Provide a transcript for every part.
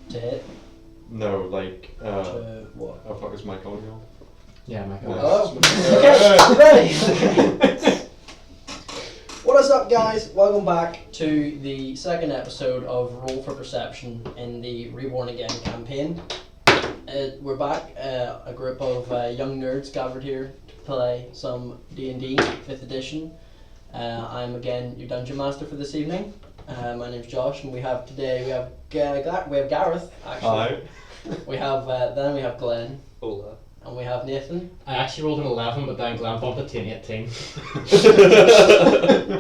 To hit? No, like, To what? oh fuck, is Mike on here? Yeah, my God. Oh, okay, ready! What is up, guys? Welcome back to the second episode of Roll for Perception in the Reborn Again campaign. We're back, a group of young nerds gathered here to play some D&D 5th edition. I'm again your dungeon master for this evening. My name's Josh, and we have Gareth. Actually, Hi. we have Glenn. Hola. And we have Nathan. I actually rolled an 11, but then Glenn bumped it to an 18.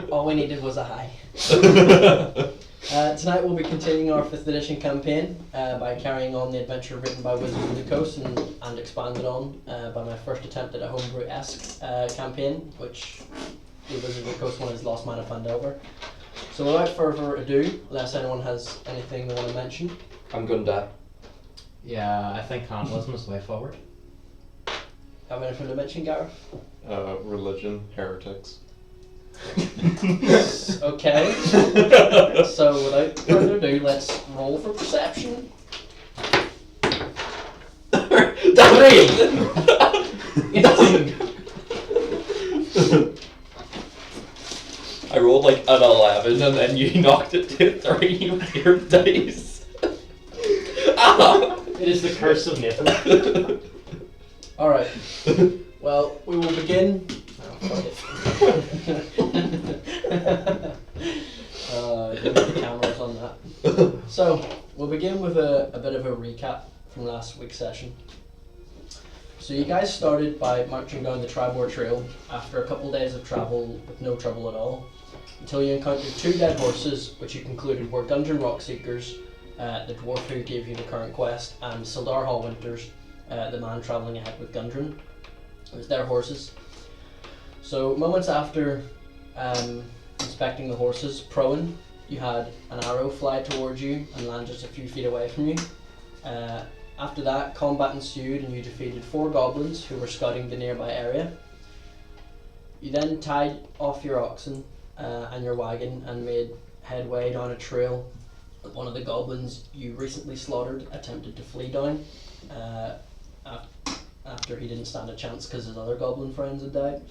All we needed was a high. Tonight we'll be continuing our 5th edition campaign by carrying on the adventure written by Wizards of the Coast and expanded on by my first attempt at a homebrew-esque campaign, which the Wizards of the Coast one is Lost Man of Fandelver. So without further ado, unless anyone has anything they want to mention. I'm gonna die. Yeah, I think cannibalism is the way forward. Have anything to mention, Gareth? Religion, heretics. Okay. So without further ado, let's roll for perception. I rolled like an 11 and then you knocked it to 3 with your dice. It is the curse of Nathan. Alright. Well, we will begin. Fuck it. The cameras on that. So, we'll begin with a bit of a recap from last week's session. So you guys started by marching down the Tribor Trail after a couple days of travel with no trouble at all, until you encountered 2 dead horses, which you concluded were Gungeon Rockseekers, the dwarf who gave you the current quest, and Sildar Hallwinters, the man travelling ahead with Gundren. It was their horses. So moments after inspecting the horses, prohen, you had an arrow fly towards you and land just a few feet away from you. After that, combat ensued and you defeated 4 goblins who were scouting the nearby area. You then tied off your oxen and your wagon and made headway down a trail that one of the goblins you recently slaughtered attempted to flee down after he didn't stand a chance because his other goblin friends had died.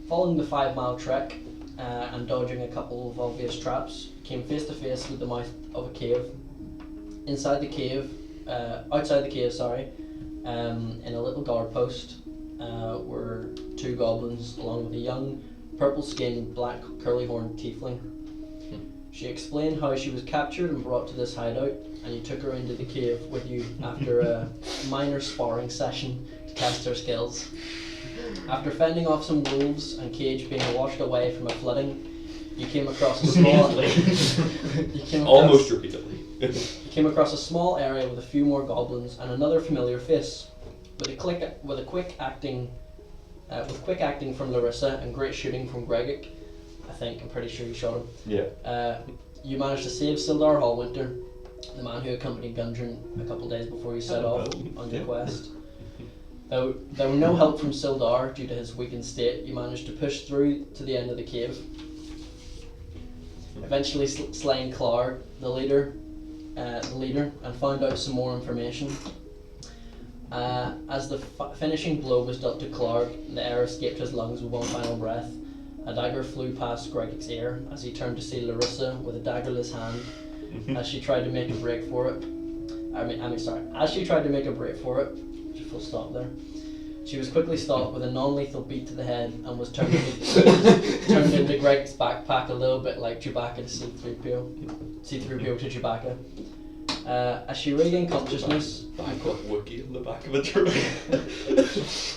Following the 5-mile trek and dodging a couple of obvious traps, you came face to face with the mouth of a cave. Outside the cave, in a little guard post were 2 goblins along with a young, purple-skinned, black, curly-horned tiefling. She explained how she was captured and brought to this hideout, and you took her into the cave with you after a minor sparring session to test her skills. After fending off some wolves and Cage being washed away from a flooding, you came across a small Almost repeatedly. You came across a small area with a few more goblins and another familiar face. With quick acting from Larissa and great shooting from Gregic, I'm pretty sure you shot him. Yeah. You managed to save Sildar Hallwinter, the man who accompanied Gundren a couple days before you set off on your quest. Though there were no help from Sildar due to his weakened state, you managed to push through to the end of the cave. Eventually slaying Clark, the leader, and found out some more information. As the finishing blow was dealt to Clark, the air escaped his lungs with one final breath. A dagger flew past Gregic's ear as he turned to see Larissa with a daggerless hand as she tried to make a break for it. As she tried to make a break for it, full stop there. She was quickly stopped with a non-lethal beat to the head and was turned into Greg's backpack a little bit like Chewbacca to C-3PO to Chewbacca. As she regained consciousness, Wookiee in the back of a truck.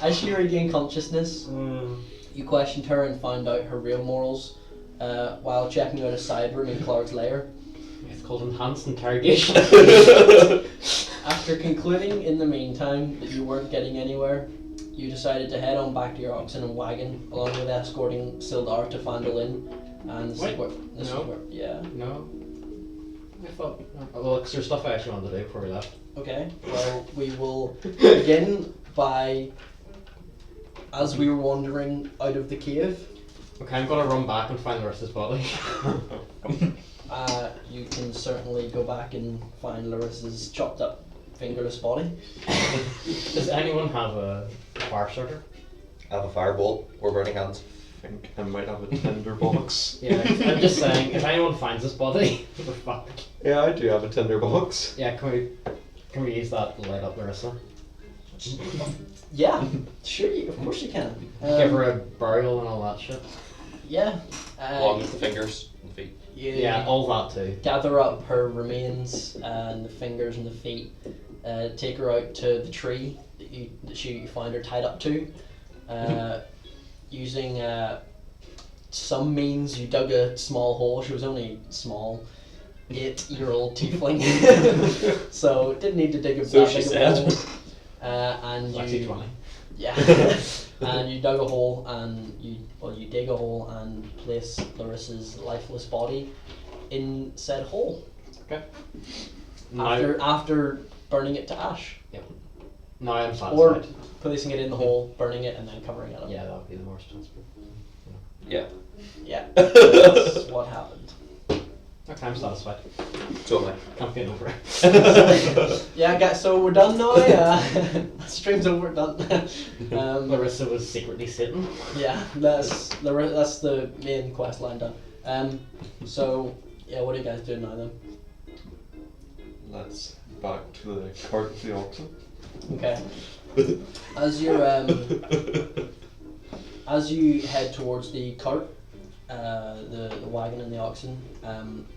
As she regained consciousness, you questioned her and found out her real morals while checking out a side room in Clark's lair. It's called enhanced interrogation. After concluding in the meantime that you weren't getting anywhere, you decided to head on back to your oxen and wagon, along with escorting Sildar to Fandolin. And No. I thought, well, because there's stuff I actually wanted to do before we left. Okay, well, we will begin by, as we were wandering out of the cave. Okay, I'm gonna run back and find the rest of his body. you can certainly go back and find Larissa's chopped up fingerless body. Does anyone have a fire starter? I have a firebolt or burning hands. I think I might have a tinderbox. Yeah, I'm just saying, if anyone finds this body, we're fucked. Yeah, I do have a tinderbox. Yeah, can we use that to light up Larissa? Yeah, sure, of course you can. Give her a burial and all that shit. Yeah. Along with the fingers and feet. Yeah, all that too. Gather up her remains and the fingers and the feet. Take her out to the tree that you find her tied up to. Using some means, you dug a small hole. She was only small, 8-year-old tiefling, so didn't need to dig a So that she big said. of a hole. And Actually you 20. yeah, and you dug a hole and you dig a hole and place Larissa's lifeless body in said hole. Okay. After burning it to ash, Now I'm satisfied. or placing it in the hole, burning it, and then covering it up. Yeah, that would be the more responsible. Yeah. Yeah, that's what happened. Okay, I'm satisfied. So am I'm getting over it. Yeah, guys, so we're done now. Stream's over, done. Larissa was secretly sitting. Yeah, that's the main quest line done. So yeah, what are you guys doing now then? Let's back to the cart of the oxen. Okay. As you head towards the cart, the wagon and the oxen,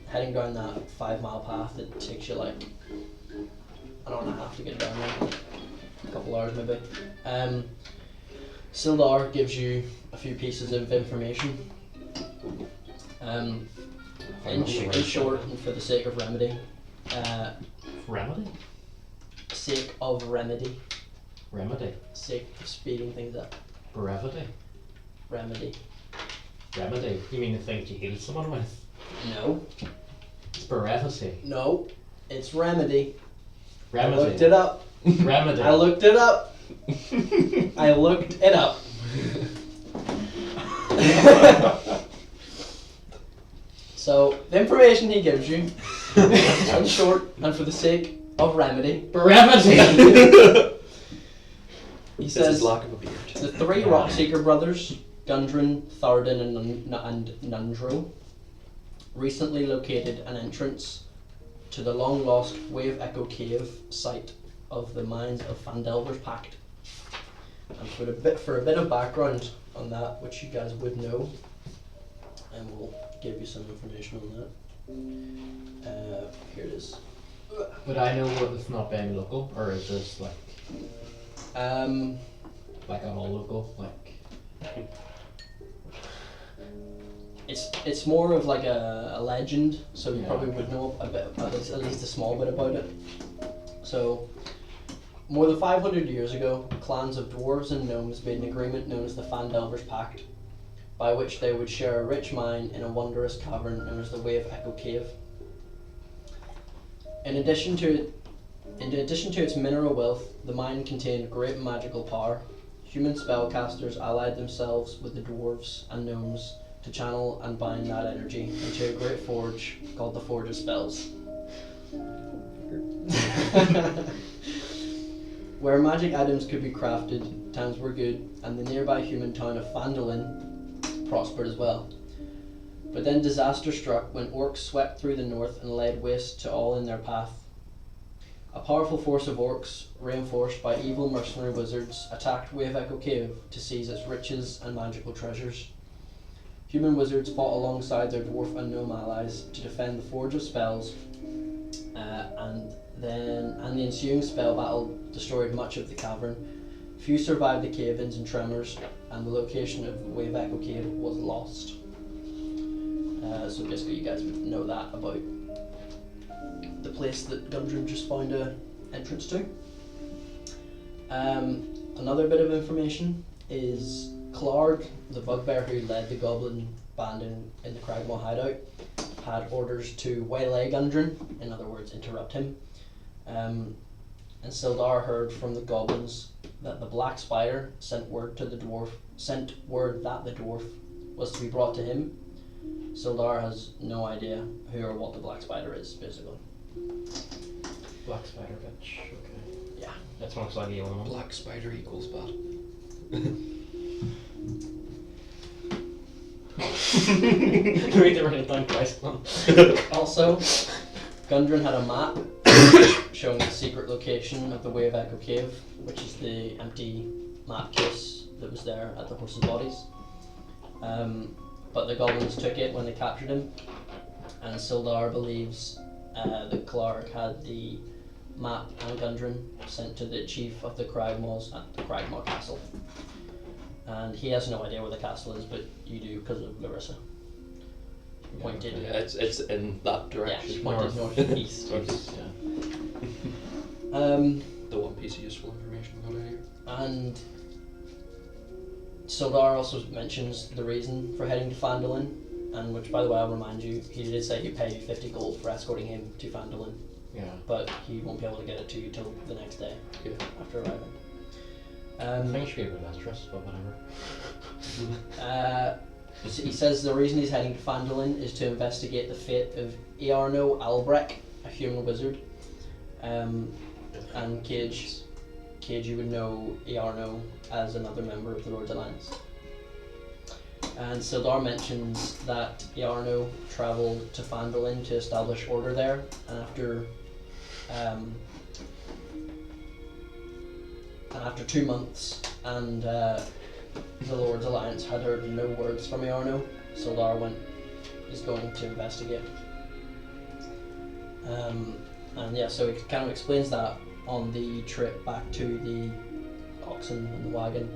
heading down that 5-mile path, it takes you like an hour and a half to get down there, a couple hours maybe. Sildar gives you a few pieces of information. In short, and for the sake of remedy. Remedy? Sake of remedy. Remedy. Sake of speeding things up. Brevity. Remedy. Remedy. You mean the thing you heal someone with? No. It's brevity. No. It's remedy. Remedy. I looked it up. Remedy. I looked it up. I looked it up. So, the information he gives you, in short, and for the sake of remedy, Brevity! he It's says his lack of a beard. the 3 Rockseeker brothers, Gundren, Tharden, and Nundro, recently located an entrance to the long-lost Wave Echo Cave site of the mines of Fandelver's Pact. And for a bit of background on that, which you guys would know, and we'll give you some information on that. Here it is. Would I know what it's not being local, or is this like at all local? Like it's more of like a legend, so you Yeah, probably okay. would know a bit, at least a small bit about it. So, more than 500 years ago, clans of dwarves and gnomes made an agreement known as the Fandelver's Pact, by which they would share a rich mine in a wondrous cavern known as the Wave Echo Cave. In addition to its mineral wealth, the mine contained great magical power. Human spellcasters allied themselves with the dwarves and gnomes to channel and bind that energy into a great forge called the Forge of Spells. Where magic items could be crafted, times were good, and the nearby human town of Phandalin prospered as well. But then disaster struck when orcs swept through the north and laid waste to all in their path. A powerful force of orcs, reinforced by evil mercenary wizards, attacked Wave Echo Cave to seize its riches and magical treasures. Human wizards fought alongside their dwarf and gnome allies to defend the Forge of Spells, and the ensuing spell battle destroyed much of the cavern. Few survived the cave-ins and tremors, and the location of Wave Echo Cave was lost. So basically you guys would know that about the place that Gundren just found an entrance to. Another bit of information is Clark, the bugbear who led the goblin band in the Cragmaw hideout, had orders to waylay Gundren, in other words interrupt him. And Sildar heard from the goblins that the Black Spider sent word that the dwarf was to be brought to him. Sildar has no idea who or what the Black Spider is, basically. Black spider bitch. Okay. Yeah. That's one like one. Black spider equals bad. Read the right down twice. Also, Gundren had a map showing the secret location of the Way of Echo Cave, which is the empty map case that was there at the horses' bodies. But the goblins took it when they captured him, and Sildar believes that Clark had the map and Gundren sent to the chief of the Cragmaws at the Cragmaw Castle. And he has no idea where the castle is, but you do because of Larissa. She pointed. Yeah, it's in that Yeah, direction. she pointed northeast. Yeah. The one piece of useful information we got out here. And Sildar also mentions the reason for heading to Phandalin, and which, by the way, I'll remind you, he did say he'd pay you 50 gold for escorting him to Phandalin, Yeah. but he won't be able to get it to you till the next day Yeah. after arriving. I think it should be a bit less stress, but whatever. So he says the reason he's heading to Phandalin is to investigate the fate of Iarno Albrecht, a human wizard. And Cage, you would know Iarno as another member of the Lord's Alliance. And Sildar mentions that Iarno travelled to Phandalin to establish order there, and after 2 months, and the Lord's Alliance had heard no words from Iarno, Sildar is going to investigate. And yeah, so he kind of explains that on the trip back to the oxen and the wagon,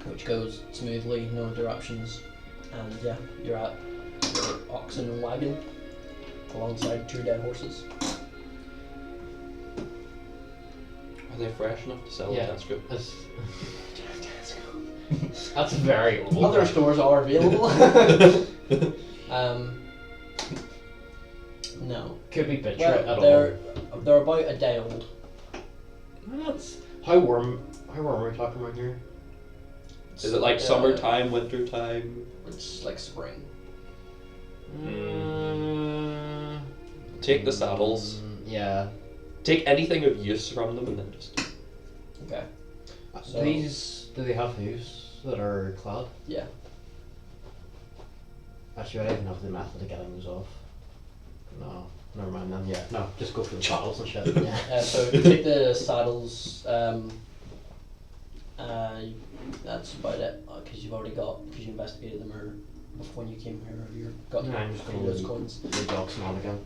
which goes smoothly, no interruptions, and yeah, you're at your oxen and wagon alongside 2 dead horses. Are they fresh enough to sell Yeah. at Tesco? That's very old. Other stores are available. No. Could be bitch Well, at they're about a day old. That's how warm are we talking about here? Is it like summertime, wintertime? It's like spring. Take the saddles. Yeah. Take anything of use from them and then just... Okay. So- These, do they have hooves that are clad? Yeah. Actually, I don't even know the method of getting those off. No, never mind then. Yeah, no, just go for the saddles and shit. Yeah. So you take the saddles. That's about it, because you've already because you investigated them, or before when you came here, or you got Yeah, I'm just gonna those leave coins. the dogs on again,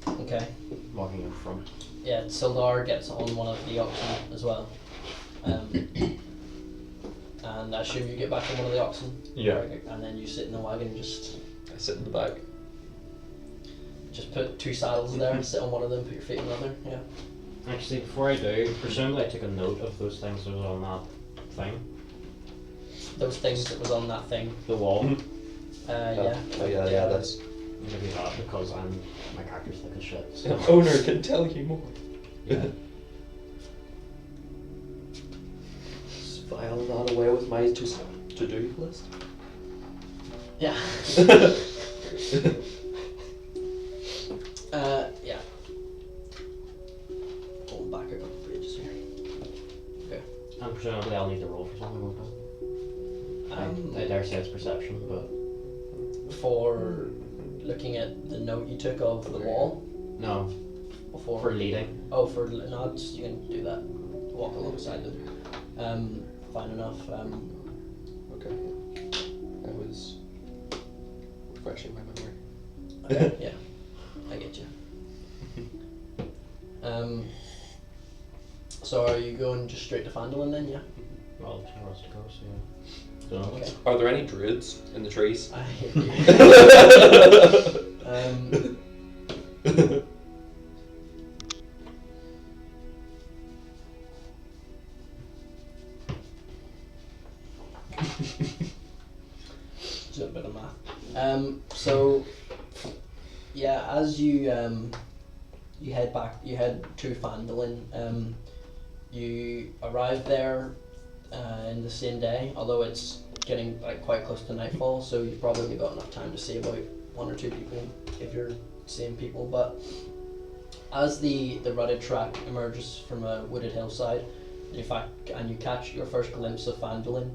Okay. walking in front. Yeah, Sildar gets on one of the oxen as well. And I assume you get back on one of the oxen. Yeah. And then you sit in the wagon and just I sit in the back. put 2 saddles there, sit on one of them, put your feet on the other. Yeah. Actually, before I do, presumably I took a note of those things that was on that thing. Those things that was on that thing. The wall. Yeah. Oh yeah, that's... I'm gonna do that because my character's thick as shit. So. An owner can tell you more. Yeah. Just file that away with my to-do list. Yeah. Yeah. Hold back a couple pages here. Okay. And presumably I'll need to roll for something, won't I? I dare say it's perception, but... For looking at the note you took of the wall No, before. for leading. Oh, for nods, you can do that. Walk alongside them. Fine enough. Okay. I was refreshing my memory. Okay, yeah, I get you. So are you going just straight to Phandalin then? Yeah. Well, there's nowhere else to go, so yeah. Don't know. Okay. Are there any druids in the trees? I hear you. Just a bit of math. So yeah, as you head to Phandalin, you arrive there in the same day, although it's getting like quite close to nightfall, so you've probably got enough time to see about 1 or 2 people if you're seeing people. But as the rutted track emerges from a wooded hillside, and you catch your first glimpse of Phandalin,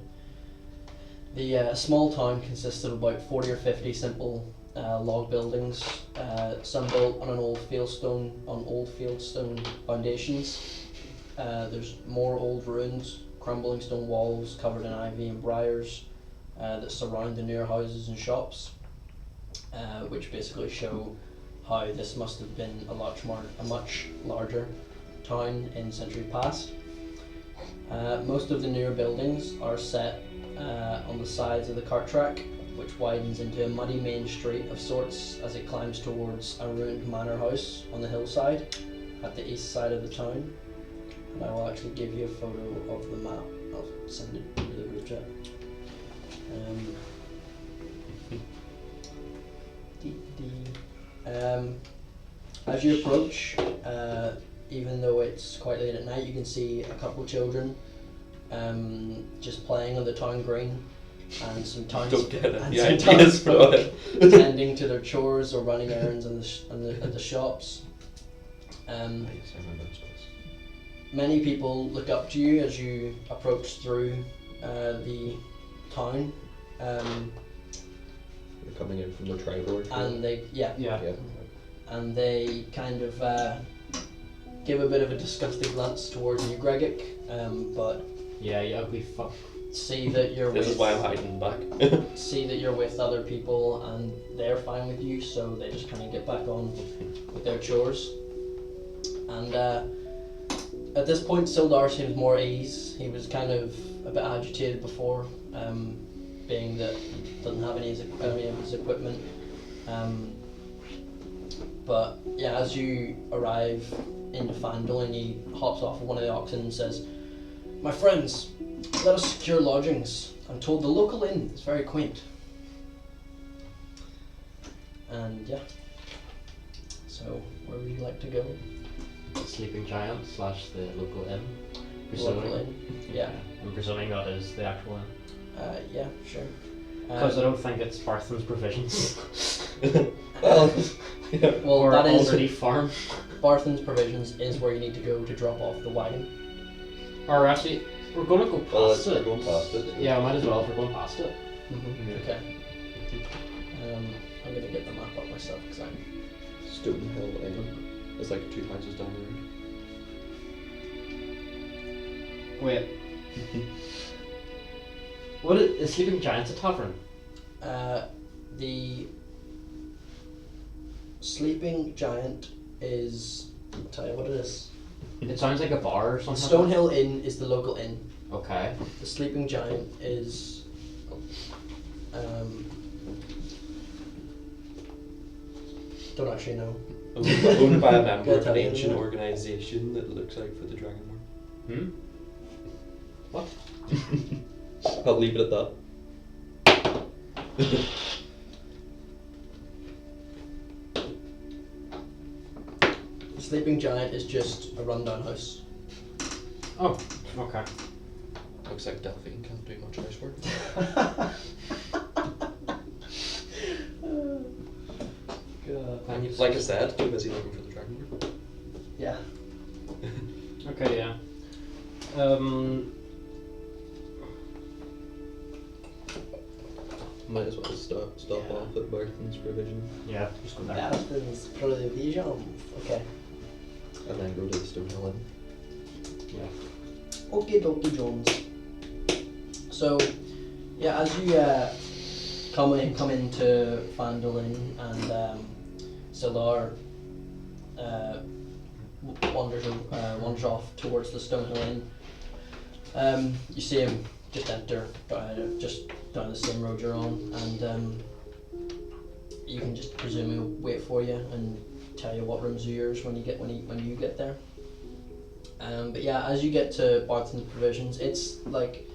the small town consisted of about 40 or 50 simple log buildings, some built on old fieldstone foundations. There's more old ruins, crumbling stone walls covered in ivy and briars that surround the newer houses and shops, which basically show how this must have been a much larger town in centuries past. Most of the newer buildings are set on the sides of the cart track, which widens into a muddy main street of sorts as it climbs towards a ruined manor house on the hillside at the east side of the town. And I will actually give you a photo of the map. I'll send it to the group chat. As you approach, even though it's quite late at night, you can see a couple children just playing on the town green, and some Don't get it. and The some ideas flow townsfolk tending to their chores or running errands at the shops. Yes, I remember this place. Many people look up to you as you approach through the town, You're coming in from the tribal. and they Yeah. and they kind of give a bit of a disgusted glance towards you, Greggick, but Yeah, you ugly fuck. see that you're This with is why I'm hiding back. see that you're with other people and they're fine with you, so they just kind of get back on with their chores. And at this point, Sildar seems more at ease. He was kind of a bit agitated before, being that he doesn't have any of his equipment. But yeah, as you arrive into Phandalin, he hops off of one of the oxen and says, "My friends, let us secure lodgings. I'm told the local inn is very quaint." And yeah. So, where would you like to go? The Sleeping Giant / the local inn. Local inn? Yeah. I'm presuming that is the actual inn. Yeah, sure. Because I don't think it's Barthen's Provisions. Well, yeah. Well, or that is Alderley Farm. Barthen's Provisions is where you need to go to drop off the wagon. Or actually, we're going to go past We're it. going past it. Yeah, might as well if we're going past it. Yeah. Okay. I'm gonna get the map up myself because I'm. Stone Hill Inn. It's like 2 houses down the road. Wait. What is Sleeping Giant's a tavern? The Sleeping Giant is. I'll tell you what it is. It sounds like a bar or The something. Stonehill Inn is the local inn. Okay. The Sleeping Giant is. Don't actually know. Owned by a member Gotta of tell an you, ancient yeah. organisation that looks out for the Dragonborn. What? I'll leave it at that. The Sleeping Giant is just a rundown house. Oh, okay. Looks like Delphine can't do much housework. God. Like I said, too busy looking for the Dragonborn. Yeah. Okay, yeah. Might as well stop Yeah. off at Barthen's Provision Yeah, just go there. Barthen's Provisions. Okay. and then go to the Stone Hill Inn. Yeah. Okie dokie Jones. So, yeah, as you come into Phandalin and Sildar wanders off towards the Stonehill Inn, you see him just enter just down the same road you're on, and you can just presume he'll wait for you and tell you what rooms are yours when you get there. But yeah, as you get to Barthen's Provisions, it's like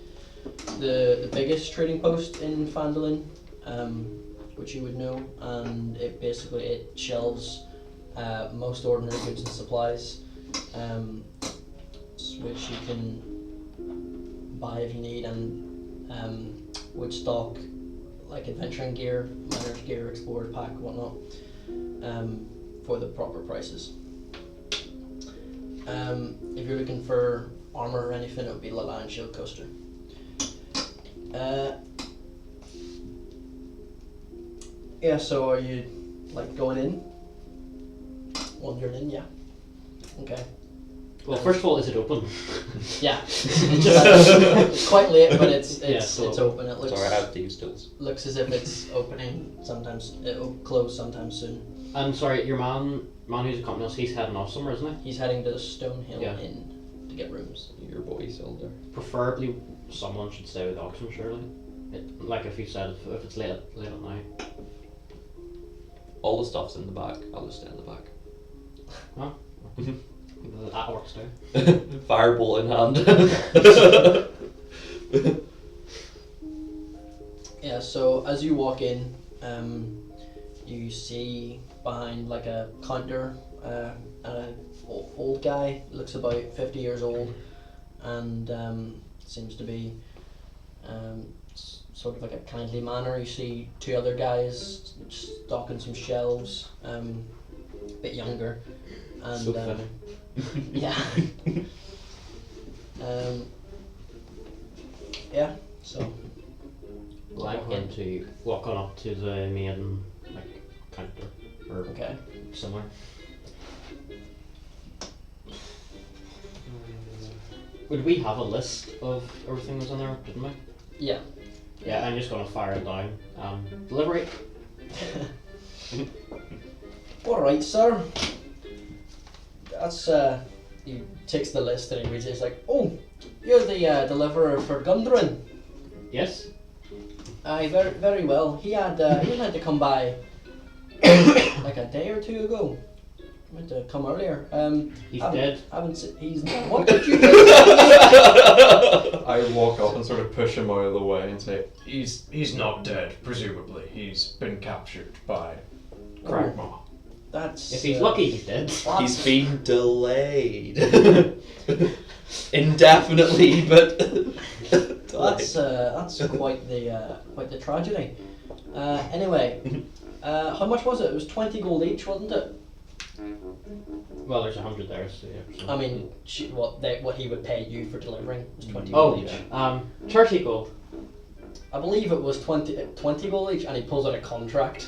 the biggest trading post in Phandalin, which you would know, and it shelves most ordinary goods and supplies, which you can buy if you need, and would stock like adventuring gear, miner's gear, explorer pack, whatnot, for the proper prices. If you're looking for armor or anything, it would be Lala and Shield Coaster. Yeah, so are you like going in? Wandering in, yeah. Okay. Well, first of all, is it open? Yeah. It's quite late, but it's so open. It looks Sorry, I have thieves' tools. looks as if it's opening. Sometimes it'll close sometime soon. And sorry, your man who's accompanying us, he's heading off somewhere, isn't he? He's heading to the Stonehill Yeah. Inn to get rooms. Your boy Soldier. Preferably someone should stay with Oxen, surely. Like if you said, if it's late at night. All the stuff's in the back. I'll just stay in the back. Huh? That works too. Firebolt in hand. Yeah. So as you walk in, you see behind like a counter an old guy, looks about 50 years old, and seems to be sort of like a kindly manner. You see two other guys stocking some shelves, a bit younger, and So funny. yeah. Yeah. So I'm going to walk on up to the main counter or okay. somewhere. Would we have a list of everything that's in there, didn't we? Yeah. Yeah, I'm just gonna fire it down. Delivery. All right, sir. That's he takes the list and he reads it. He's like, "Oh, you're the deliverer for Gundren." Yes. Aye, very very well. He had to come by like a day or two ago. He meant to come earlier. He's dead. He's what did you do? I walk up and sort of push him out of the way and say, He's not dead, presumably. He's been captured by Cragmaw. That's If he's lucky, he's dead. He's been delayed. Indefinitely, but That's quite the tragedy. Anyway, how much was it? It was 20 gold each, wasn't it? Well, there's 100 there, so yeah. So. I mean, what he would pay you for delivering was 20 Oh, gold each. 30 gold. I believe it was 20 gold each, and he pulls out a contract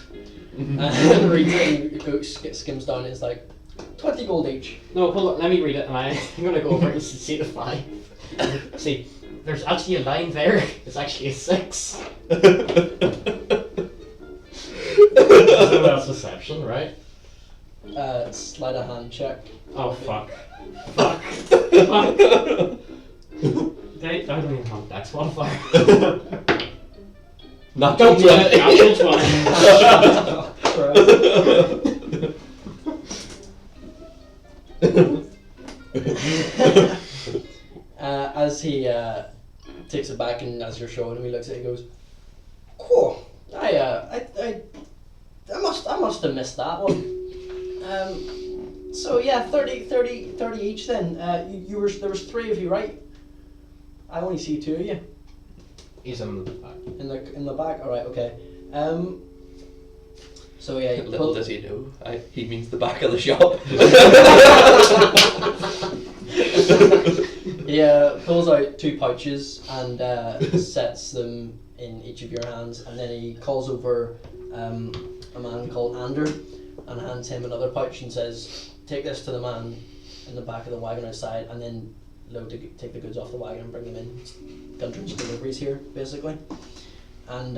and reads it and skims down. And it's like 20 gold each. No, hold on, let me read it, and I'm gonna go over it and see the 5. See, there's actually a line there. It's actually a 6. So that's deception, right? Slide a hand check. Oh fuck. Fuck. I don't even have Dex modifier. not Don't do it. Natural 20. As he takes it back, and as you're showing him, he looks at it and goes, "Cool. I must have missed that one." So yeah, 30 each then. There was 3 of you, right? I only see 2 of you He's in the back. in the back. All right, okay. So yeah, you little does he know, he means the back of the shop. He pulls out 2 pouches and sets them in each of your hands, and then he calls over a man called Ander and hands him another pouch and says, "Take this to the man in the back of the wagon outside, and then take the goods off the wagon and bring them in. Gundren's deliveries here, basically." And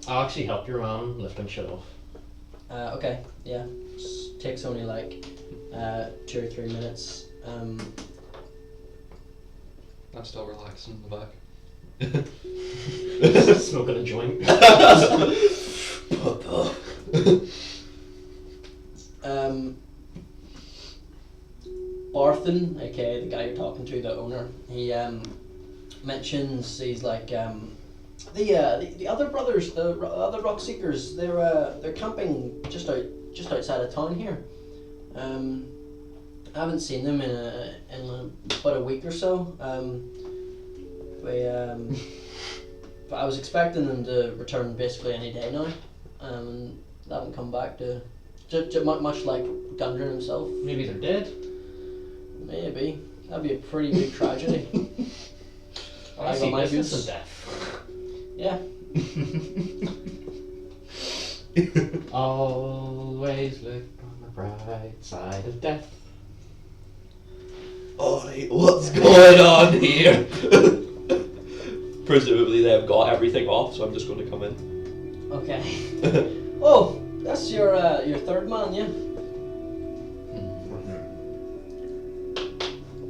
I'll actually help your man lifting shit off. okay, yeah, takes only like 2 or 3 minutes. I'm still relaxing in the back. Smoking a joint. Barthen, aka the guy you're talking to, the owner, he mentions he's like the other brothers, the other rock seekers, they're camping just outside of town here. I haven't seen them in about a week or so. But I was expecting them to return basically any day now, and they haven't come back to. Much like Gundren himself. Maybe they're dead. Maybe that'd be a pretty big tragedy. I got see my business boots. in death. Yeah. Always look on the bright side of death. Alright, what's going on here? Presumably they've got everything off, so I'm just going to come in. Okay. Oh, that's your third man, yeah.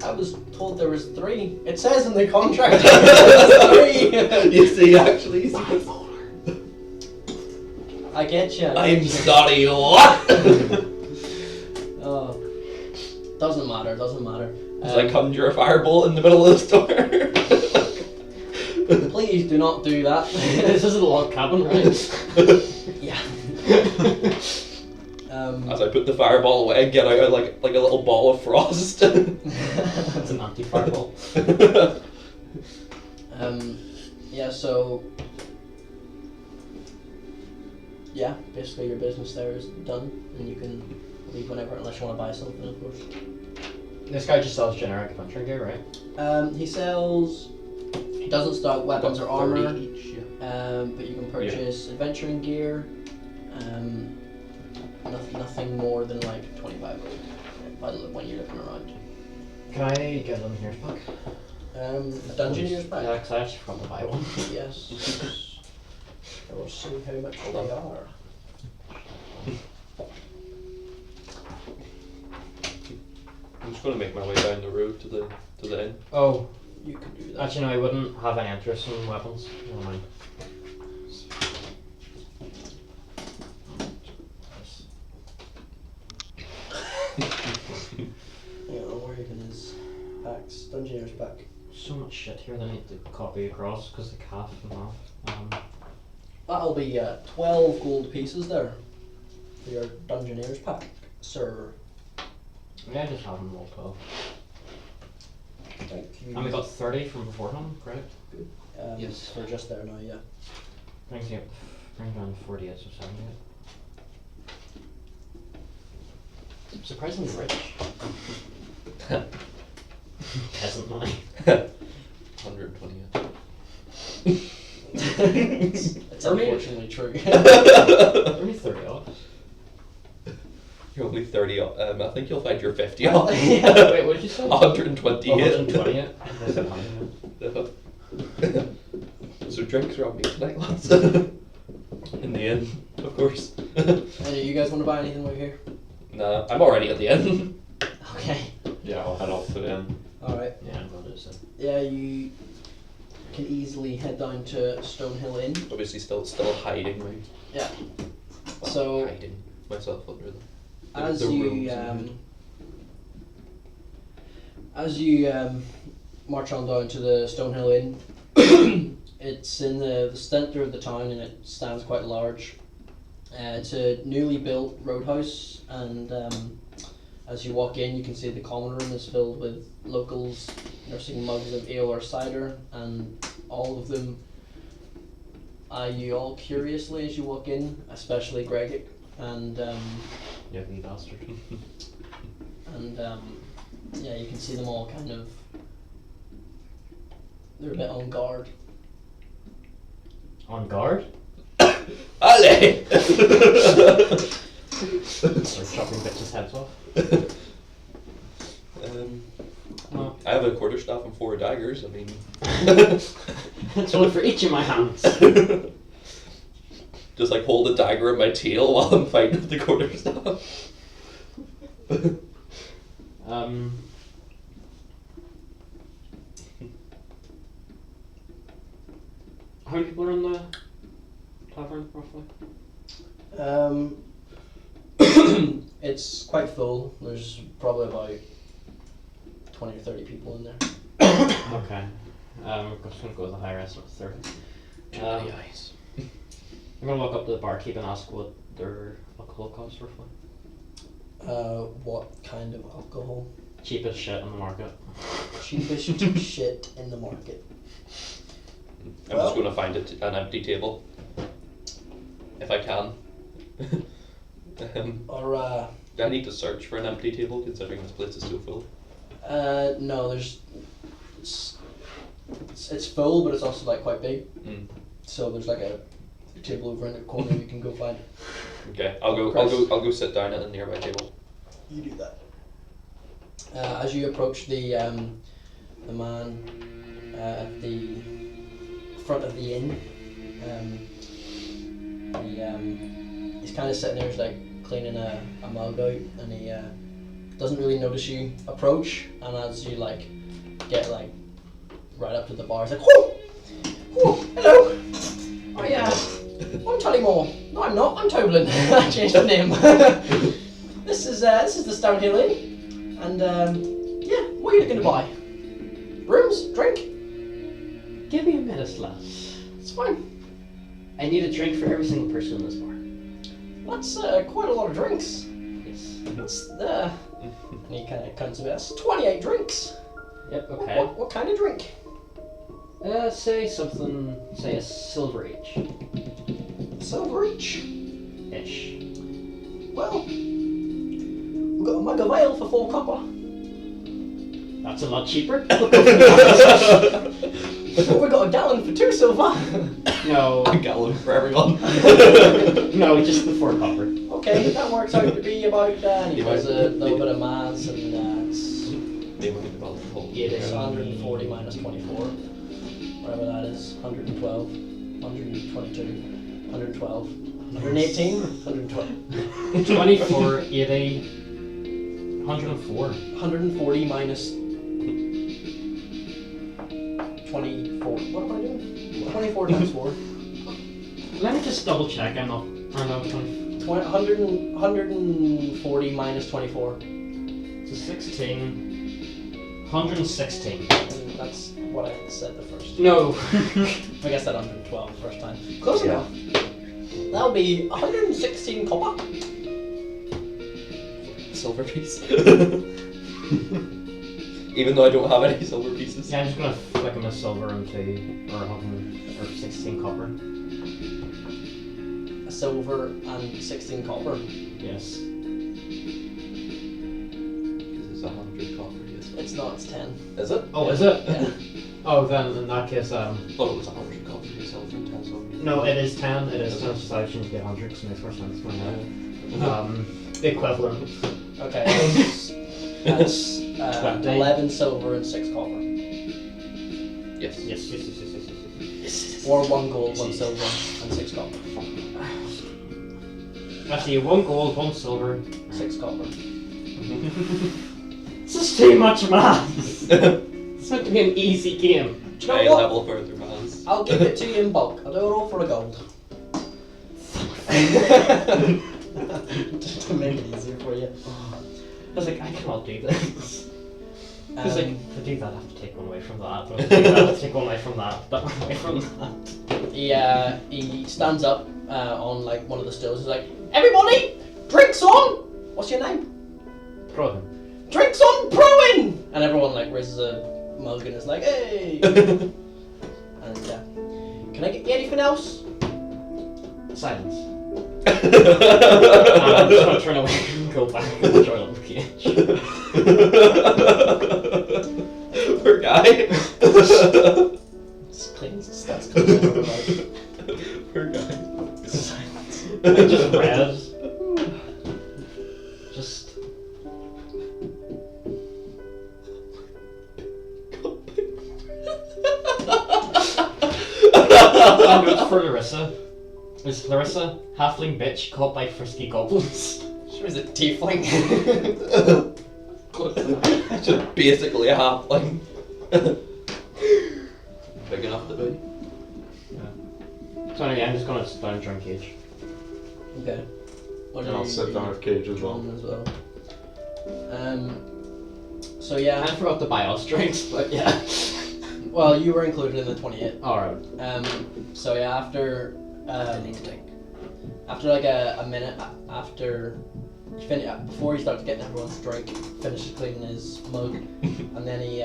I was told there was 3. It says in the contract there was 3. You see, actually, I get you. I'm sorry, what? Oh, doesn't matter. As I conjure a firebolt in the middle of the store. Please do not do that. This isn't a log cabin, right? Yeah. As I put the fireball away, get out like a little ball of frost. That's an anti-fireball. Yeah, so yeah, basically your business there is done, and you can leave whenever, unless you want to buy something, of course. This guy just sells generic adventuring gear, right? He doesn't stock weapons or armor, each, but you can purchase adventuring gear. Nothing more than like 25 when you're looking around. Can I get them here's back? A Dungeoneer's pack? Yeah, because I actually forgot to buy one. Yes. I will see how much they are. I'm just going to make my way down the road to the inn. Oh, You can do that. actually no, I wouldn't have any interest in weapons. Never mind. Yeah, or you can his packs. Dungeoneer's pack. So much shit here that I need to copy across because the calf and off. That'll be 12 gold pieces there for your Dungeoneer's pack, sir. Yeah, I just have them all 12. Thank you. And we got 30 from beforehand, correct? Yes. For just there now, yeah. Brings down 48, so 78. I'm surprisingly rich. Peasant money. 120. It's unfortunately true. Only 30 off. You're only 30 off. I think you'll find you're 50 off. Wait, what did you say? 120 Oh, hit. 120 it? I said 100. So drinks are on me tonight, lads. In the inn, of course. Any you guys want to buy anything while you're here? Nah, I'm already at the inn. Okay. Yeah, I'll head off to the inn. Alright. Yeah, I'm going to do so. Yeah, you can easily head down to Stonehill Inn. Obviously, still hiding my. Yeah. Well, So hiding myself under the as the you rooms and as you march on down to the Stonehill Inn, it's in the centre of the town and it stands quite large. It's a newly built roadhouse, and as you walk in, you can see the common room is filled with locals nursing mugs of ale or cider, and all of them eye you all curiously as you walk in, especially Gregic, and You ugly bastard. and yeah, you can see them all kind of. They're a bit on guard. On guard? Ale! Start chopping bitches' heads off. No. I have a quarterstaff and 4 daggers. I mean, That's one for each of my hands. just like hold a dagger in my tail while I'm fighting with the quarterstaff. How many people are in the tavern, roughly? It's quite full. There's probably about 20 or 30 people in there. Okay. I'm just going to go with the higher estimate of 30. Too many eyes. I'm going to walk up to the barkeep and ask what their alcohol costs roughly. What kind of alcohol? Cheapest shit on the market. Cheapest shit in the market. I'm just going to find an empty table. If I can. Or, Do I need to search for an empty table considering this place is so full? no, it's full, but it's also like quite big. Mm. So there's like a table over in the corner you can go find. Okay, I'll go sit down at a nearby table. You do that. As you approach the man at the front of the inn, he's kind of sitting there, he's like cleaning a mug out, and he doesn't really notice you approach. And as you like get like right up to the bar, he's like, "Whoa, whoa, hello. Oh yeah, I'm Tullymore. No, I'm not. I'm Toblin. I changed the name. This is the Stonehill Inn, and yeah, what are you looking to buy? Rooms, drink? Give me a minute, lads. It's fine. I need a drink for every single person in this bar. That's quite a lot of drinks. Yes. That's and he kind of comes to us. 28 drinks. Yep. Okay. What kind of drink? Say something. Say a silver each. Silver each. Ish. Well, we've got a mug of ale for 4 copper. That's a lot cheaper. We got a gallon for 2 silver. No. A gallon for everyone. No, just the 4 copper. Okay, that works out to be about. And he does a little bit of maths, and it's Yeah, 140 minus 24. Whatever that is, 112, 122, 112, 118, 112. 24, 80, 104. 140 minus 24. What am I doing? 24 times 4. Let me just double check. I'm not. I know. 140 minus 24. So 16. 116. And that's what I said the first. No. I guess that 112 the first time. Close enough. That'll be 116 copper. Silver piece. Even though I don't have any silver pieces. Yeah, I'm just gonna flick him a silver into or 16 copper. A silver and 16 copper. Yes. Because it's 100 copper, yes. It's not, it's 10. Is it? Oh, is it? Yeah. Oh, then in that case, I thought it was 100 copper, silver and 10 silver. no, it is 10. It is 10. So I changed the 100 because it makes more sense. The equivalent. Okay, that's 11 silver and 6 copper. Yes. Yes. Or 1 gold, 1 silver, and 6 copper. Actually, 1 gold, 1 silver. 6 copper. This is too much math. It's meant to be an easy game. Do you High know what? level further maths. I'll give it to you in bulk. I'll do it all for a gold. To make it easier for you. I was like, I cannot do this. Because like, to do that, I have to take one away from that. To do that, I have to take one away from that. That one away from that. He stands up on like one of the stools. He's like, "Everybody, drinks on! What's your name? Prohen. Drinks on Prohen!" And everyone like raises a mug and is like, "Hey!" And can I get you anything else? Silence. I'm just gonna turn away and go back and enjoy the cage. Poor guy. That's clean. Poor guy. Silence. I just read. Just. It's for Larissa. Is Larissa, halfling bitch, caught by frisky goblins? She was a tiefling. Just basically a halfling. Big enough to be. So anyway, I'm just gonna sit down and try and cage. Okay. What And I'll sit down with Cage as well. as well. So yeah. I forgot to buy us drinks, but yeah. Well, you were included in the 28. Alright. So yeah, after like a minute after before he starts getting everyone's drink, finishes cleaning his mug, and then he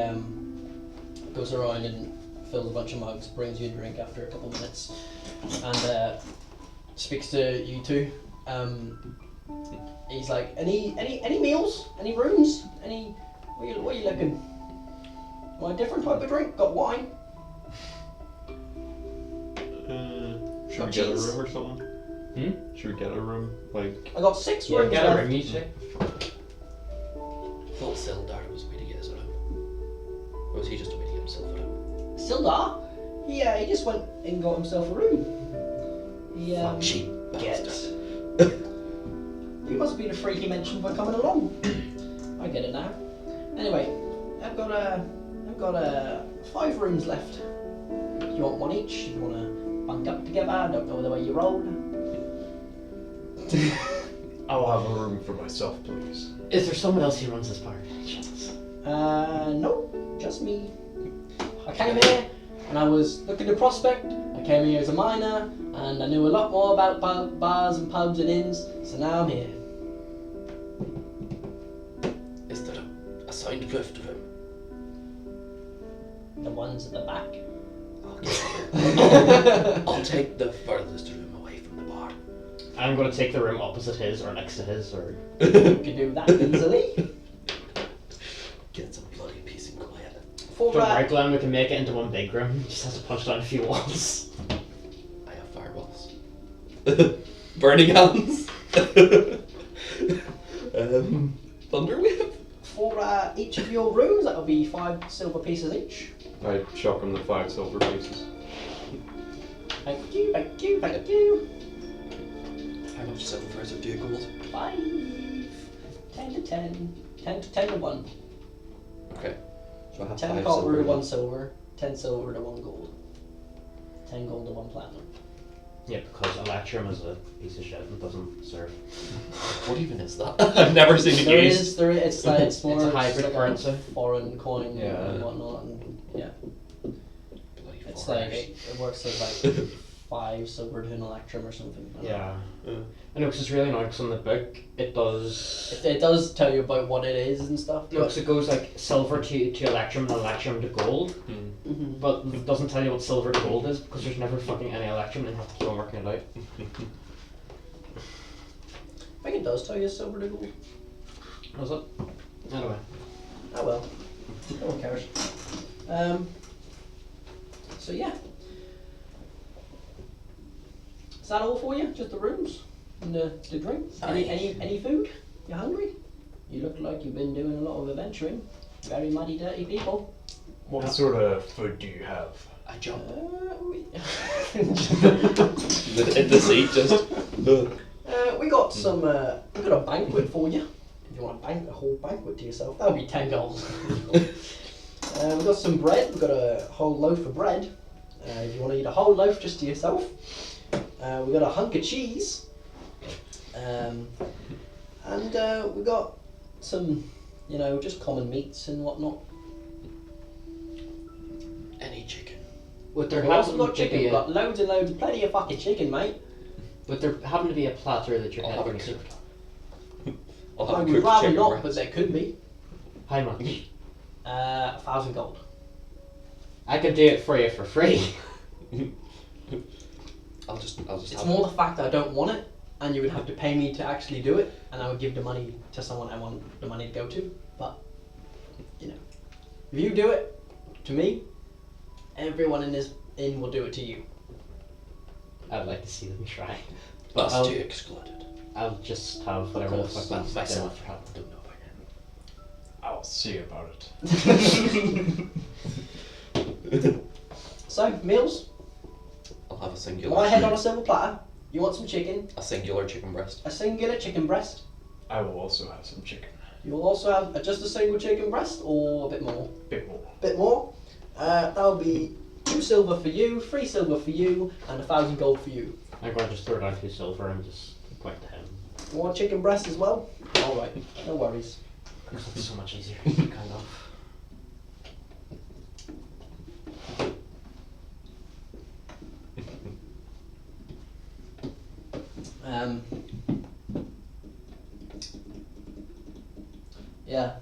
goes around and fills a bunch of mugs, brings you a drink after a couple of minutes, and speaks to you two. He's like, any meals? Any rooms? Any? What are you looking? Want a different type of drink? Got wine. Should Got we get a cheese? room or something? Should we get a room? Like, I got 6 Yeah, rooms get a left. room, you two. Thought Sildar was a way to get us a room. Or was he just a way to get himself a room? Sildar? Yeah, he just went and got himself a room. He Cheap get. bastard. You must be the freak he mentioned by coming along. I get it now. Anyway, I've got 5 rooms left. You want one each? You want to bunk up together? I don't know the way you roll. I'll have a room for myself, please. Is there someone else who runs this bar? Chance? No, just me. I came here and I was looking to prospect. I came here as a miner and I knew a lot more about bars and pubs and inns, so now I'm here. Is there a soundproofed room? The ones at the back. I'll take the furthest room away from the bar. I'm going to take the room opposite his or next to his or... You can do that easily. Get some bloody peace and quiet. For Don't worry, Glenn, we can make it into one big room. Just has to punch down a few walls. I have fireballs. Burning hands. Thunderwave. For each of your rooms, that'll be 5 silver pieces each. I shock him the 5 silver pieces. Thank you, thank you, thank you. How much silver is it? Do you gold? 5, 10 to 10, 10 to 10 to 1. Okay. So I have 10 5 copper silver. to 1 silver, 10 silver to 1 gold. 10 gold to 1 platinum. Yeah, because Electrum is a piece of shit and doesn't serve. What even is that? I've never seen it There used. is, it's more It's a hybrid like currency. a foreign coin Yeah. and whatnot, and yeah. Bloody It's foreigners. like, it works as like 5 silver to an electrum or something. I don't know. Yeah. I know, because it's really annoying, because on the book, it does... It does tell you about what it is and stuff. No, because it goes like silver to Electrum and Electrum to gold, Mhm. but it doesn't tell you what silver to gold is, because there's never fucking any Electrum and you have to keep on working it out. I think it does tell you silver to gold. Was it? Anyway. Oh well. No one cares. So yeah. Is that all for you? Just the rooms? And the drinks? Any food? You hungry? You look like you've been doing a lot of adventuring. Very muddy, dirty people. What sort of food do you have? I jump We in the seat just. we got some. We got a banquet for you. If you want a whole banquet to yourself, that would be 10 gold. We got some bread. We got a whole loaf of bread. If you want to eat a whole loaf just to yourself. We got a hunk of cheese. And we got some, just common meats and whatnot. Any chicken. Would there We've also happen got to chicken. be We've got loads and loads, plenty of fucking chicken, mate. would there happen to be a platter that you're I'll have a having cooked. served? I'll I have a would cooked rather chicken not, breast. but there could be. How much? 1,000 gold. I could do it for you for free. I'll just It's have more the fact that I don't want it, and you would have to pay me to actually do it, and I would give the money to someone I want the money to go to. But, if you do it to me, everyone in this inn will do it to you. I'd like to see them try. us I'll- two excluded. I'll just have whatever the Of course, fuck that's myself. dinner. I don't know about him. I'll see about it. So, meals. I'll have a My singular. head on a silver platter. You want some chicken? A singular chicken breast. A singular chicken breast. I will also have some chicken. You'll also have just a single chicken breast, or a bit more. Bit more. Bit more. That'll be 2 silver for you, 3 silver for you, and 1,000 gold for you. I'm going to just throw down 2 silver and just point to him. You want chicken breast as well? Alright, no worries. It's so much easier, kind of. Yeah.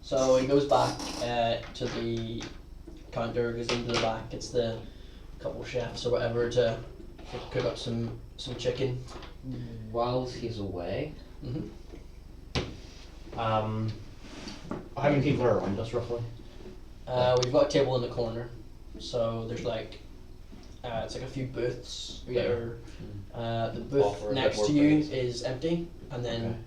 So he goes back to the counter goes into the back. It's the couple chefs or whatever to cook up some chicken. While he's away, Mm-hmm. how many people are around us roughly? We've got a table in the corner, so there's like it's like a few booths. The booth Offer a bit next more to you price. is empty, and then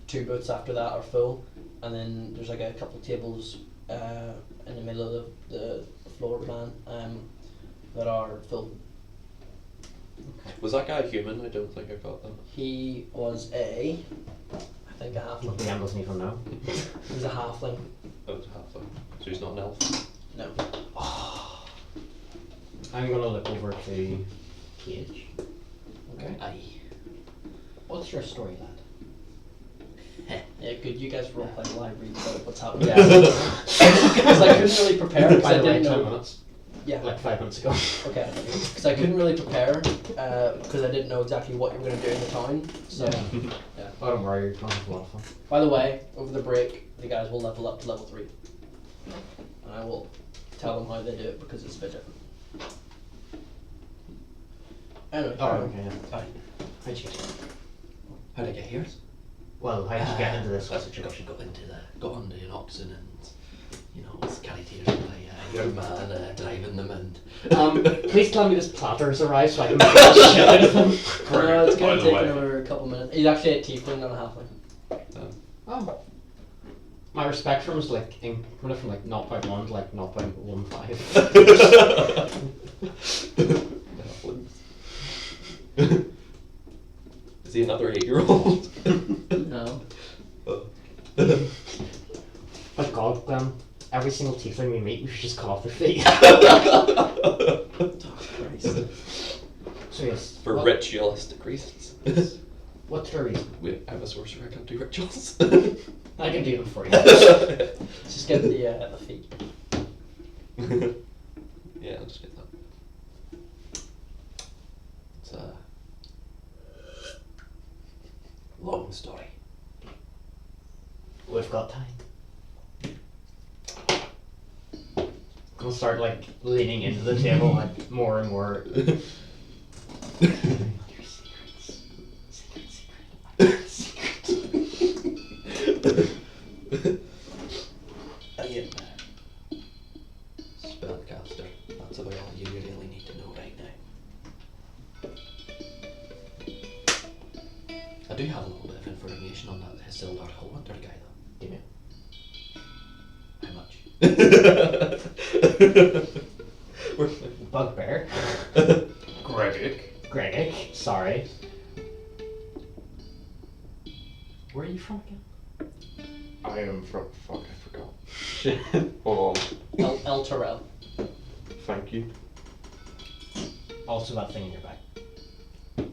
two booths after that are full, and then there's like a couple tables in the middle of the floor plan that are full. Was that guy human? I don't think I got that. He was I think a halfling. Liam doesn't even know. He was a halfling. Oh, it's half so he's not an elf. No. I'm gonna look over to Cage. Okay. Aye. What's your story, lad? Yeah, good. You guys roll play while I read about what's happening. Yeah. Because I couldn't really prepare. Because By I the way, didn't 10 know. minutes. Yeah. Like 5 minutes ago. Okay. Because I couldn't really prepare because I didn't know exactly what you were going to do in the town. So, Yeah. Oh, don't worry, you're going to have a lot of fun. by the way, over the break, the guys will level up to level 3, and I will tell them how they do it because it's a bit different. Anyway. Oh, okay, yeah. Hi. How'd you get here? How'd I get here? Well, how'd you get into this Got situation? got onto an oxen and, was carried here by a young man driving them and... Please tell me this platter's arrived so I can make the shit out of him. No, it's By going the to take way. another couple minutes. He's actually a tiefling, not a halfling. Oh. My respect for him is like, went from like 0.1 to like 0.15. Is he another 8-year-old? No. But God, Glenn, every single tiefling we meet, we should just cut off their feet. So yes. For what- ritualistic reasons. What's the reason? I'm a sorcerer, I can't do rituals. I can do them for you. Just get the feet. Yeah, I'll just get that. It's a long story. We've got time. We'll start like leaning into the table like more and more. I am spellcaster. That's about all you really need to know right now. I do have a little bit of information on that Hildar Hallwinter guy though. Give me. How much? Bugbear. Gregic. Gregic. Sorry. Where are you from again? I am from. Fuck, I forgot. Shit. Hold on. El Terrell. Thank you. Also that thing in your back.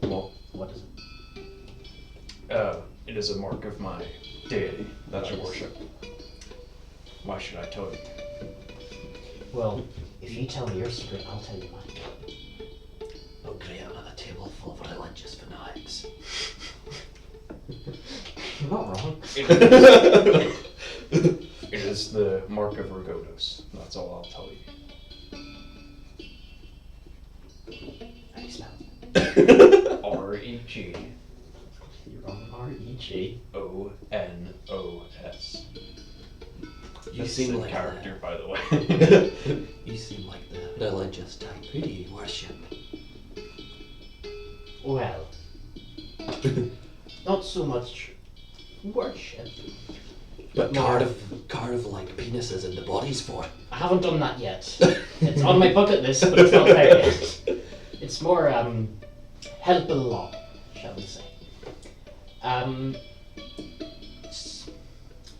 What? What is it? It is a mark of my deity that I worship. Why should I tell you? Well, if you tell me your secret, I'll tell you mine. Oh great, I'm at a table full of religious fanatics. You're not wrong. It is the mark of Rigodos. That's all I'll tell you. How do you spell R-E-G it? You're wrong. R-E-G. O-N-O-S. You That's seem the like character, by the way. You seem like the religious type. Who do you worship? Well, not so much worship. But more- carve like penises into bodies for. I haven't done that yet. It's on my bucket list, but it's not there yet. It's more help a lot, shall we say.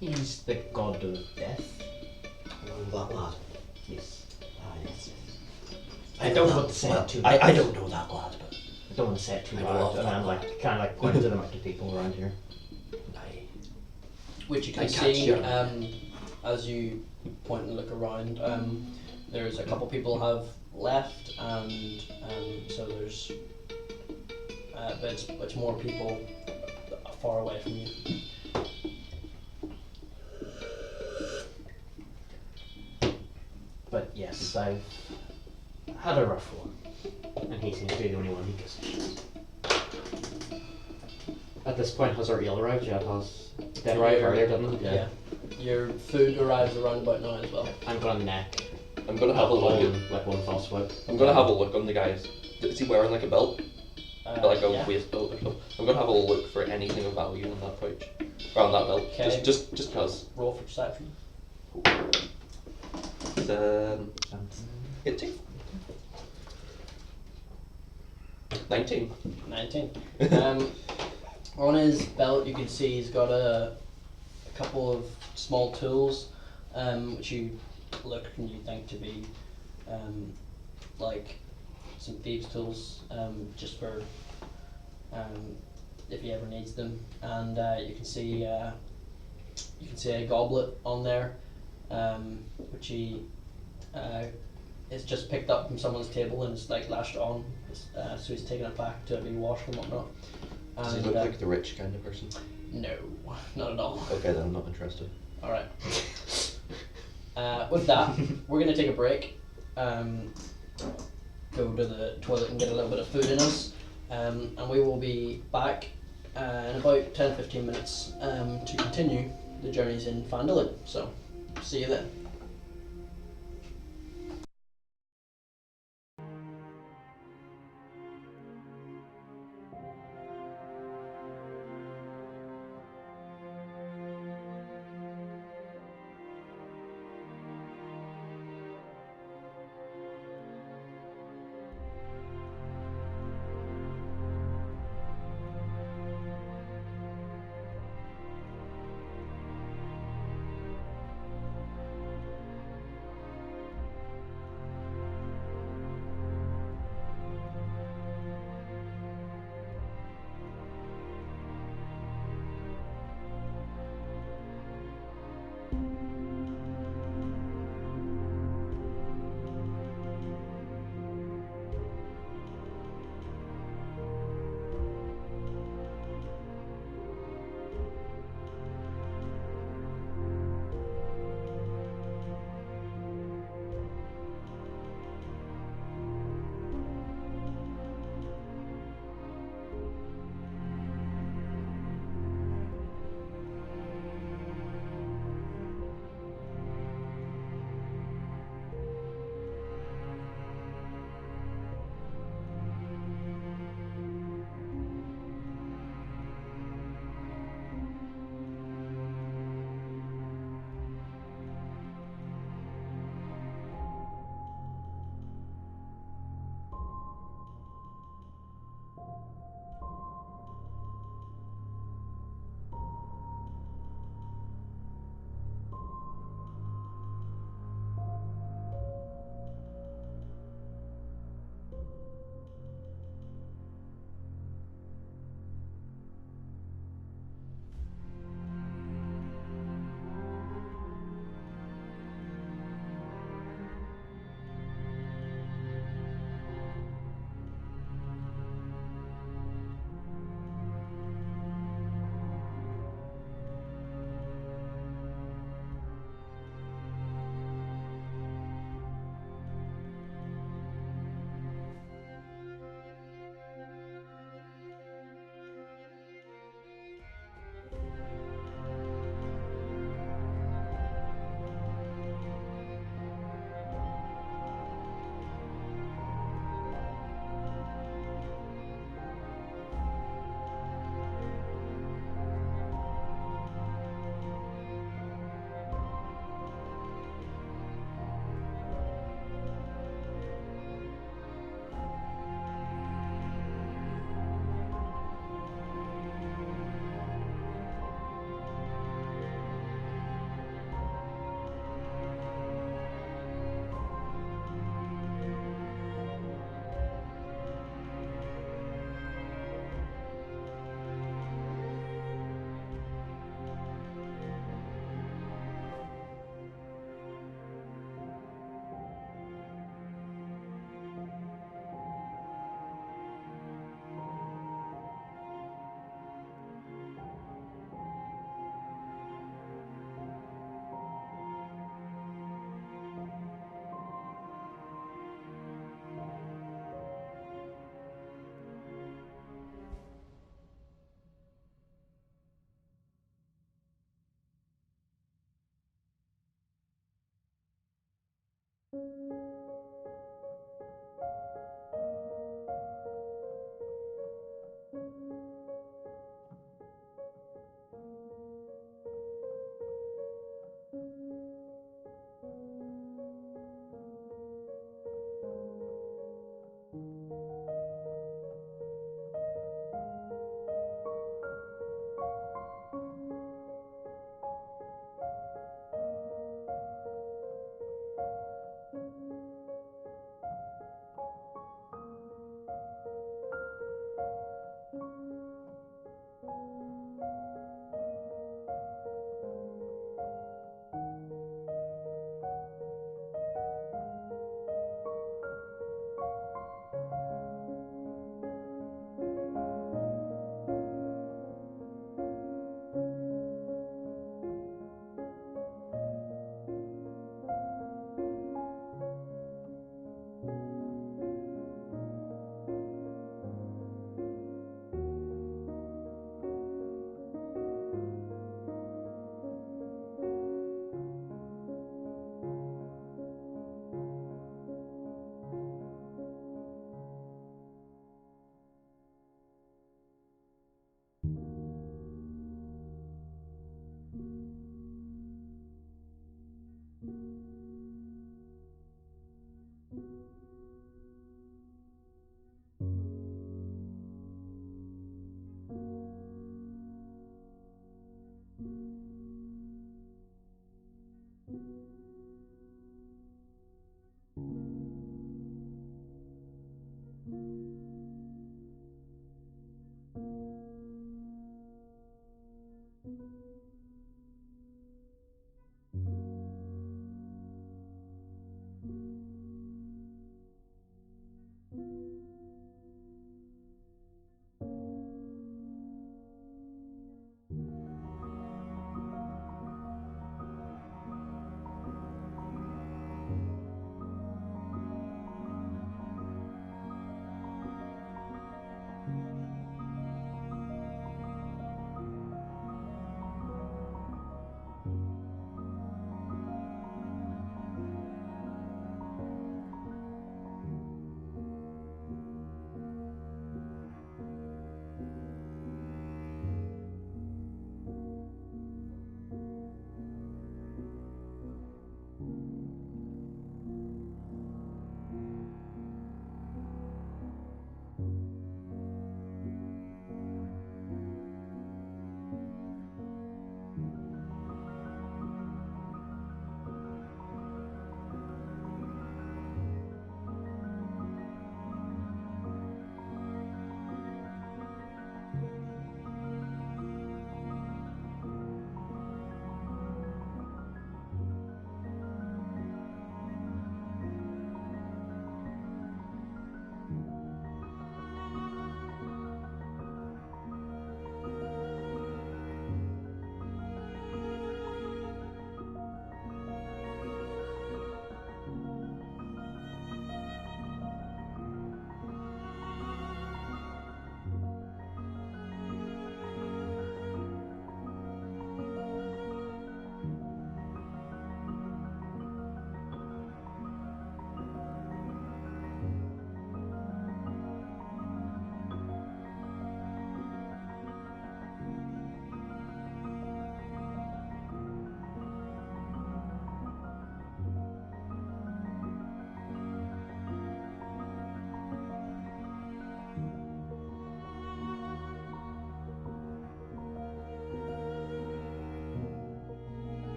He's the god of death. Oh, that lad. Yes. Ah, yes. I don't know want to say it too I much. don't know that lad, but I don't want to say it too I know loud, of and that I'm lad. like kind of like pointing to them to people around here. I Which you I can catch see your- as you point and look around. There's a couple people have left, and so there's but it's more people far away from you. But Yes, I've had a rough one, and he seems to be the only one who gives a shit. At this point, has our eel arrived yet? Has it arrived earlier, didn't it? Yeah. Your food arrives around about now as well. I'm gonna neck. I'm gonna have a look at. Like one false swipe. I'm gonna have a look on the guys. Is he wearing like a belt? Like a Yeah. waist belt or something? I'm gonna have a look for anything of value in that pouch. Or on that belt. Okay. Just cause. Roll for perception. It's 18. 19. 19. On his belt, you can see he's got a couple of small tools, which you look and you think to be like some thieves' tools, just for if he ever needs them. And you can see a goblet on there, which he it's just picked up from someone's table and it's like lashed on, so he's taking it back to be washed and whatnot. Does he And, look like the rich kind of person? No, not at all. Okay, then I'm not interested. Alright. With that, we're going to take a break, go to the toilet and get a little bit of food in us, and we will be back in about 10-15 minutes to continue the journeys in Phandalin. So, see you then.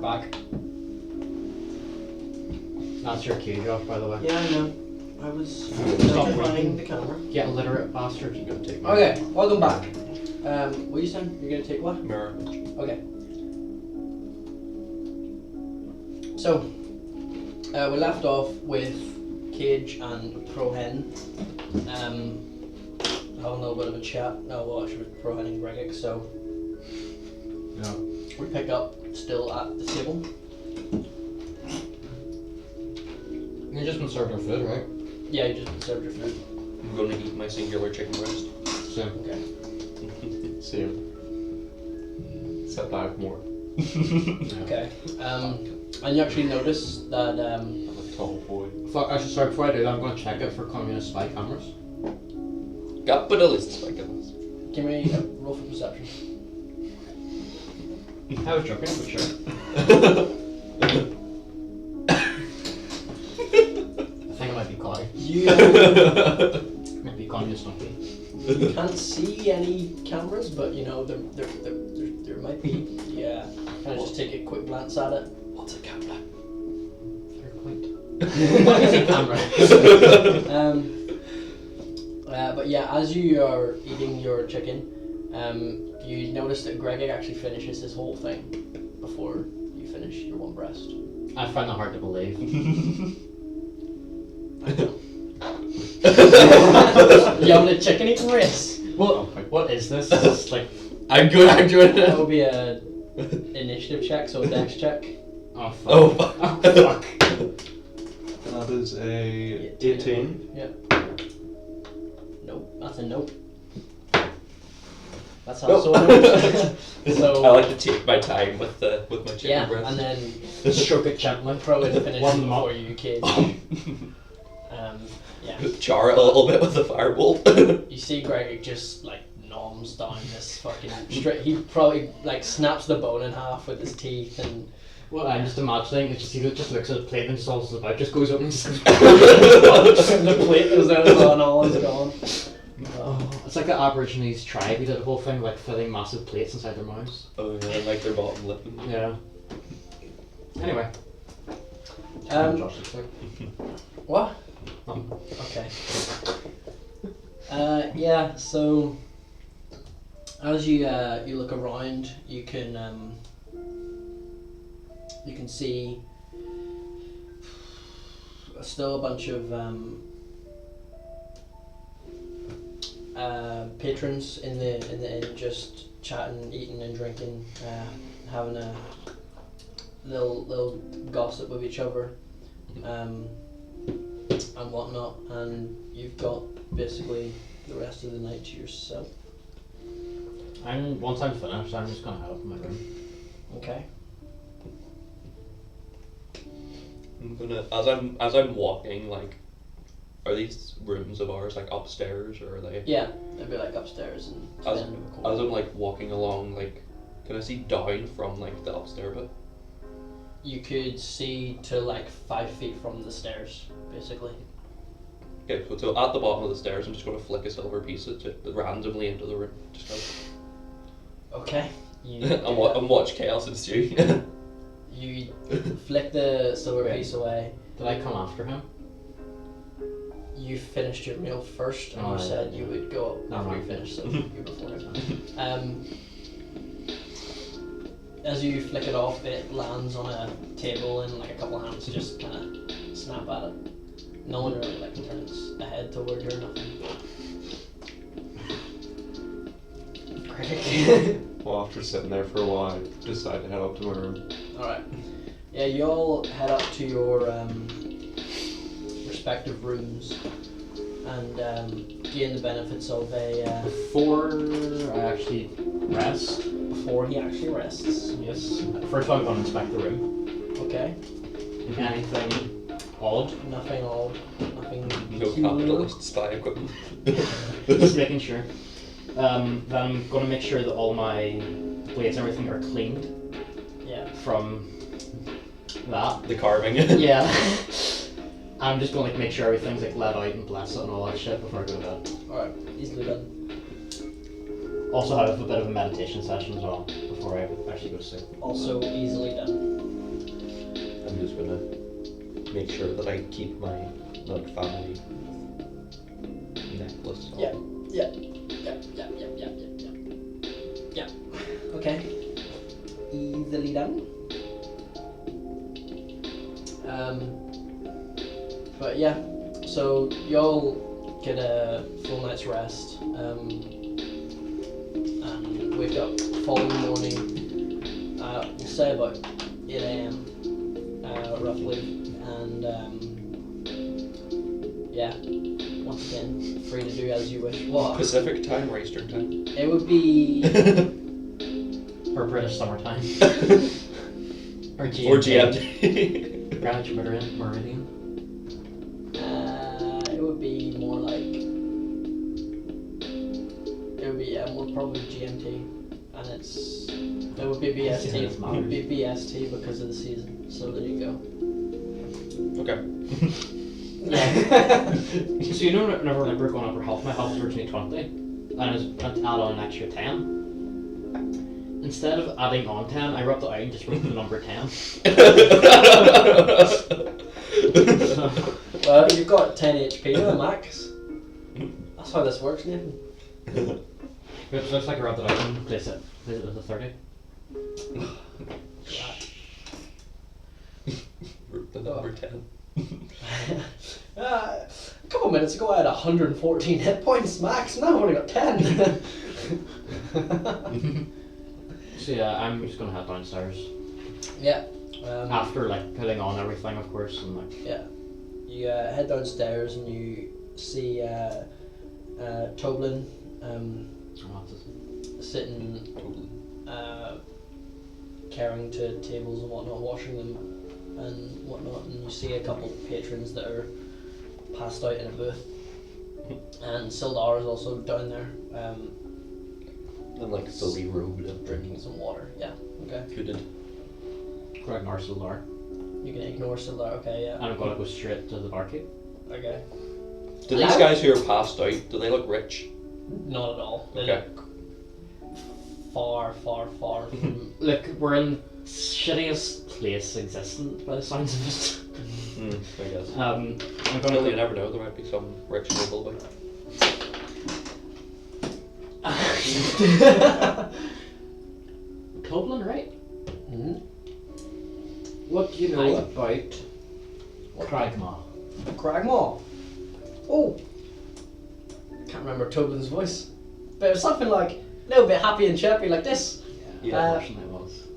report back. That's your cue, Josh, by the way. Yeah, I know. I was Stop notifying waiting. the camera. Get illiterate bastard, you gotta take me. Okay, welcome back. What are you saying? You're gonna take what? Mirror. Okay. So, we left off with Cage and Prohen. Having a little bit of a chat. No, well, actually, with Prohen and Gregg. So, Yeah. we pick up still at the table. You just conserved our food, right? Yeah, you just served your food. I'm gonna eat my singular chicken breast. Same. Okay. Same. Except I have more. Okay. And you actually notice that I'm a tall boy. Fuck, actually, sorry, before I do that, I'm gonna check it for communist spy cameras. Capitalist spaghettis. give me a roll for perception. I was joking, but sure. I think it might be Clyde. You Might be communist monkey. you can't see any cameras, but you know there might be. Yeah. Kind of just take a quick glance at it. What's a camera? Fair point. What is a camera? But yeah, as you are eating your chicken, you notice that Gregg actually finishes his whole thing before you finish your one breast. I find that hard to believe. I know. You having a chicken eating race? What is this? This is like, I'm good. I'm doing That it. will be a initiative check, so a dex check. oh fuck. Oh fuck. Oh fuck. That is a Yeah, 18. Yeah. Nope, that's a nope. That's also a nope. So I like to take my time with my chicken yeah, breast. and then Stroke it gently. throw it and finish Warm them up. before you kids. Yeah. Char it a little bit with the firebolt. You see Gregg just like noms down this fucking straight. He probably like snaps the bone in half with his teeth and. Well, I'm just imagining, it's just, he just looks at the plate and solves about, just goes up and just goes. The plate is there and all is gone. Oh, it's like the Aborigines tribe, he did the whole thing like filling massive plates inside their mouths. Oh yeah, like their bottom lip. Yeah. Anyway. Um, what? Um, Okay. Yeah. So as you look around, you can see still a bunch of patrons in the inn, just chatting, eating, and drinking, having a little gossip with each other, and whatnot. And you've got basically the rest of the night to yourself. once I'm finished, I'm just gonna head up in my room. Okay. I'm gonna as I'm walking, like, are these rooms of ours like upstairs or are they? Yeah, they'd be like upstairs and to the As, end of a as corridor. I'm like walking along, like, can I see down from like the upstairs bit? You could see to like 5 feet from the stairs, basically. Okay, so at the bottom of the stairs, I'm just gonna flick a silver piece randomly into the room. Just kind Okay. You of, and watch chaos ensue. you flick the silver Okay. piece away. Did I come after him? You finished your meal first, and Oh, you yeah, said yeah. you would go up after you Alright. finished, so you're before him. As you flick it off, it lands on a table, and like a couple of hands just kind of snap at it. No one really like turns a head toward you or nothing. Critic. Well, after sitting there for a while, I decided to head up to my room. Alright. Yeah, you all head up to your respective rooms and gain the benefits of a Before I actually rest, before he actually rests. yes. First I'm gonna inspect the room. Okay. Anything odd? Nothing odd. Nothing No peculiar. capitalist spy equipment. Just making sure. Then I'm gonna make sure that all my blades and everything are cleaned Yeah. from that. The carving. Yeah. I'm just gonna like make sure everything's like let out and blessed and all that shit before I go to bed. Alright, easily done. Also have a bit of a meditation session as well before I actually go to sleep. Also easily done. just gonna make sure that I keep my like family necklace on. Yeah. Yeah. Okay. Easily done. But yeah, so y'all get a full night's rest, and wake up following morning. We'll say about 8 a.m. Roughly, and yeah, once again, free to do as you wish. What? Pacific time or Eastern time? It would be Or British summertime. Or GMT. Or GMT. Greenwich Meridian. it would be more like it would be more probably GMT, and it would be BST. It would be BST because of the season. So there you go. Okay. Yeah. So you know, whenever we're going up for health, my health was originally 20, and I was going to add on an extra 10. Instead of adding on 10, I rubbed it out and just wrote the number 10. Well, you've got 10 HP now, max. That's how this works, Nathan. It looks like I rubbed it out and place it with a 30. The number 10. A couple of minutes ago I had 114 hit points max, now I've only got 10. So yeah, I'm just gonna head downstairs. Yeah. After like putting on everything, of course, and like. Yeah. You head downstairs and you see Toblin sitting, carrying to tables and whatnot, washing them and whatnot, and you see a couple of patrons that are passed out in a booth. And Sildar is also down there. I'm like fully robed and Drinking some water. Yeah. Okay. hooded. Could I ignore Sildar? You can ignore Sildar. Okay. Yeah. And I'm gonna go straight to the barkeep. Okay. Do these guys who are passed out, do they look rich? Not at all. They Okay. look far from. Look, we're in shittiest place existent by the sounds of it. I guess. I'm Well, gonna you never know, there might be some rich noble about. Toblin, right? Mm-hmm. What do you know Aye. about Cragmaw? Cragmaw. Oh. Can't remember Toblin's voice, but it was something like a little bit happy and chirpy like this. Yeah, unfortunately it was.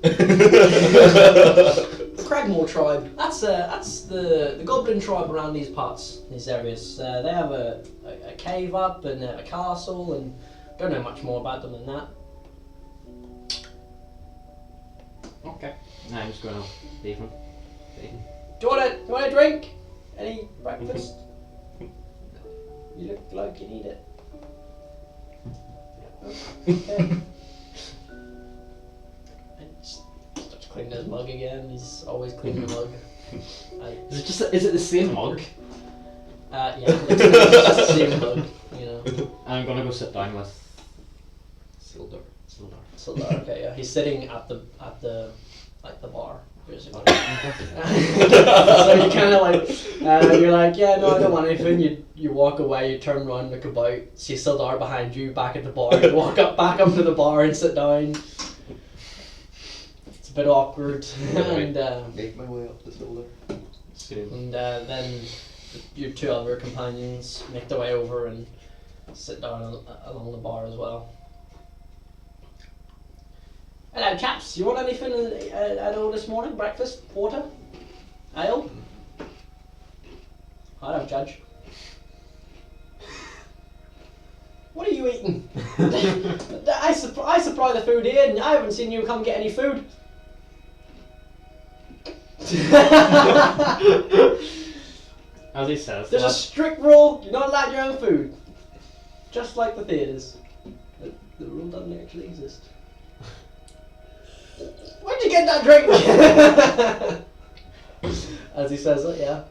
The Cragmaw tribe. That's the goblin tribe around these parts, these areas. They have a cave up and a castle, and don't know much more about them than that. Okay. Nah, I'm just gonna leave him. Do you want a drink? Any breakfast? You look like you need it. Okay. And starts cleaning his mug again. He's always cleaning the mug. Is it the same mug? Yeah, it's just the same mug, you know. I'm gonna go sit down with Sildar. So okay, yeah, he's sitting at the bar, basically. So you kind of like, you're like, yeah, no, I don't want anything. You walk away, you turn around, look about, see Sildar behind you, back at the bar. You walk back up to the bar and sit down. It's a bit awkward, and Make my way up to Sildar. then your two other companions make their way over and sit down along the bar as well. Hello, chaps. You want anything at all this morning? Breakfast? Water? Ale? I don't judge. What are you eating? I supply the food here, and I haven't seen you come get any food. as he says. There's a strict rule: you're not allowed your own food. Just like the theatres. The rule doesn't actually exist. Where'd you get that drink? As he says it, yeah.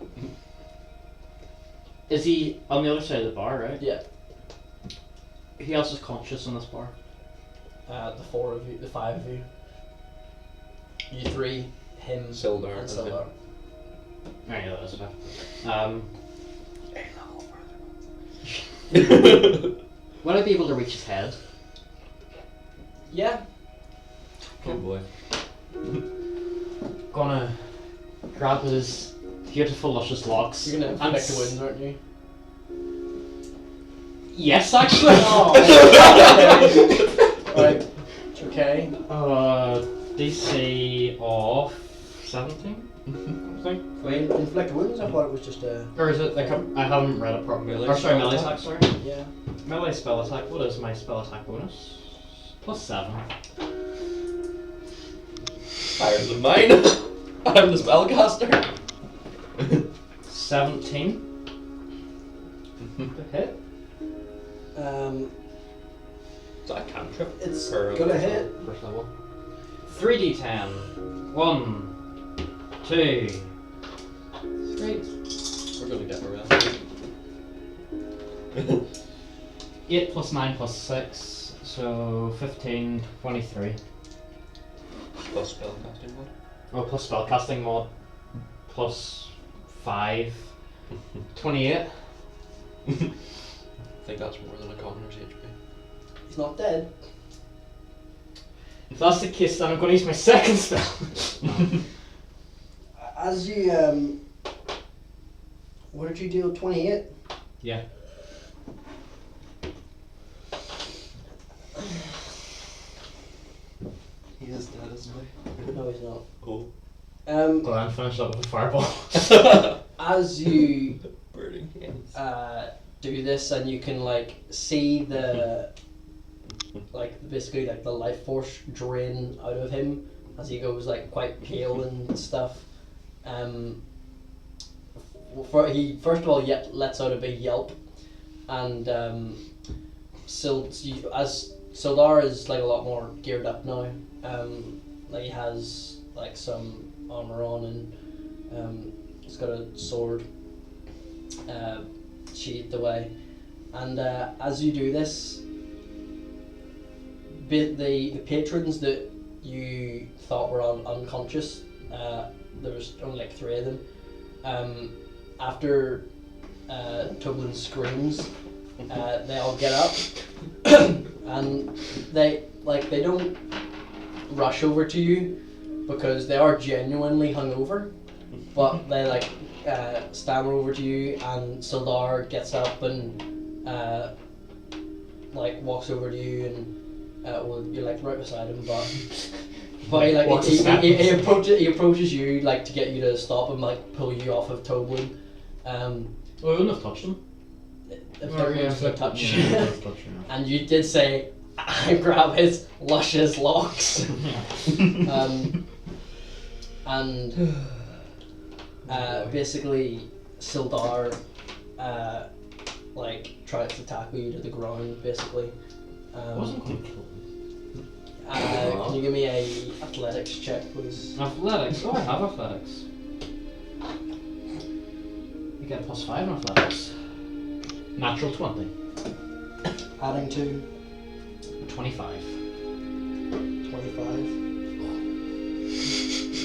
Is he on the other side of the bar, right? Yeah. Who else is conscious on this bar? The four of you, the five of you. You three, him, Sildar and and Sildar. yeah, that's fair. Will I be able to reach his head? Yeah. Good boy. Gonna grab his beautiful, luscious locks. You're gonna and inflict the wounds, aren't you? Yes, actually. Right. Okay. DC of 17. Something. Wait, inflict wounds? I thought it was just a. Or is it like I haven't read it properly. Melee Or sorry, spell melee attack? attack. Sorry. Yeah. Melee spell attack. What is my spell attack bonus? +7. Higher than mine. I'm the spellcaster. 17. To hit. Is that a cantrip? It's Or gonna hit. First level. 3d10. 1, 2, 3. We're gonna get around. 8 plus 9 plus 6, so 15, 23. Plus spellcasting mod. Oh, plus spellcasting mod, plus 5, 28. I think that's more than a commoner's HP. He's not dead. If that's the case, then I'm going to use my second spell. As you what did you deal? 28. Yeah. He is dead, isn't he? No, he's not. Oh. Glenn finished up with a fireball. As you Burning hands. do this, and you can like see the like basically like the life force drain out of him as he goes like quite pale and stuff. He first of all lets out a big yelp, and as Sildar is like a lot more geared up now. Like he has like some armor on, and he's got a sword sheathed away. And as you do this, the patrons that you thought were unconscious, there was only like 3 of them. After Toblin screams, they all get up, and they don't rush over to you because they are genuinely hungover, but they like stammer over to you, and Sildar gets up and like walks over to you, and well, you're like right beside him, but he approaches you like to get you to stop and like pull you off of Toblin. Well, I wouldn't have touched him. Touch. And you did say, I grab his luscious locks. And basically Sildar like tries to tackle you to the ground basically. Wasn't going to kill him. Can you give me a athletics check please? Athletics? Oh, I have athletics. You get a +5 in athletics. Natural 20. Adding to 25. 25.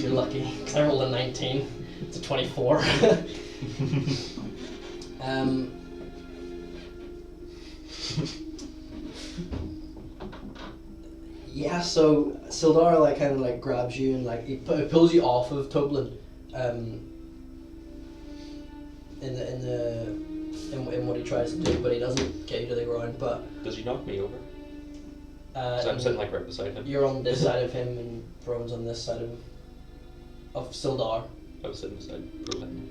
You're lucky, because I rolled a 19. It's a 24. Yeah, so Sildar like kind of like grabs you and like he pulls you off of Toblin, in what he tries to do, but he doesn't get you to the ground. But Does he knock me over? So I'm sitting like right beside him. you're on this side of him, and Prohen's on this side of Sildar. I was sitting beside prohen.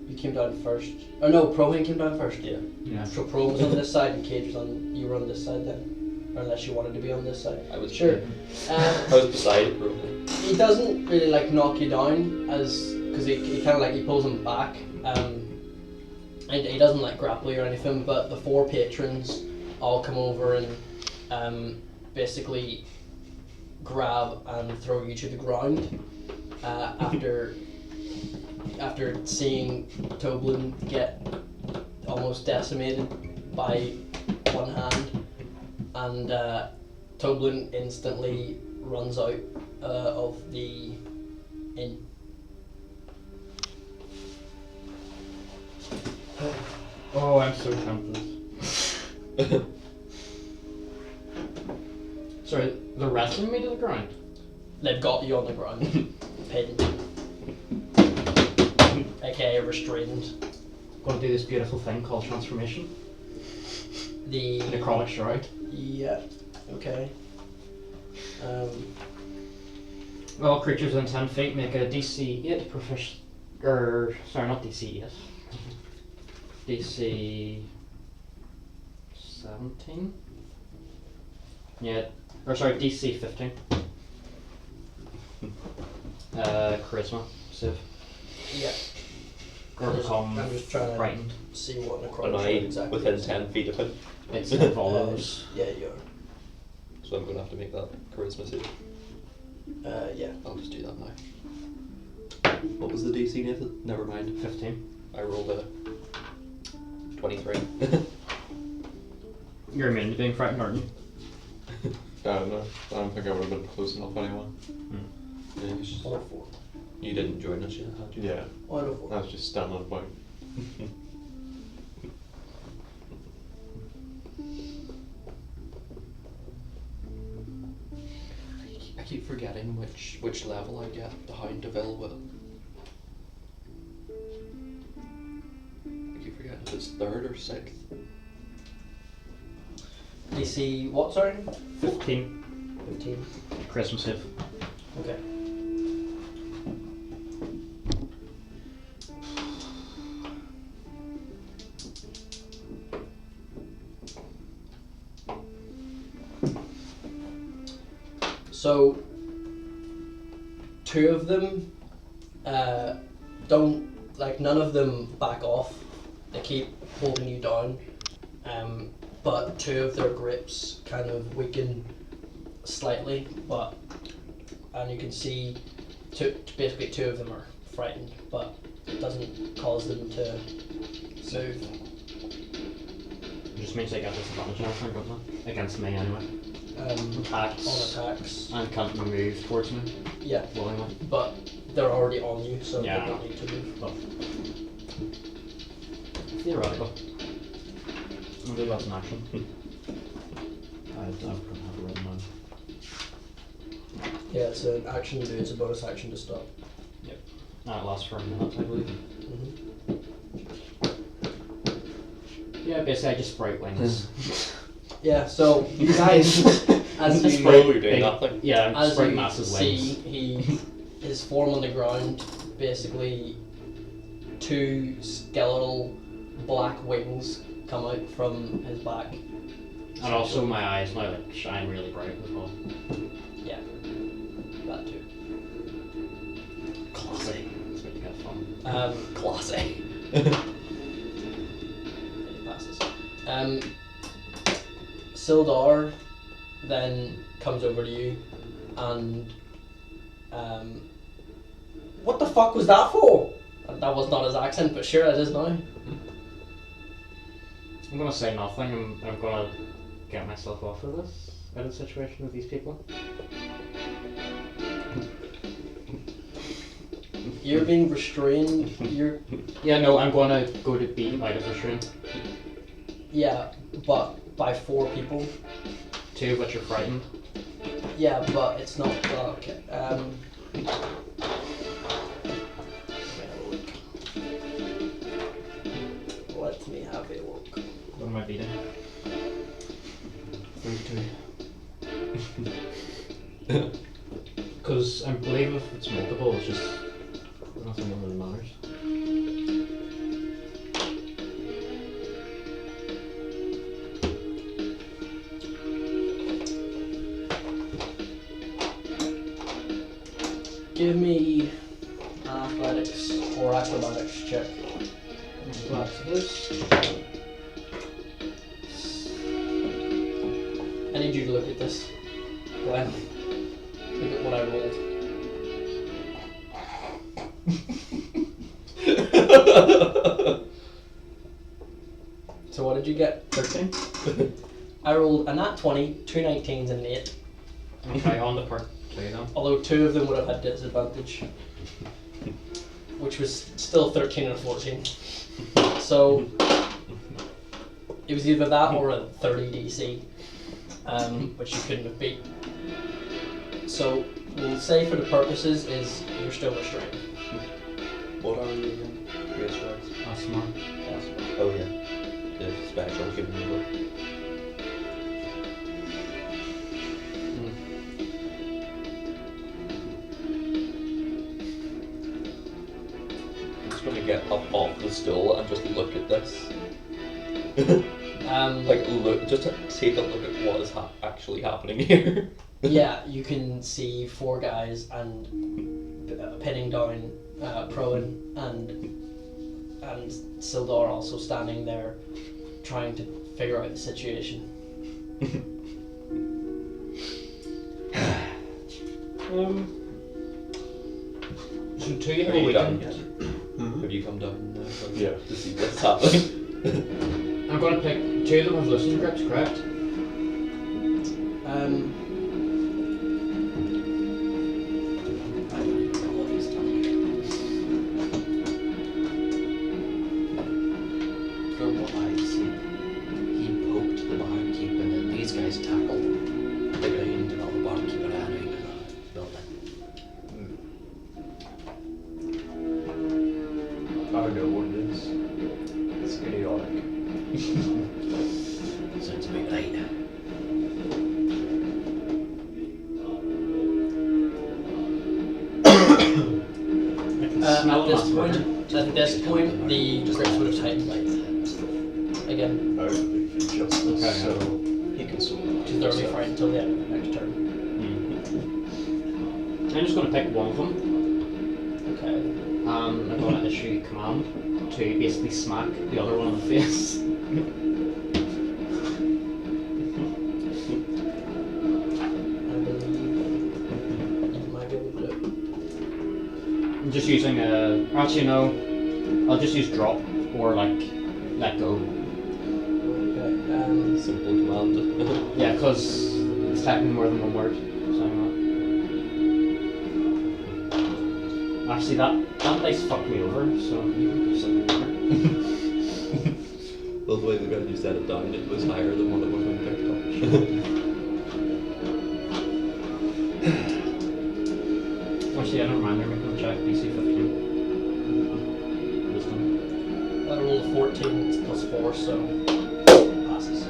You came down first. Oh no, Prohen came down first. Yeah. Yeah. So Prohen was on this side, and Cage was on. You were on this side then, or unless you wanted to be on this side. I was Sure. I was beside prohen. He doesn't really like knock you down because he kind of like he pulls him back. And he doesn't like grapple you or anything. But the 4 patrons all come over and basically grab and throw you to the ground after seeing Toblin get almost decimated by one hand, and Toblin instantly runs out of the inn. I'm so tempted. Sorry, they're wrestling me to the ground? They've got you on the ground, pinned, aka restrained. Gonna do this beautiful thing called transformation. The Necrotic Shroud. Yeah. Okay. All creatures within 10 feet make a DC 8 proficiency. Sorry, not DC 8. DC 17? Yeah. Or sorry, DC 15. Charisma save. Yeah. Or become I'm just trying to frightened. see what Am necrotic I shroud exactly within is. 10 feet of him? It's in follows. Yeah, you are. So I'm going to have to make that charisma save. Yeah. I'll just do that now. What was the DC, Nathan? Never mind. 15. I rolled a 23. You're immune to being frightened, aren't you? No, I don't think I would have been close enough anyway. Yeah, it's just- 104. you didn't join us yet, had you? Yeah, 104. I was just standing about. I keep forgetting which level I get the Hound of Ill Will. I keep forgetting if it's 3rd or 6th. DC what, sorry? 15. 15. Charisma save. Okay. So, 2 of them don't, like, none of them back off. They keep holding you down. But 2 of their grips kind of weaken slightly, and you can see basically 2 of them are frightened, but it doesn't cause them to move. It just means they get disadvantage now, don't they? Against me anyway. Attacks. On attacks. And can't move towards me. Yeah, Willingly. but they're already on you, so Yeah. they don't need to move. Well, theoretical. I'll do that's an action. I've got to have a written down. Yeah, it's an action to do, it's a bonus action to stop. And it lasts for a minute, I believe. Yeah, basically I just sprout wings. Yeah, so you guys, as Just you, sprout You're doing big- nothing. Yeah, as sprout you massive see, wings. his form on the ground, basically 2 skeletal black wings come out from his back. And also my eyes now like shine really bright as well. Yeah, that too. Classy. That's what you get fun. Classy. It passes. Sildar then comes over to you and what the fuck was that for? That was not his accent, but sure it is now. I'm gonna say nothing. I'm gonna get myself off of this out of the situation with these people. You're being restrained. Yeah, no, I'm gonna go to beat out of restraint. Yeah, but by 4 people. 2 of which are frightened. Yeah, but it's not. Well, okay. Let me have a look. Let me have a look. What am I beating? 32. Because I believe if it's multiple, it's just nothing really matters. Give me an athletics or acrobatics check. Back to this. I need you to look at this. Glenn. Look at what I rolled. So what did you get? 13. I rolled a nat 20, 2 19s and an 8. Okay, on the part 2 then. Although 2 of them would have had disadvantage. Which was still 13 and 14. So it was either that or a 30 DC, which you couldn't have beat. So we'll say for the purposes is you're still restrained. What are you again? Grace wise? Asthma. Oh yeah. The special human mover. I'm just gonna get up off the stool and just look at this. Like look, just take a look at what is actually happening here. Yeah, you can see 4 guys and pinning down Prohen and Sildar also standing there trying to figure out the situation. So 2 have Are you down awakened. yet? Have you come down Yeah. to see what's happening? I'm gonna pick 2 of them have loosened grips, correct? I don't even know what he's done. From what I've seen, he poked the barkeep and then these guys tackled the ground and all the barkeep ran out of the building. I don't know what it is. It's idiotic. Sounds about right. At this point, the grips would have tightened again. I would think for justice, Okay. so he can sort Because they're only frightened until the end of the next turn. I'm just gonna pick one of them. Okay. I'm gonna issue a command to basically smack the other one in the face. I believe you might be able to do it. I'm just using actually no, I'll just use drop or like let go. Okay. Simple command. Yeah, because it's technically more than one word. So I'm not. Actually, that dice fucked me over. So you can put something over. Well, the way the guy you set it down, it was higher than what it would have been picked up. Actually, I don't mind. They're making a check. DC 15. Wisdom. I rolled a 14, it's plus 4, so passes.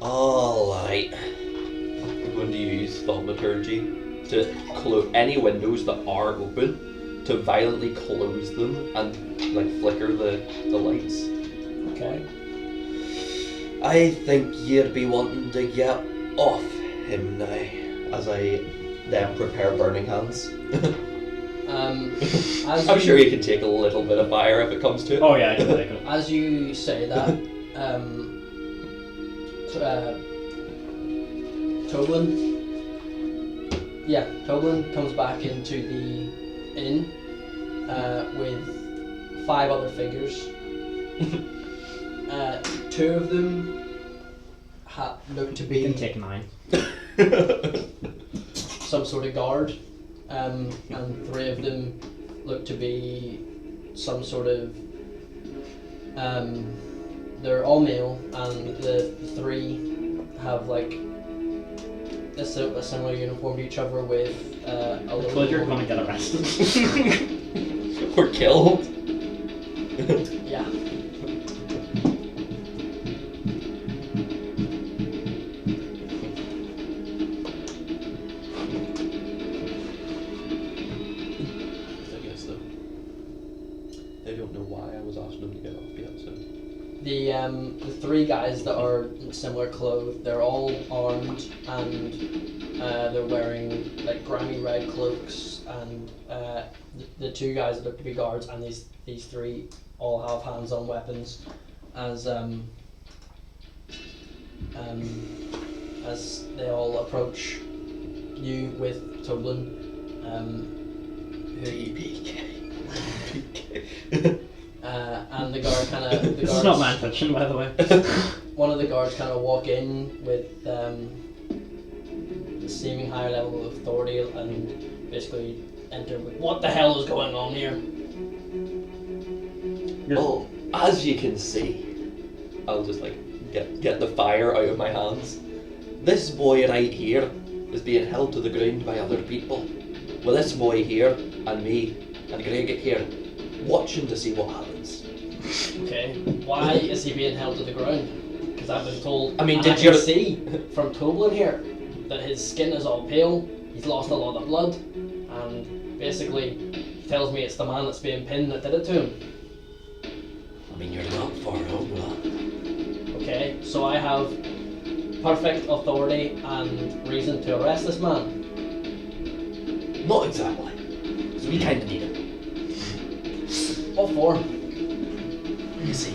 Alright. I'm going to use thaumaturgy to close any windows that are open, to violently close them and like flicker the lights. Okay. I think you'd be wanting to get off him now, as I then prepare burning hands. As I'm sure you can take a little bit of fire if it comes to it. Oh yeah, I can take it. As you say that, Toblin comes back into the inn with 5 other figures. 2 of them look to We can be take 9. some sort of guard, and 3 of them look to be some sort of they're all male, and the 3 have like a similar uniform to each other with a I little told you're gonna get arrested. Or killed. yeah. I guess so. They don't know why I was asking them to get off yet, so. The 3 guys that are in similar clothes, they're all armed, and they're wearing like grimy red cloaks, and the 2 guys that look to be guards, and these 3 all have hands on weapons, as they all approach you with Toblin, and the guard kind of This is not my intention, by the way. one of the guards kind of walk in with the seeming higher level of authority and basically enter with, what the hell is going on here? Well, as you can see, I'll just like get the fire out of my hands. This boy right here is being held to the ground by other people. Well, this boy here and me and Greg here watching to see what happens. Okay, why is he being held to the ground? Because I've been told. I mean, and did I you can see from Toblin here that his skin is all pale? He's lost a lot of blood, and basically he tells me it's the man that's being pinned that did it to him. I mean, you're not far wrong, lad. Okay, so I have perfect authority and reason to arrest this man. Not exactly. So we kind of need him. What for? You see,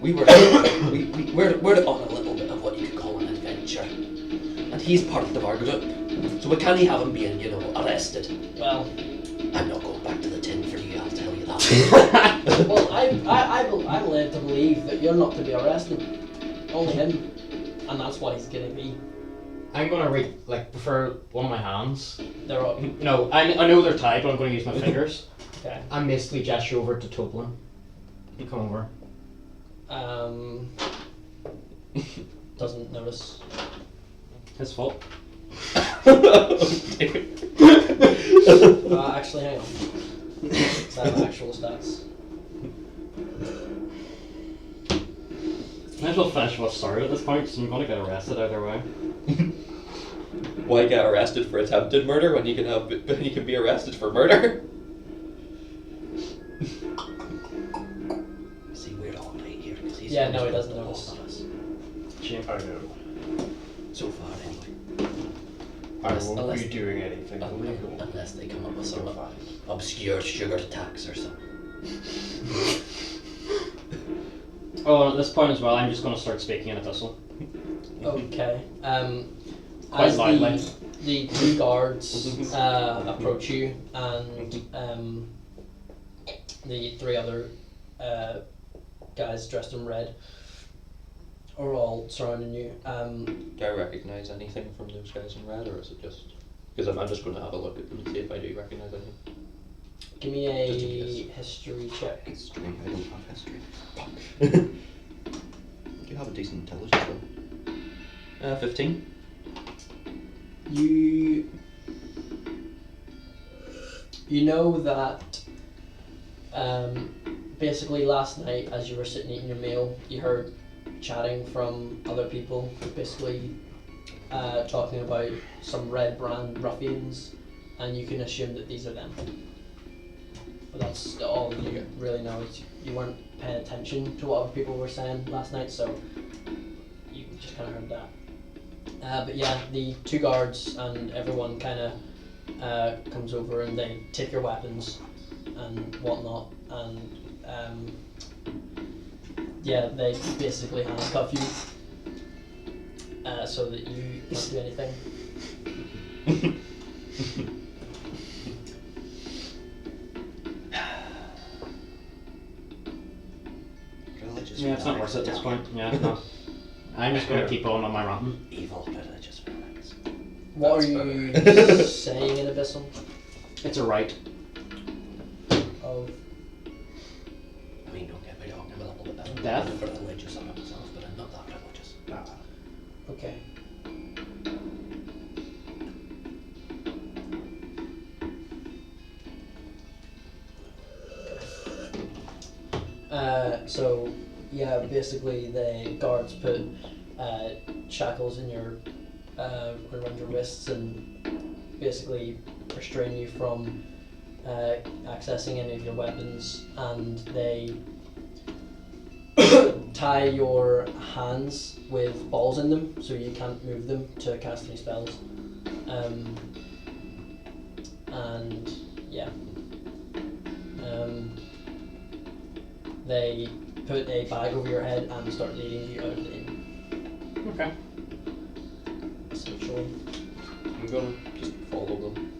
we're on a little bit of what you could call an adventure, and he's part of our group. So we can't have him being, arrested. Well, I'm not going back to the tin for you. I'll tell you that. well, I'm led to believe that you're not to be arrested. Only him, and that's what he's gonna be. I'm gonna prefer one of my hands. They're all, No, I know they're tied, but I'm gonna use my fingers. okay. I'm basically gesture over to Toblin. You come over. Doesn't notice. His fault. Actually, hang on. Let's have actual stats. Might as well finish what started at this point, so I'm gonna get arrested either way. Why get arrested for attempted murder when you can be arrested for murder? See, we're all right here because he's. Yeah, no, he doesn't notice. Shame. I know. So far, anyway. I won't Unless- be doing anything illegal. Unless they come up with So some far. obscure sugar tax or something. Oh, at this point as well, I'm just gonna start speaking in Abyssal. Okay. Quite As loudly. the two guards approach you, and the three other guys dressed in red are all surrounding you. Do I recognise anything from those guys in red, or is it just... Because I'm just going to have a look at them and see if I do recognise anything. Give me Just in a case. history check. History, I don't have history. You have a decent intelligence though. 15. You know that basically last night as you were sitting eating your meal, you heard chatting from other people, basically talking about some red brand ruffians, and you can assume that these are them. But that's all you really know. Is you weren't paying attention to what other people were saying last night, so you just kind of heard that. But yeah, the two guards and everyone kind of comes over and they take your weapons and whatnot, and yeah, they basically handcuff you so that you can't do anything. Religious Yeah, it's not worth it at this point. Yeah, no. I'm just gonna keep on my ranting. Evil religious fanatics. What That's are you saying in Abyssal? It's a right. Of I mean, don't get me wrong, I'm a little bit Death? religious on myself, but I'm not that religious. okay. So yeah, basically the guards put shackles in your around your wrists and basically restrain you from accessing any of your weapons, and they tie your hands with balls in them so you can't move them to cast any spells. And yeah. They put a bag over your head and start leading you out of the inn, Okay. essentially. I'm going to just follow them.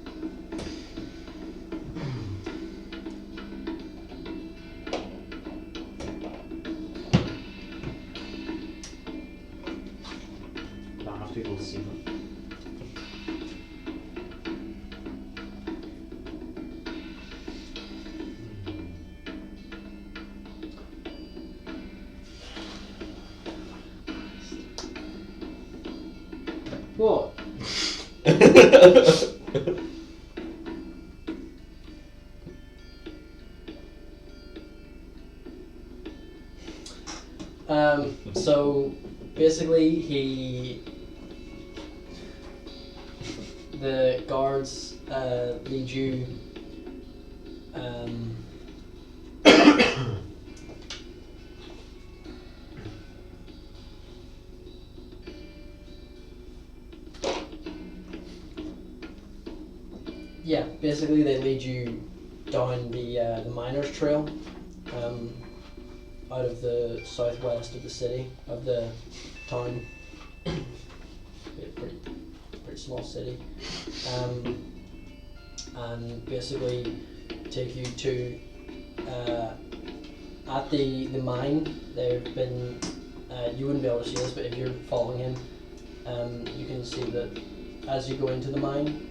Don't have people to see them. What? So basically, the guards lead you. Yeah, basically they lead you down the miners' trail, out of the southwest of the city, of the town. A pretty small city, and basically take you to at the mine. They've been you wouldn't be able to see this, but if you're following him, you can see that as you go into the mine.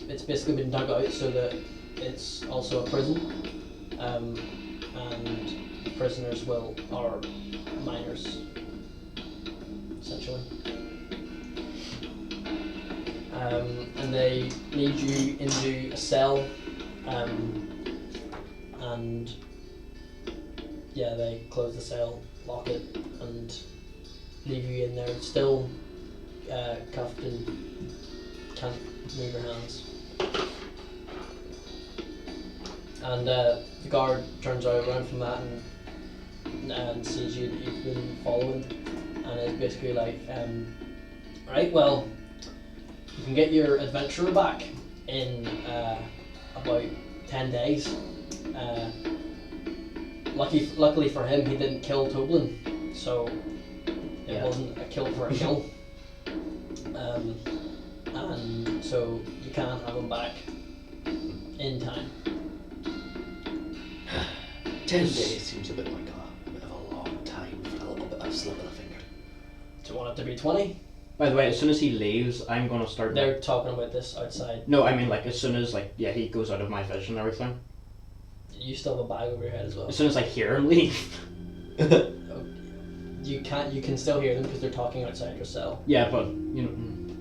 It's basically been dug out so that it's also a prison, and prisoners are miners, essentially. And they lead you into a cell, and yeah, they close the cell, lock it, and leave you in there, still cuffed and can't move your hands. And the guard turns around from that and sees you that you've been following, and is basically like, right, well, you can get your adventurer back in about 10 days. Luckily for him, he didn't kill Toblin, so it wasn't a kill for a kill. And so you can have him back in time. 10 days seems a bit like a bit of a long time for a little bit of slip of the finger. Do you want it to be 20? By the way, as soon as he leaves, I'm gonna start. They're talking about this outside. No, I mean like as soon as he goes out of my vision and everything. You still have a bag over your head as well. As soon as I hear him leave. You can still hear them because they're talking outside your cell. Yeah, but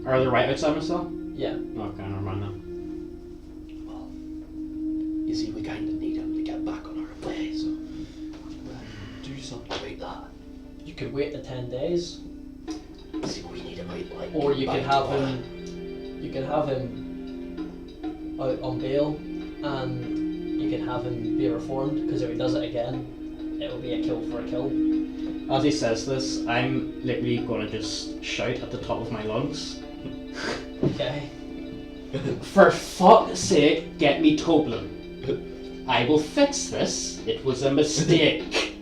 are they right outside my cell? Yeah. Okay, never mind then. Well, you see, we kind of need him to get back on our way, so do something about that. You could wait the 10 days. See, we need him out like. Or you by could have tomorrow. him. You could have him out on bail, and you could have him be reformed. Because if he does it again, it will be a kill for a kill. As he says this, I'm literally gonna just shout at the top of my lungs. Okay. For fuck's sake, get me Toblin. I will fix this. It was a mistake.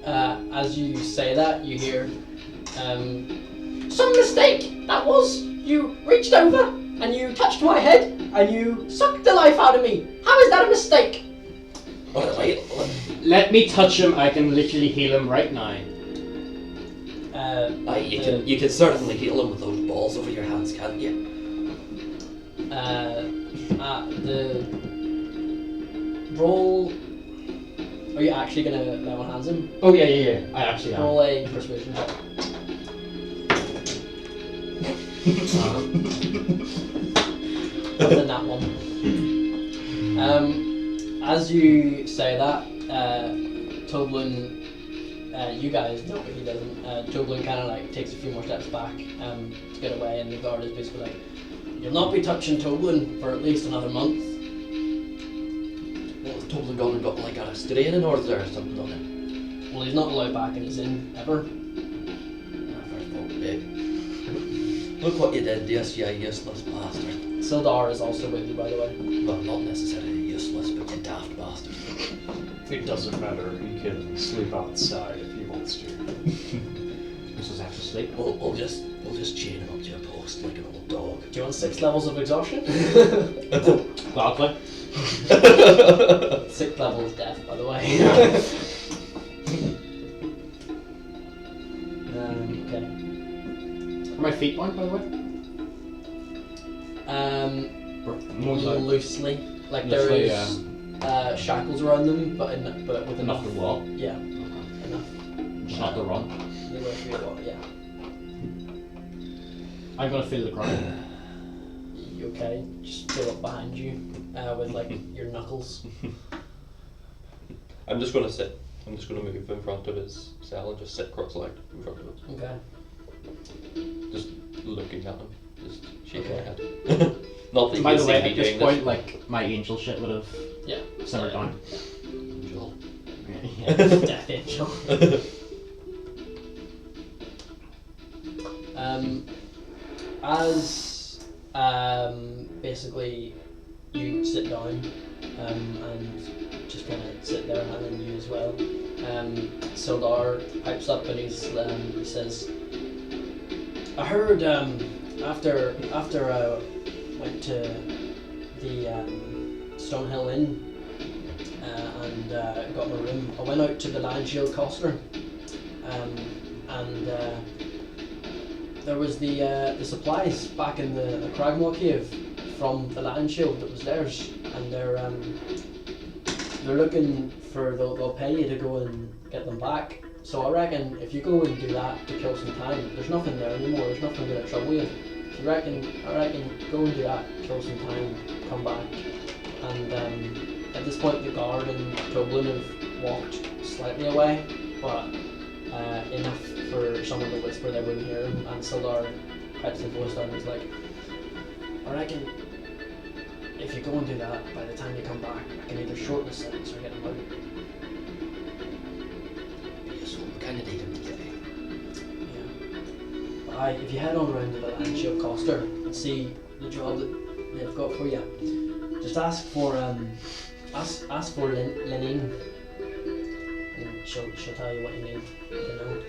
As you say that, you hear, some mistake. That was. You reached over and you touched my head and you sucked the life out of me. How is that a mistake? Let me touch him. I can literally heal him right now. You can certainly heal him with those balls over your hands, can't you? The roll. Are you actually gonna level hands him? Oh yeah. I actually am. Roll a persuasion check. Other than that one. As you say that, Toblin, you guys know, but he doesn't. Toblin kind of like takes a few more steps back to get away, and the guard is basically like, "You'll not be touching Toblin for at least another month." What was Toblin gone and got like a restraining order or something on him? Well, he's not allowed back in his inn ever. First of all, babe. Look what you did, yes, you useless bastard. Sildar is also with you, by the way. Well, not necessarily useless, but you daft bastard. It doesn't matter. He can sleep outside if he wants to. This is after sleep. We'll just chain him up to a post like an old dog. Do you want 6 levels of exhaustion? Gladly. 6th level is death, by the way. feet bound, by the way? More so. Loosely. Like Loosely, there is shackles around them, but with Enough to walk. Yeah, Okay. enough. Just not to run. They go through a lot, yeah. I'm gonna feel the ground. You okay? Just feel up behind you with like your knuckles. I'm just gonna sit. I'm just gonna move in front of his cell and just sit cross-legged in front of it. Okay. Just looking at him. Just shaking Okay. my head. Not that By you the see way, me at this doing point, like, my angel shit would have Yeah. simmered down. Angel. Yeah. Death angel. As basically you sit down and just kind of sit there and then you as well. Sildar pipes up and he says, I heard after I went to the Stonehill Inn and got my room, I went out to the Lion Shield Coster and there was the supplies back in the Cragmaw cave from the Lion Shield that was theirs, and they're looking for they'll pay you to go and get them back. So I reckon if you go and do that to kill some time, there's nothing there anymore. There's nothing going to trouble you. I reckon go and do that, kill some time, come back, and at this point the guard and Toblin have walked slightly away, but enough for someone to whisper they wouldn't hear him, and Sildar pipes his voice down and is like, I reckon if you go and do that, by the time you come back, I can either shorten the sentence or get him out. Yes, well, we kind of need him today. Yeah. But if you head on around to the Lion Shield Coster and see the job that they've got for you, just ask for Lenine, and she'll tell you what you need. You know.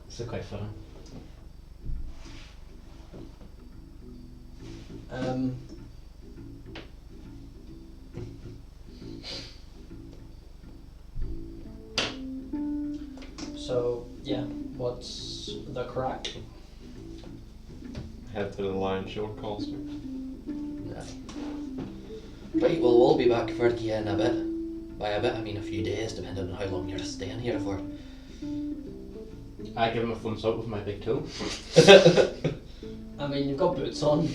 This is quite fun. So yeah, what's the crack? Head to the Lion Shield Coster. No. Right, well, we'll be back for you in a bit. By a bit, I mean a few days, depending on how long you're staying here for. I give him a thumbs up with my big toe. I mean, you've got boots on.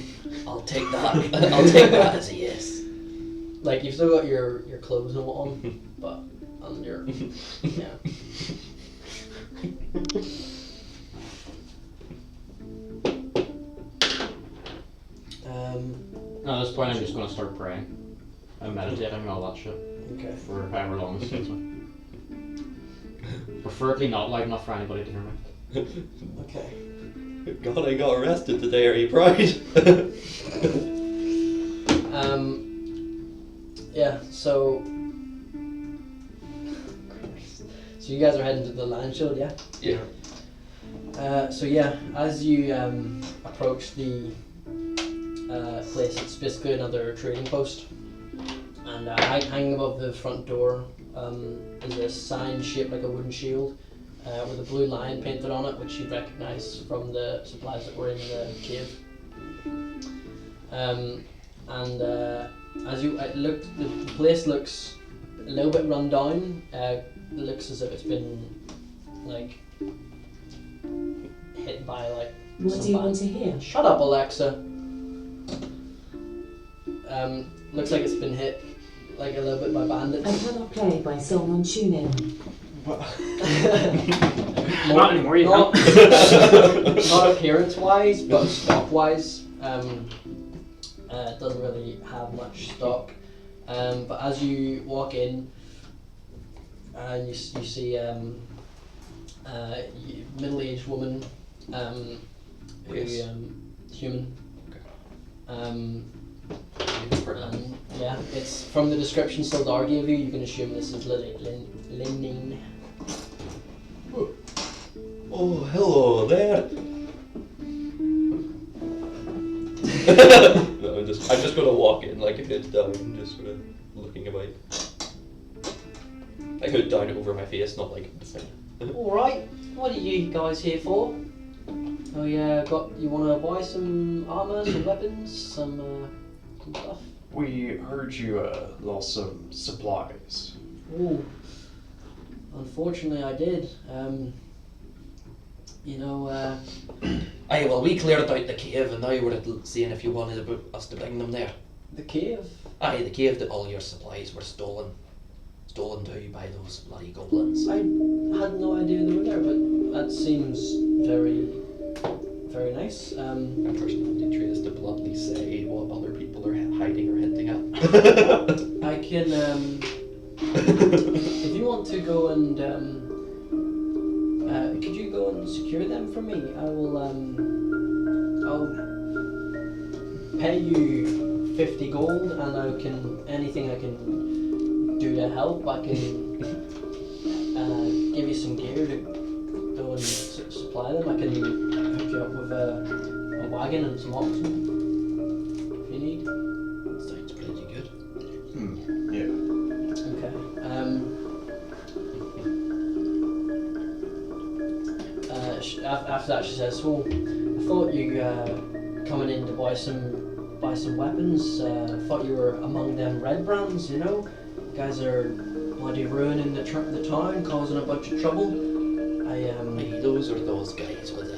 I'll take that. I'll take that as a yes. Like you've still got your clothes and what on, but on your yeah. No, at this point I'm just gonna start praying and meditating and all that shit Okay. for however long this takes me. Preferably not loud enough for anybody to hear me. Okay. God, I got arrested today, are you proud? Yeah. So you guys are heading to the Lion Shield, yeah? Yeah. So yeah, as you approach the place, it's basically another trading post, and hanging above the front door is a sign shaped like a wooden shield with a blue lion painted on it, which you'd recognise from the supplies that were in the cave. As you look, the place looks a little bit run down. It looks as if it's been like hit by like. What do you want to hear? Shut up, Alexa. Looks like it's been hit like a little bit by bandits. I cannot play by someone tune in. Not anymore, you not, not appearance-wise, but stock-wise. It doesn't really have much stock. But as you walk in, you see middle-aged woman, who Yes. human. Okay. Yeah, it's from the description Sildar gave you. You can assume this is Lenine. Oh, hello there. No, I'm just gonna walk in like a head down, just sort of looking about. I hood down over my face, not like. Alright, what are you guys here for? Oh yeah, you wanna buy some armor, some weapons, some stuff? We heard you lost some supplies. Ooh. Unfortunately I did. Aye, well, we cleared out the cave, and now we're seeing if you wanted us to bring them there. The cave? Aye, the cave that all your supplies were stolen to by those bloody goblins. I had no idea they were there, but that seems very, very nice. My personality trait is to bluntly say what other people are hiding or hinting at. I can, if you want to go and, could you go and secure them for me? I will, I'll pay you 50 gold, and anything I can do to help, I can give you some gear to go and supply them. I can hook you up with a wagon and some oxen if you need. Sounds pretty good. Yeah. Okay. After that, she says, "Well, I thought you coming in to buy some weapons. I thought you were among them red brands. You know, you guys are bloody ruining the town, causing a bunch of trouble. Aye, those are those guys with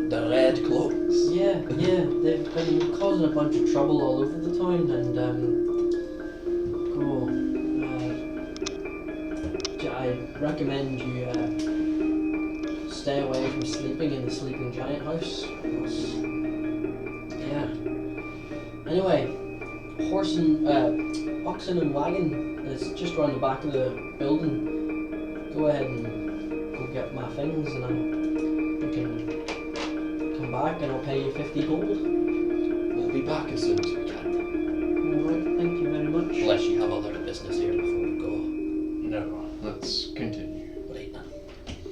the red cloaks. Yeah, they've been causing a bunch of trouble all over the town, and I recommend you stay away from sleeping in the sleeping giant house. Because, yeah. Anyway, oxen and wagon is just around the back of the building. Go ahead and go get my things, and we can come back, and I'll pay you 50 gold. We'll be back as soon as we can. Alright, thank you very much. Unless you have other business here before we go. No, let's continue. Right then.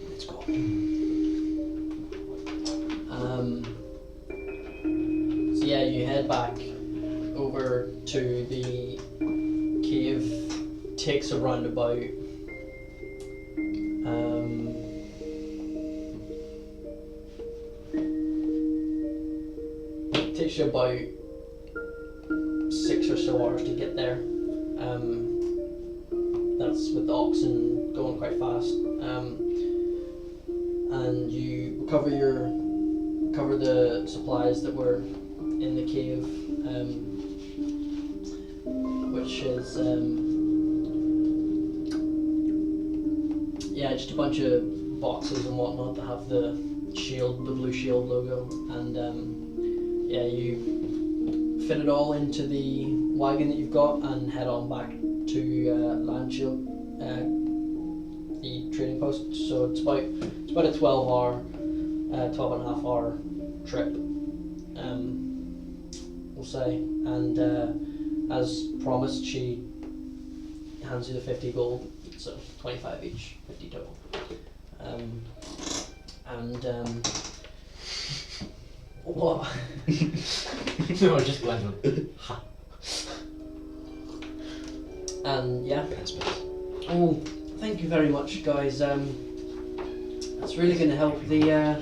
Let's go. So yeah, you head back over to the cave. Takes a roundabout. Takes you about 6 or so hours to get there. That's with the oxen going quite fast. And you recover the supplies that were in the cave, which is just a bunch of boxes and whatnot that have the blue shield logo, and you fit it all into the wagon that you've got and head on back to Landshield, the trading post. So it's about a 12 and a half hour trip, we'll say. And as promised, she hands you the 50 gold, so 25 each, 50 total. What? No, I just blended. And yeah. Pass, pass. Oh, thank you very much, guys. That's really going to help. The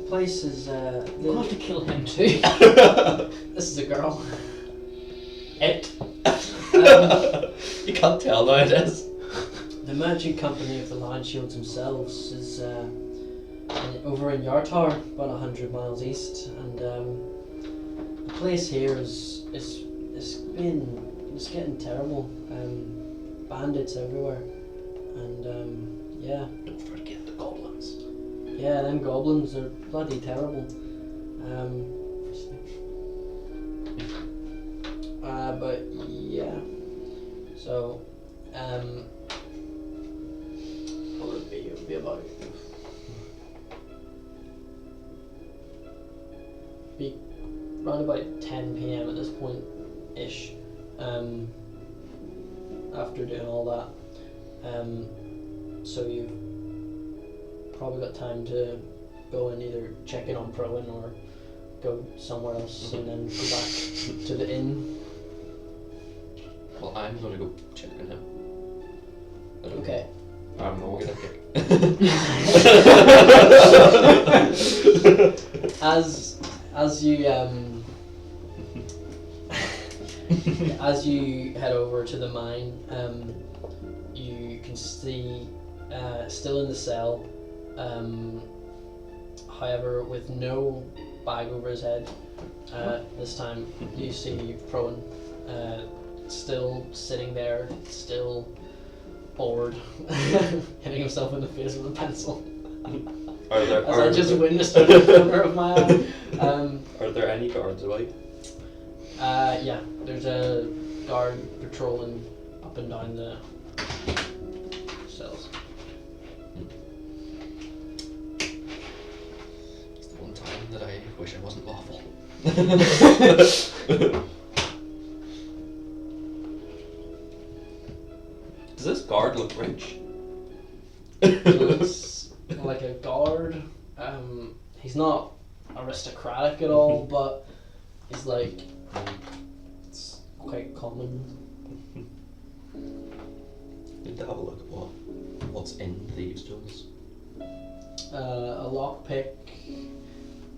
place is. We'll have to kill him too. This is a girl. It. You can't tell now it is. The merchant company of the Lion Shields themselves is over in Yartar, about 100 miles east, and the place here is getting terrible. Bandits everywhere, and yeah. Don't forget the goblins. Yeah, them goblins are bloody terrible. But yeah. So, what would it be? It would be about around about 10 PM at this point ish. After doing all that, so you've probably got time to go and either check in on Prohen or go somewhere else and then go back to the inn. Well, I'm gonna go check on him. Okay. I'm the one. As you as you head over to the mine, you can see still in the cell, however with no bag over his head. This time you see Prohen still sitting there, still bored, hitting himself in the face with a pencil. As I just witnessed out of the corner of my eye. Are there any guards about? Yeah, there's a guard patrolling up and down the cells. It's the one time that I wish I wasn't lawful. Does this guard look rich? Looks like a guard. He's not aristocratic at all, but he's like, it's quite common. Need to have a look at what's in thieves' tools. A lockpick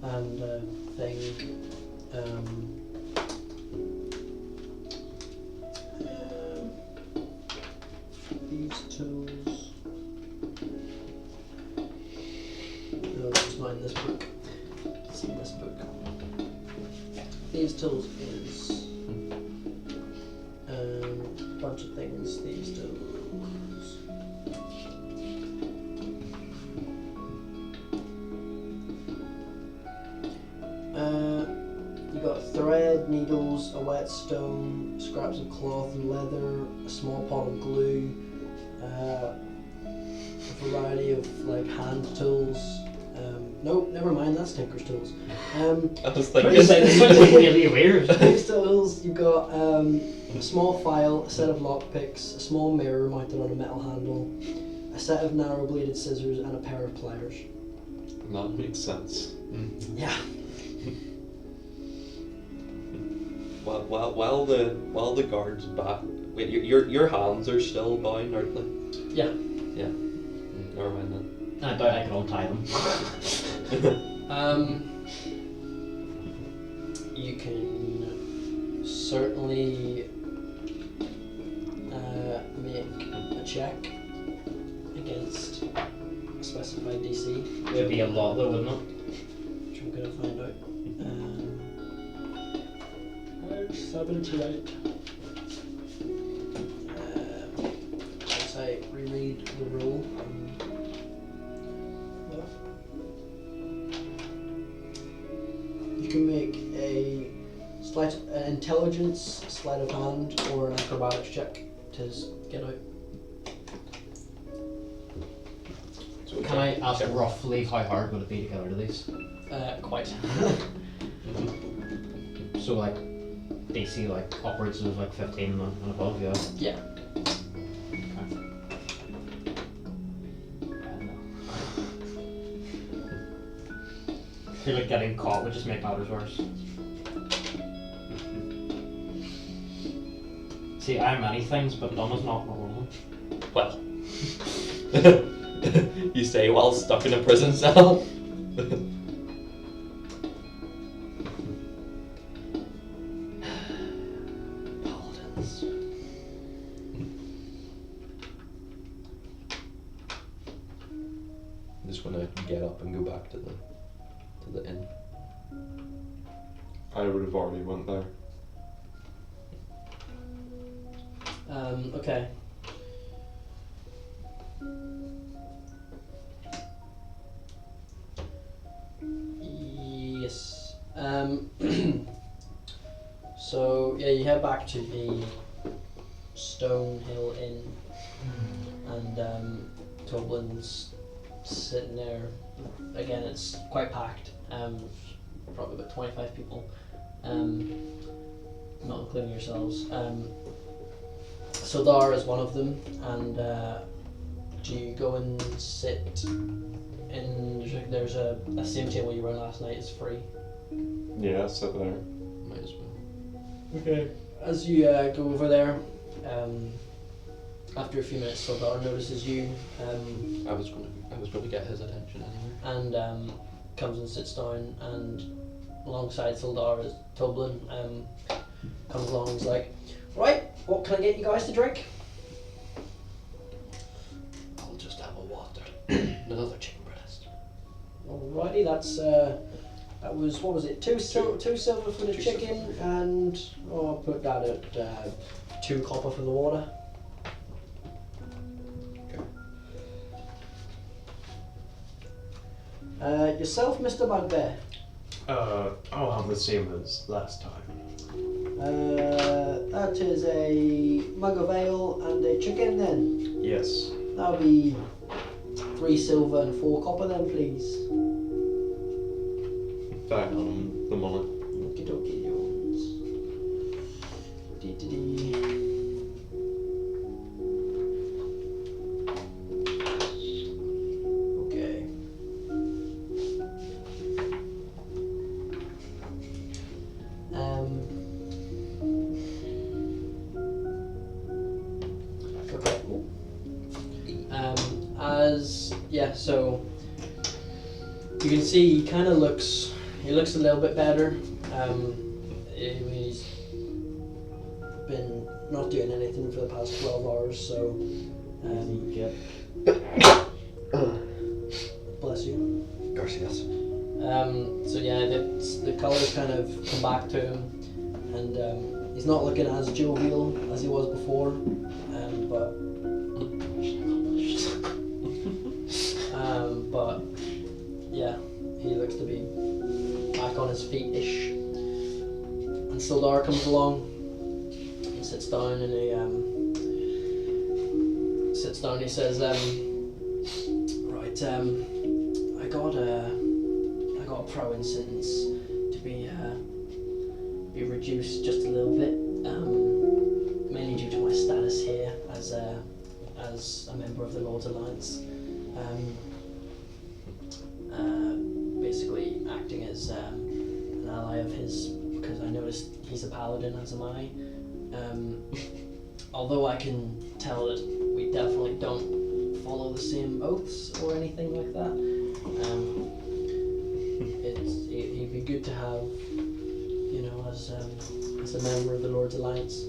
and a thing. These tools. No, it's not in this book. It's in this book. These tools is a bunch of things. These tools. You got thread, needles, a whetstone, scraps of cloth and leather, a small pot of glue, a variety of like hand tools. Nope, never mind. That's Tinker's tools. I was This thinking. sounds really weird. These tools. You've got a small file, a set of lockpicks, a small mirror mounted on a metal handle, a set of narrow bladed scissors, and a pair of pliers. That makes sense. Yeah. While the guards back. Wait, your hands are still bound, aren't they? Yeah. Yeah. Never mind then. I doubt I can untie them. You can certainly make a check against a specified DC, It would be a lot though, wouldn't it? which I'm gonna find out. Where's 78? As I reread the rule. You can make an intelligence, sleight of hand, or an acrobatics check to get out. Can I ask roughly how hard would it be to get out of these? Quite. So like DC like upwards of like 15 and above, yeah. Yeah. I feel like getting caught would just make matters worse. See, I'm many things, but dumb is not one of them. Well. You say while stuck in a prison cell. Paladins. I'm just gonna get up and go back to the inn. I would have already went there. Okay. Yes. So yeah, you head back to the Stone Hill Inn, and Toblin's sitting there. Again, it's quite packed. Probably about 25 people, not including yourselves. Sildar is one of them, and do you go and sit in? There's a same table you were on last night. It's free. Yeah, sit there. Might as well. Okay. As you go over there, After a few minutes, Sildar notices you I was gonna get his attention anyway. and comes and sits down, and alongside Sildar is Toblin. Comes along and is like, right, what can I get you guys to drink? I'll just have a water. Another chicken breast. Alrighty, that was, what was it, two silver for the chicken, and I'll put that at 2 copper for the water. Yourself, Mr. Bugbear. I'll have the same as last time. That is a mug of ale and a chicken then. Yes. That'll be 3 silver and 4 copper then, please. That the money. Okie dokie, Jones. Dee. Okay. Okay. So you can see he kind of looks a little bit better. He's been not doing anything for the past 12 hours, so bless you. Garcias. So yeah, the colours kind of come back to him, and he's not looking as jovial as he was before, but yeah, he looks to be back on his feet-ish. And Sildar comes along and sits down, and he says, right, I got a prohen sentence to be reduced just a little bit, mainly due to my status here as a member of the Lord's Alliance. Basically acting as an ally of his, because I noticed he's a paladin, as am I. Although I can tell that we definitely don't follow the same oaths or anything like that. It'd be good to have, as a member of the Lord's Alliance.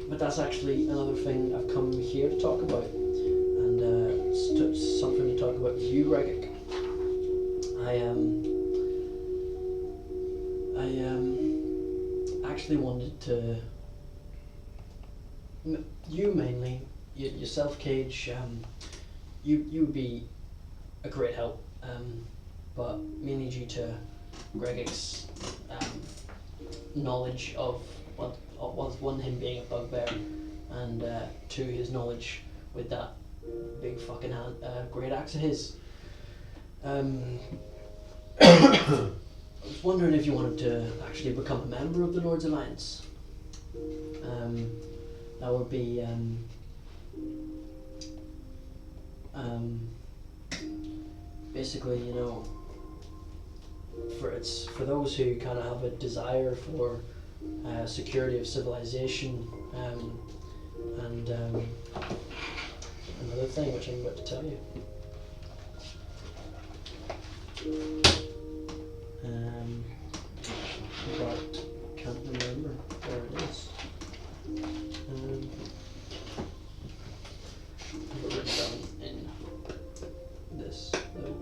But that's actually another thing I've come here to talk about, and it's something to talk about with you, Gregor. I actually wanted to, you mainly, yourself, Cage, you would be a great help, but mainly due to Gregor's knowledge of what was, one, him being a bugbear, and 2, his knowledge with that big fucking great axe of his. I was wondering if you wanted to actually become a member of the Lord's Alliance. That would be basically, for those who kind of have a desire for security of civilization, and another thing which I'm about to tell you. But can't remember where it is. I've written down in this though.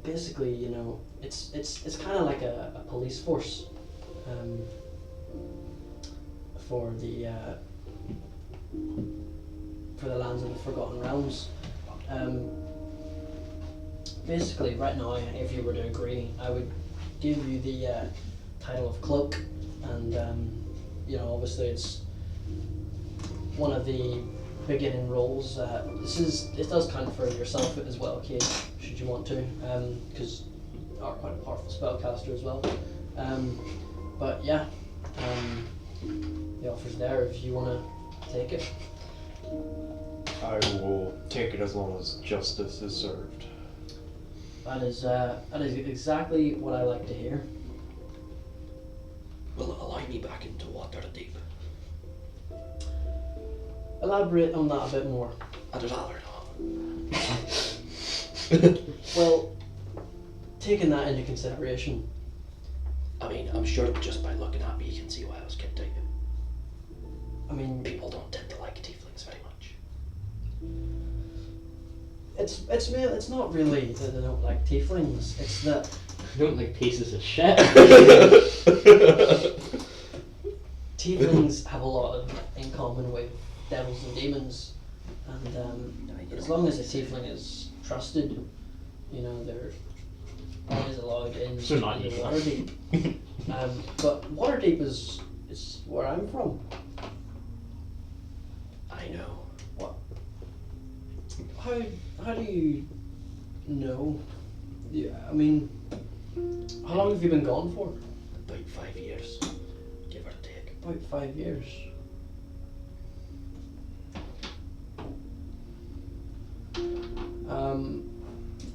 Basically, it's kind of like a police force for the lands of the Forgotten Realms. Basically, right now, if you were to agree, I would give you the title of cloak, and obviously it's one of the beginning roles. This does count for yourself as well, Kate, should you want to, because you are quite a powerful spellcaster as well. But yeah, the offer's there if you want to take it. I will take it as long as justice is served. That is exactly what I like to hear. Will it allow me back into Waterdeep? Elaborate on that a bit more. I'd rather not. Well, taking that into consideration, I mean, I'm sure just by looking at me you can see why I was kicked out. I mean, People don't tend to like tieflings very much. it's not really that they don't like tieflings. It's that I don't like pieces of shit. tieflings have a lot in common with devils and demons, and as long as a tiefling is trusted, you know, they're always allowed in So not the evil. Waterdeep. But Waterdeep is where I'm from. I know. How do you know? Yeah, I mean, how long have you been gone for? About 5 years, give or take. About 5 years.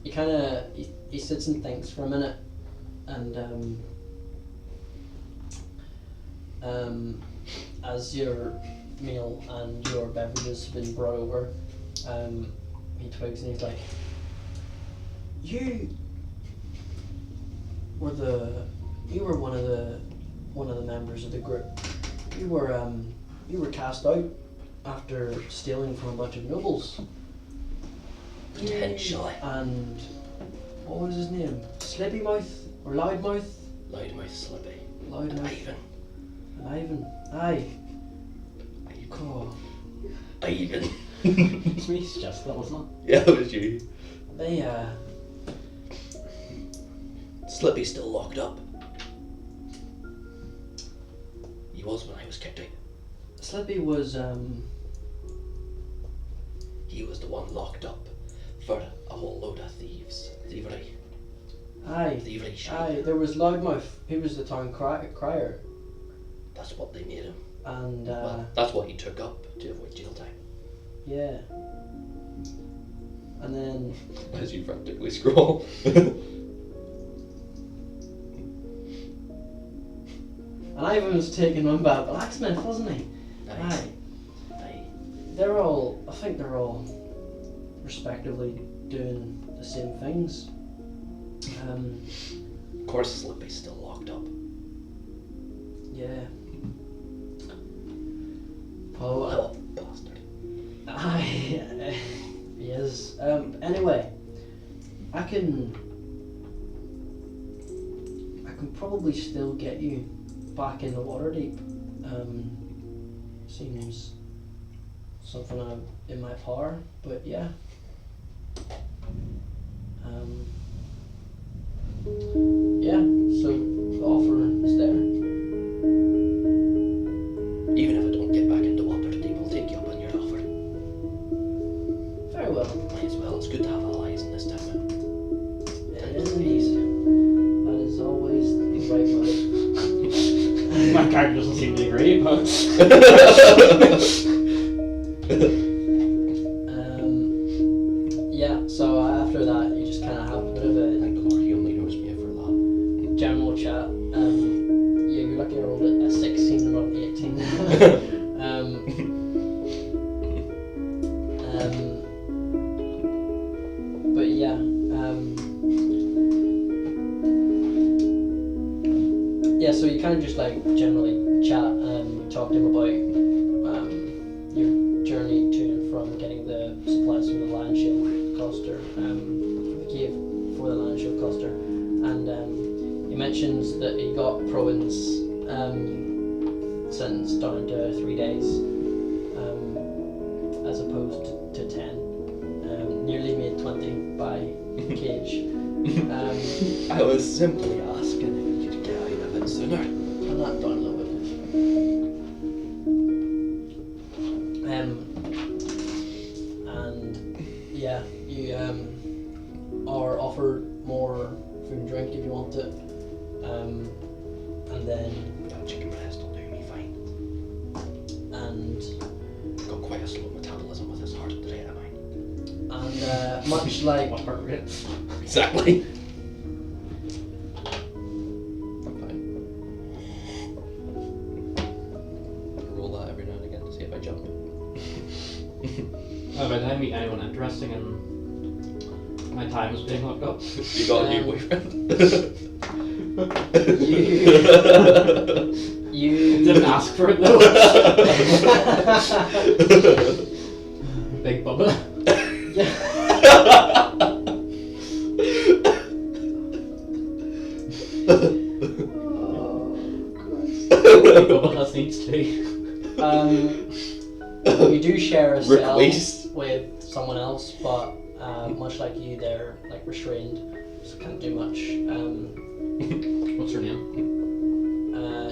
He kind of he sits and thinks for a minute, and as your meal and your beverages have been brought over, he twigs and he's like, "You were one of the members of the group. You were cast out after stealing from a bunch of nobles." Potentially. And what was his name? Slippy Mouth or Loudmouth? Loudmouth, Slippy. And Loudmouth. Ivan. And Ivan. Aye. Oh, Ivan. It's me, it's just that, wasn't Yeah, it was you. they Slippy's still locked up. He was when I was kicked out. Slippy was He was the one locked up for a whole load of thievery. aye. Thievery shit. Aye, there was Loudmouth. He was the town crier, That's what they made him. and Well, that's what he took up to avoid jail time. yeah. And then As you frantically scroll. and Ivan was taking one bad blacksmith, wasn't he? Nice. Aye. Aye. I think they're all respectively doing the same things. Of course, Slippy's still locked up. Yeah. Oh, Little bastard. aye. Yes. Anyway, I can probably still get you back in the Waterdeep. Seems something I'm in my power, but yeah. Yeah, so the offer is there. Even if I don't get back into Waterdeep, I'll take you up on your offer. Very well. Might as well. It's good to have allies in this town. It is indeed. That is always the right way. it? My character doesn't seem to agree, but Yeah, so after that, you just kind of have a bit of I a think the Lord, he only knows me for that. general chat. Yeah, you're lucky I rolled a 16, not an 18. But yeah, yeah, so you kind of just like generally chat and talk to him about your journey to and from getting the supplies from the Lion Shield cluster, the cave for the Lion Shield cluster, and he mentions that he got prohen's sentence down to 3 days, as opposed to 10. Nearly made 20 by Cage. I was simply asking if you could get out of it sooner. I'm not done a little bit. And yeah, you are offered more food and drink if you want it. And then That chicken breast will do me fine. and Got quite a slow metabolism with this heart rate of mine. much like what heart rate? Exactly. I'm fine. I roll that every now and again to see if I jump. By the time I meet anyone interesting and my time is being locked up. You got a new boyfriend. You Didn't ask for it though. Big Bubba. Big Bubba has needs too. You do share a cell Request. with someone else, but much like you, they're like restrained, so can't do much. What's her name?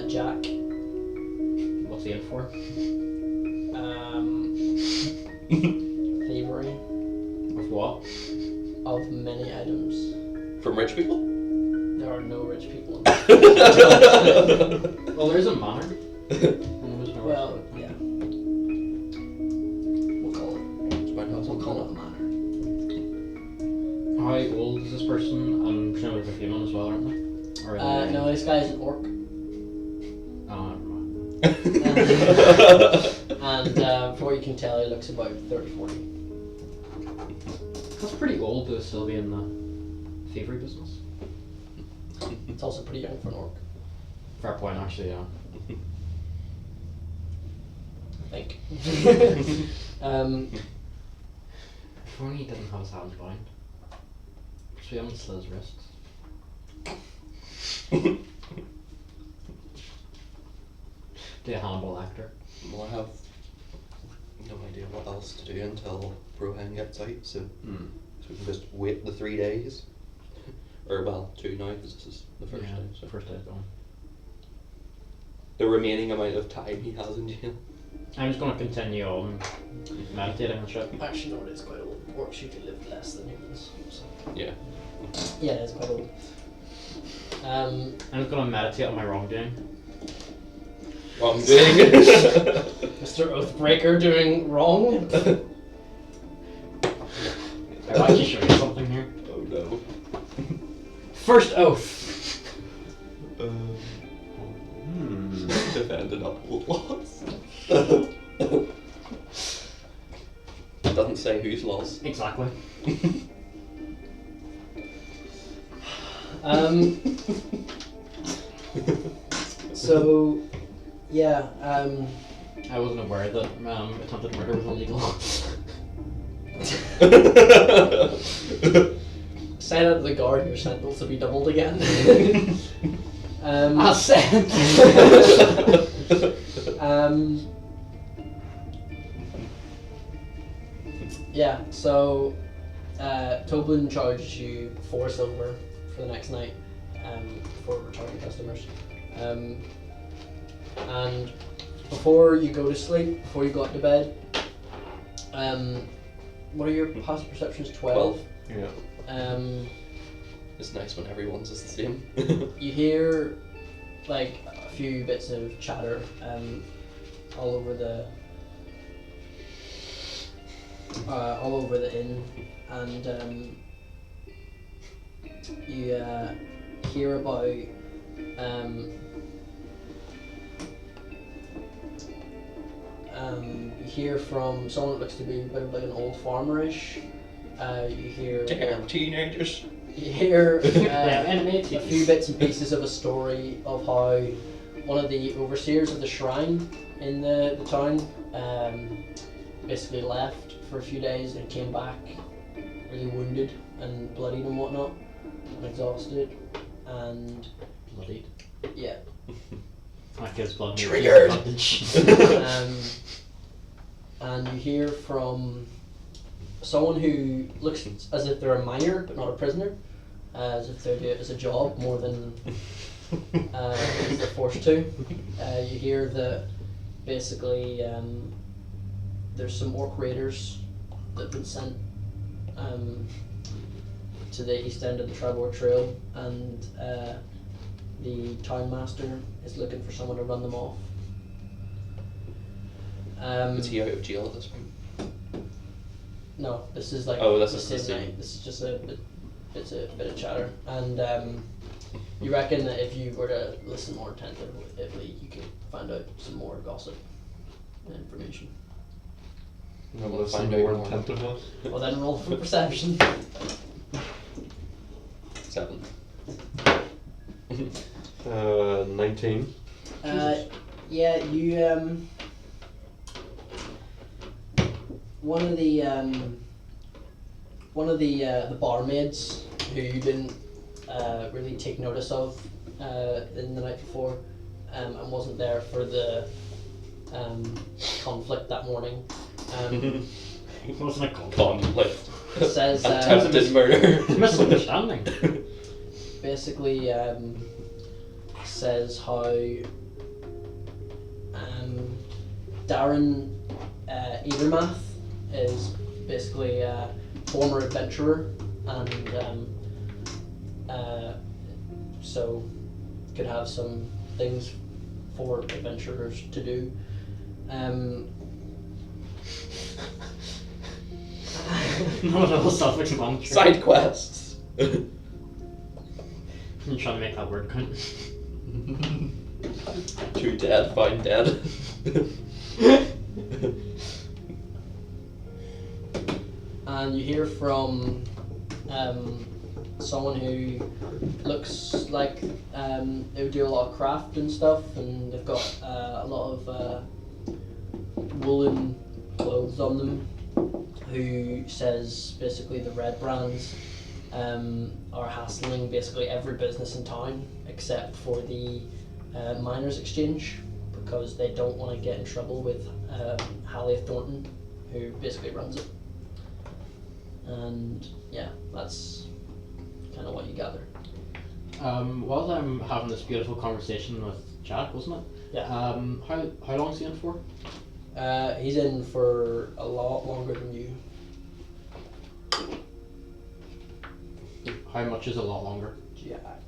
Jack. What's he in for? Thievery Of what? of many items. From rich people? There are no rich people. Well, there is a manor. And there's no Well, rest of it. yeah. We'll call it. We'll call it a manor. How old is this person? I'm presumably they're female as well, aren't they? Or are they... No, this guy's an orc. Oh, never mind. And from what you can tell, he looks about 30-40. That's pretty old to still be in the thievery business. It's also pretty young for an orc, Fair point, actually, yeah. I think. If only he didn't have his hands bound. So he haven't slit his wrists. Be a handball actor. Well, I have no idea what else to do until prohen gets out, so we can just wait the 3 days. Or, well, 2 now, because this is the first Yeah, day. So. first day going. The remaining amount of time he has in jail. I'm just going to continue on meditating and shit. Actually, no, it is quite old. Orcs usually live less than humans. So. Yeah. Yeah, it is quite old. I'm just going to meditate on my wrongdoing. What I'm doing. Mr. Oathbreaker doing wrong. I'll actually show you something here. Oh no. First oath. Defending uphold laws. Doesn't say whose laws. Exactly. So, yeah, I wasn't aware that attempted murder was illegal. sign out of the guard, your sentence will be doubled again. I said. Yeah, so Toblin charges you 4 silver for the next night for returning customers. And before you go to sleep, before you go up to bed, what are your past perceptions? 12? Yeah. It's nice when everyone's is the same. You hear like a few bits of chatter all over the inn, and you hear about you hear from someone that looks to be a bit of like an old farmerish. You hear Damn teenagers. you hear Animated. a few bits and pieces of a story of how one of the overseers of the shrine in the town basically left for a few days and came back really wounded and bloodied and whatnot and exhausted, and Bloodied. yeah. That gives blood. Triggered. And you hear from someone who looks as if they're a miner but not a prisoner, as if they do it as a job more than they're forced to. You hear that basically there's some orc raiders that have been sent to the east end of the Tribord Trail, and the town master is looking for someone to run them off. Is he out of jail at this point? No, this is like Oh, this the is the same same. night. This is just a bit of chatter, and you reckon that if you were to listen more attentively, you could find out some more gossip and information. I want to Find find out more more. attentively. Well, then roll for perception. 7. 19. Yeah, you one of the barmaids who you didn't really take notice of in the night before, and wasn't there for the conflict that morning. It wasn't a conflict. Conflict. Says Attempted murder. Misunderstanding. basically says how Darren Ebermath is basically a former adventurer, and so could have some things for adventurers to do. No, self-explanatory. Side quests. You're trying to make that word count. 2 dead, found dead. And you hear from someone who looks like they would do a lot of craft and stuff, and they've got a lot of woolen clothes on them, who says basically the red brands are hassling basically every business in town except for the miners exchange, because they don't want to get in trouble with Hallieth Thornton, who basically runs it. And yeah, that's kind of what you gather. While I'm having this beautiful conversation with Jack, wasn't it? Yeah. How long's he in for? He's in for a lot longer than you. How much is a lot longer? Jack.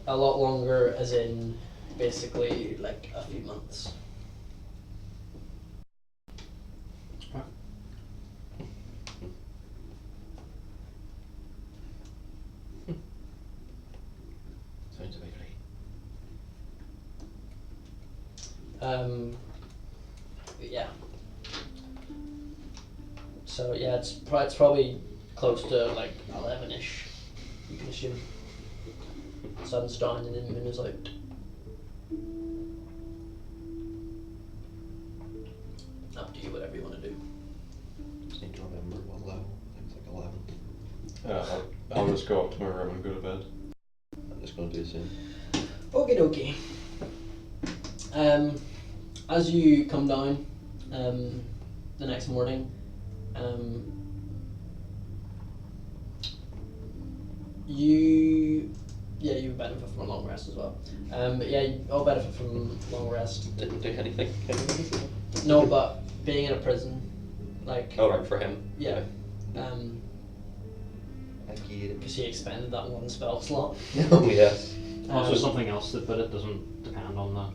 A lot longer, as in basically like a few months. Sounds about right. Yeah. So yeah, it's probably close to like 11ish. You can assume. Sun's down and the moon is out. Up to you, whatever you want to do. Just need to remember what level. I think it's like 11. I'll just go up to my room and go to bed. I'm just going to do the same. Okie dokie. As you come down the next morning, you benefit from a long rest as well. But yeah, you all benefit from long rest. Didn't do anything. No, but being in a prison, like Oh, right, for him. yeah, Thank you. because he expended that one spell slot. Oh, yes. Also something else but it doesn't depend on that.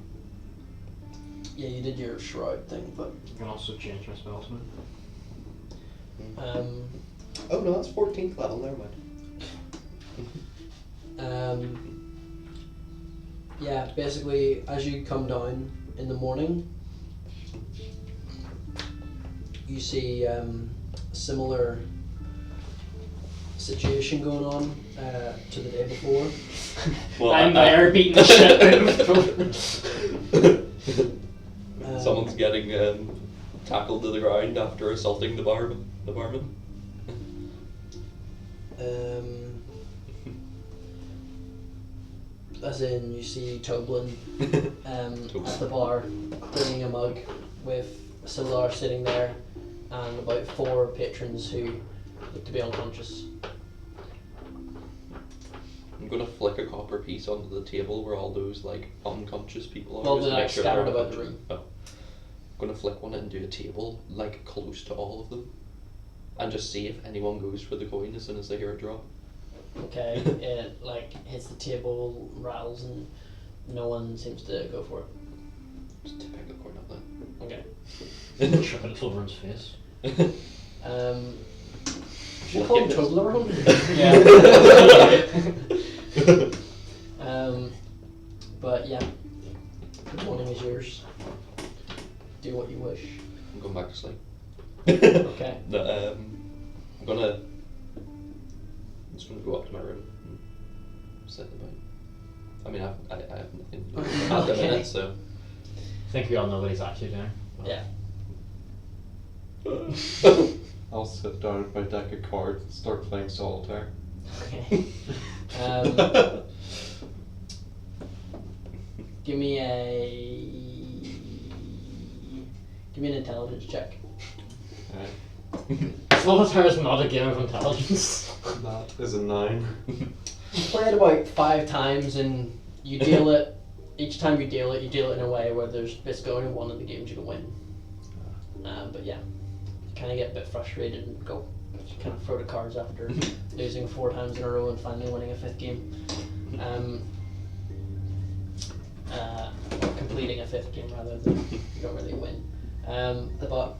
Yeah, you did your shroud thing, but I can also change my spells now. Oh, no, that's 14th level. Never mind. Yeah, basically, as you come down in the morning, you see a similar situation going on to the day before. Well, I'm there beating the shit out of someone's getting tackled to the ground after assaulting the barman. As in, you see Toblin at the bar cleaning a mug with Silar sitting there and about 4 patrons who look to be unconscious. I'm gonna flick a copper piece onto the table where all those like unconscious people are. Well, just they're to like make sure scattered they're about the unconscious. room. Oh. I'm gonna flick one into a table like close to all of them, and just see if anyone goes for the coin as soon as they hear it drop. Okay, it like hits the table, rattles, and no one seems to go for it. Just tipping the coin up then. Okay. Chuck it over his face. Should we call him Toblerone? Yeah. But yeah, do what you wish. I'm going back to sleep. Okay. I'm just gonna go up to my room and sit about. I mean, I have nothing to do at the Okay. minute, so. I think we all know what he's actually doing. Yeah. I'll sit down with my deck of cards and start playing solitaire. Okay. Give me an intelligence check. Okay. Solitaire is not a game of intelligence. That is a 9. You play it about 5 times and you deal it. Each time you deal it in a way where there's basically only one of the games you can win. But yeah, you kind of get a bit frustrated and go. You kind of throw the cards after losing 4 times in a row and finally winning a 5th game. Or completing a 5th game rather than you don't really win. But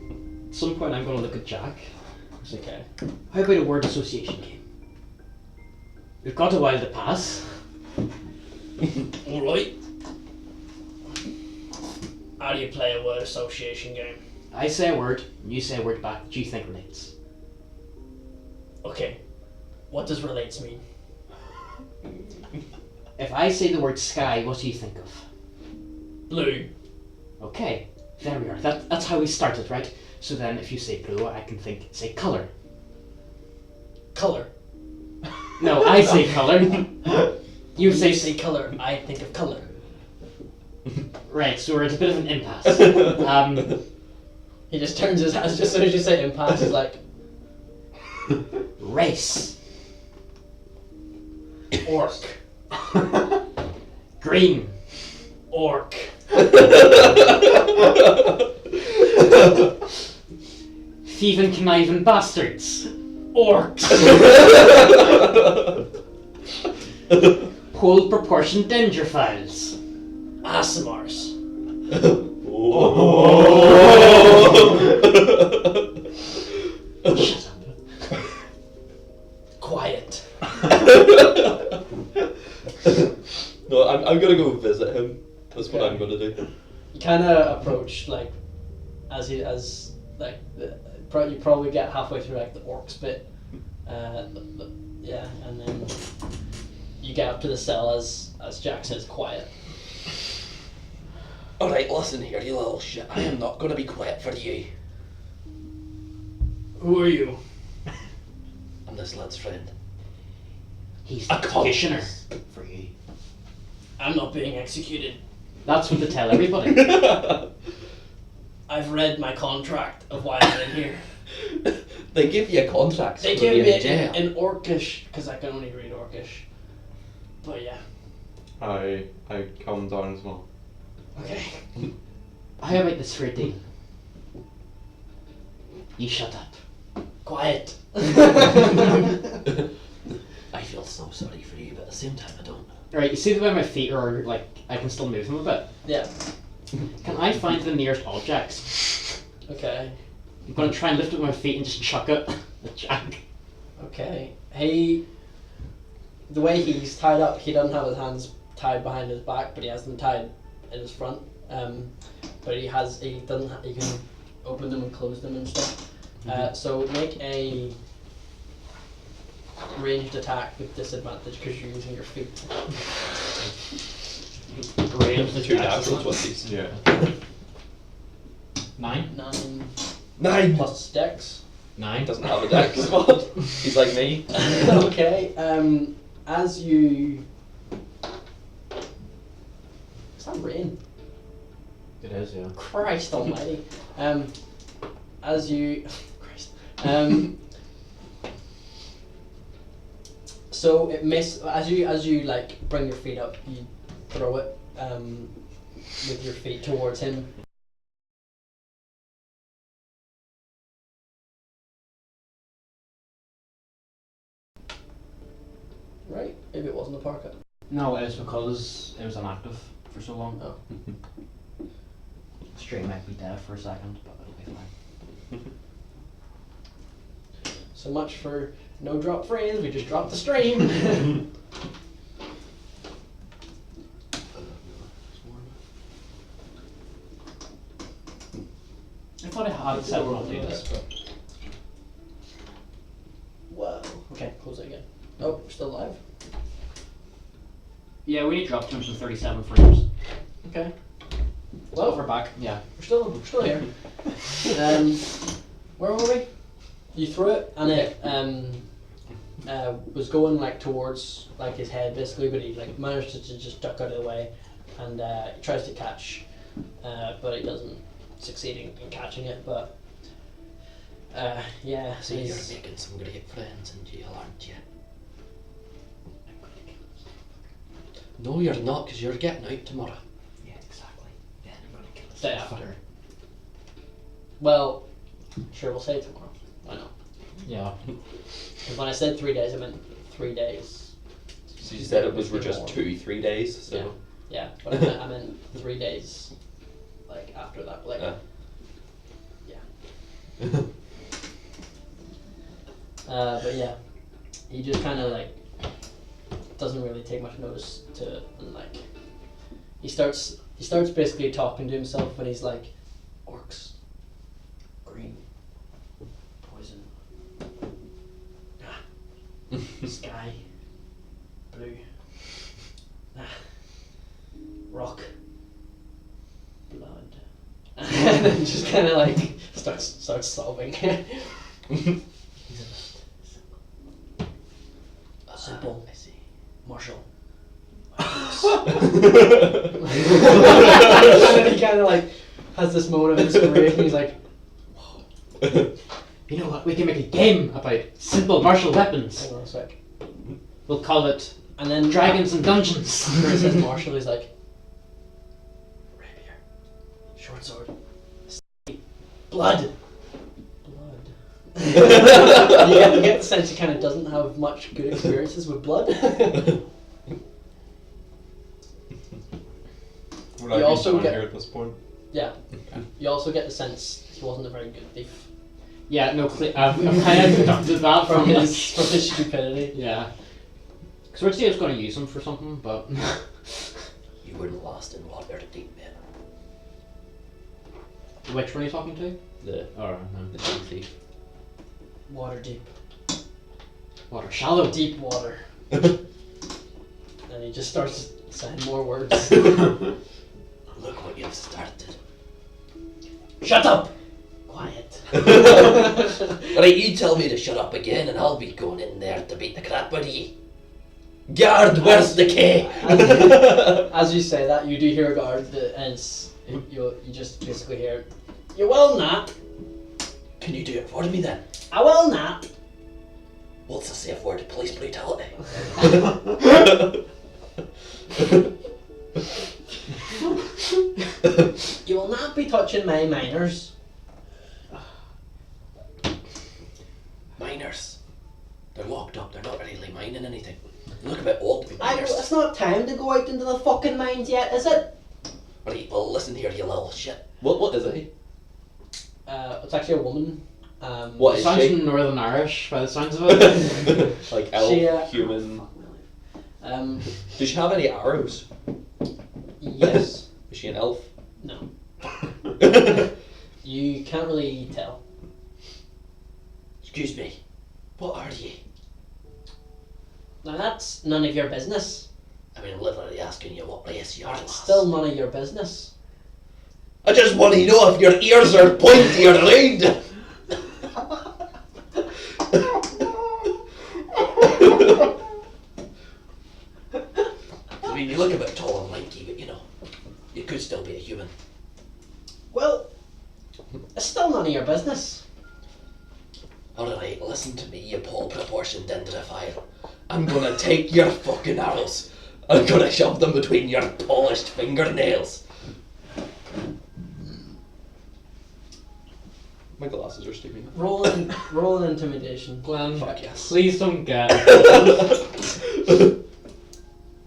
At some point, I'm going to look at Jack. it's okay. How about a word association game? We've got a while to pass. Alright. How do you play a word association game? I say a word, and you say a word back that you think relates. Okay. What does relates mean? If I say the word sky, what do you think of? Blue. Okay, there we are. That's how we started, right? So then if you say blue, I can say colour. Color. No, I say colour. You When say you say color, I think of color. Right, so we're at a bit of an impasse. He just turns his head just as soon as you say impasse, he's like, Race. orc. Green. Orc. Thieving conniving bastards. Orcs. Whole proportion Dangerfiles. Asimars. Shut up. Quiet. No, I'm gonna go visit him. That's what Okay. I'm gonna do. You kind of approach like you probably get halfway through like the orcs bit, yeah, and then you get up to the cell as Jack says quiet. Alright, listen here, you little shit. I am not gonna be quiet for you. Who are you? I'm this lad's friend. He's the petitioner for you. I'm not being executed. That's what to tell everybody. I've read my contract of why I'm in here. They give you a contract. They to give be me in jail. an orcish because I can only read orcish. But yeah, I come down as well. okay. How about this for a deal? You shut up. Quiet. I feel so sorry for you, but at the same time I don't. Right, you see the way my feet are, like, I can still move them a bit. Yeah. Can I find the nearest objects? Okay. I'm gonna try and lift up my feet and just chuck it at Jack. Okay. The way he's tied up, he doesn't have his hands tied behind his back, but he has them tied in his front. But he can open them and close them and stuff. So make a ranged attack with disadvantage because you're using your feet. Ranged Two attack. natural 20s. Yeah. 9? 9 plus dex. 9? Doesn't have a deck spot. He's like me. Okay. As you. Is that rain? It is, yeah. Christ Almighty. As you. Christ. So it as you like bring your feet up, you throw it with your feet towards him. Right? Maybe it wasn't a parka. No, it's because it was inactive for so long. Oh. Stream might be dead for a second, but it'll be fine. So much for no drop frames, we just dropped the stream. I said we're not doing this, but Wow. Okay, close it again. Oh, we're still live. yeah, we need to drop to 37 frames. Okay. Well, Well, we're back. Yeah. we're still here. Where were we? You threw it, and it was going like towards like his head basically, but he like managed to just duck out of the way, and he tries to catch, but he doesn't succeed in catching it. But yeah, So he's- you're making some great friends in jail, aren't you? No, you're not, because you're getting out tomorrow. Yeah, exactly. Then I'm gonna kill this Day motherfucker. after. Well, sure, we'll say tomorrow. Why not? Yeah. 'Cause when I said 3 days, I meant 3 days. So you said it was for just 2-3 days, so... Yeah, but I meant 3 days, like after that, like Yeah. but yeah, he just kind of like doesn't really take much notice to it, and like he starts basically talking to himself, and he's like, orcs, green, poison, sky, blue, rock, blood, and then just kind of like starts sobbing. Simple. I see. Marshall. And then he kind of like has this moment of inspiration. He's like, You know what? We can make a game about simple martial weapons. hang on a sec. We'll call it And then Dragons and Dungeons. After it says Marshall, he's like, rapier, short sword, blood. You get the sense he kind of doesn't have much good experiences with blood. Would You I be also fine get- here at this point? Yeah. You also get the sense he wasn't a very good thief Yeah, no, I've kind of deducted that from from his like, stupidity. yeah. Because originally I was going to use him for something, but You wouldn't last in water deep, man. which one are you talking to? The Or big thief. Water deep. water shallow. Deep water. And he just starts saying more words. Look what you've started. Shut up! Quiet. Right, you tell me to shut up again and I'll be going in there to beat the crap out of you. Guard, where's the key? As you say that, you do hear a guard, and you just basically hear, "You will not. Can you do it for me then? I will not. What's a safe word to police brutality? You will not be touching my minors." Miners. They're locked up, they're not really mining anything. They look a bit old to be miners. It's not time to go out into the fucking mines yet, is it? Right, well listen here, you little shit. What is it? It's actually a woman. What is Sounds she? Northern Irish by the sounds of it. Like elf, She, human. Um, Does she have any arrows? yes. Is she an elf? No. You can't really tell. Excuse me. What are you? Now that's none of your business. I mean, I'm literally asking you what race you're. It's still none of your business. I just want to know if your ears are pointy or round. I mean, you look a bit tall and lanky, but you know, you could still be a human. Well, it's still none of your business. Alright, listen to me, you proportioned dendrophile. I'm gonna take your fucking arrows. I'm gonna shove them between your polished fingernails. My glasses are sticking. Roll an intimidation. Glenn, Fuck yes. please don't get.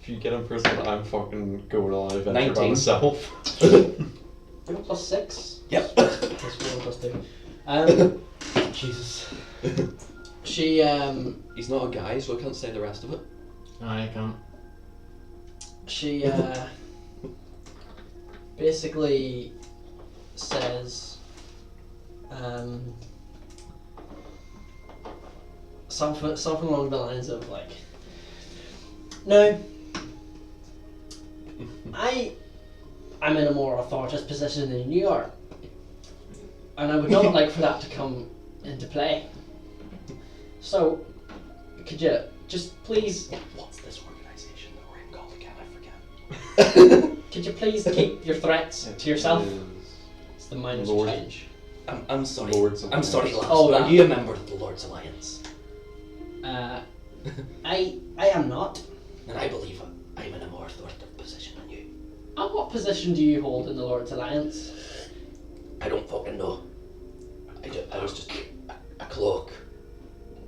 If you get in prison, I'm fucking going on an adventure by 19. myself. You got +6. Yep. +4, +2. Jesus. She He's not a guy, so I can't say the rest of it. I can't. she basically says, Something along the lines of like, no, I'm in a more authoritative position than you are, and I would not like for that to come into play. So, could you just please? What's this organisation that we're in called again? I forget. Could you please keep your threats to yourself? Is It's the minus Lord- change. I'm sorry. Lords I'm sorry, lass. Oh, are that. you a member of the Lord's Alliance? I am not. And I believe I'm in a more authoritative position than you. And what position do you hold in the Lord's Alliance? I don't fucking know. I was just a cloak.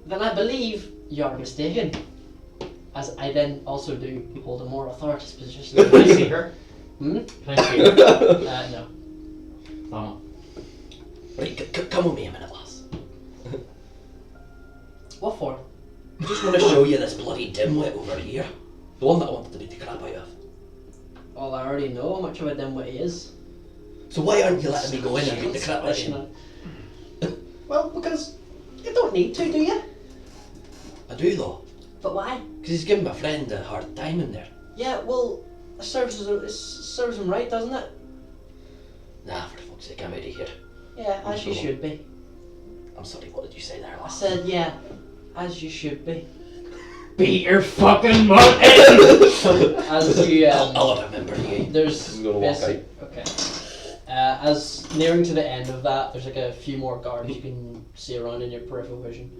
Then I believe you are mistaken, as I then also do hold a more authoritative position. Can I see her? Hmm? Can I see her? No. Oh. Right, come with me a minute, lass. What for? I just want to show you this bloody dimwit over here. The one that I wanted to beat the crap out of. Well, I already know how much of a dimwit he is. So why aren't you letting me go in and beat the crap out of him? Well, because you don't need to, do you? I do though. But why? Because he's giving my friend a hard time in there. Yeah, well, it serves him right, doesn't it? Nah, for the fuck's sake, I'm out of here. Yeah, as you should be. I'm sorry, what did you say there, I lass? said, yeah, as you should be. Beat your fucking butt in! As you, I'll remember you. there's I'm gonna walk basic- okay. As nearing to the end of that, there's like a few more guards you can see around in your peripheral vision.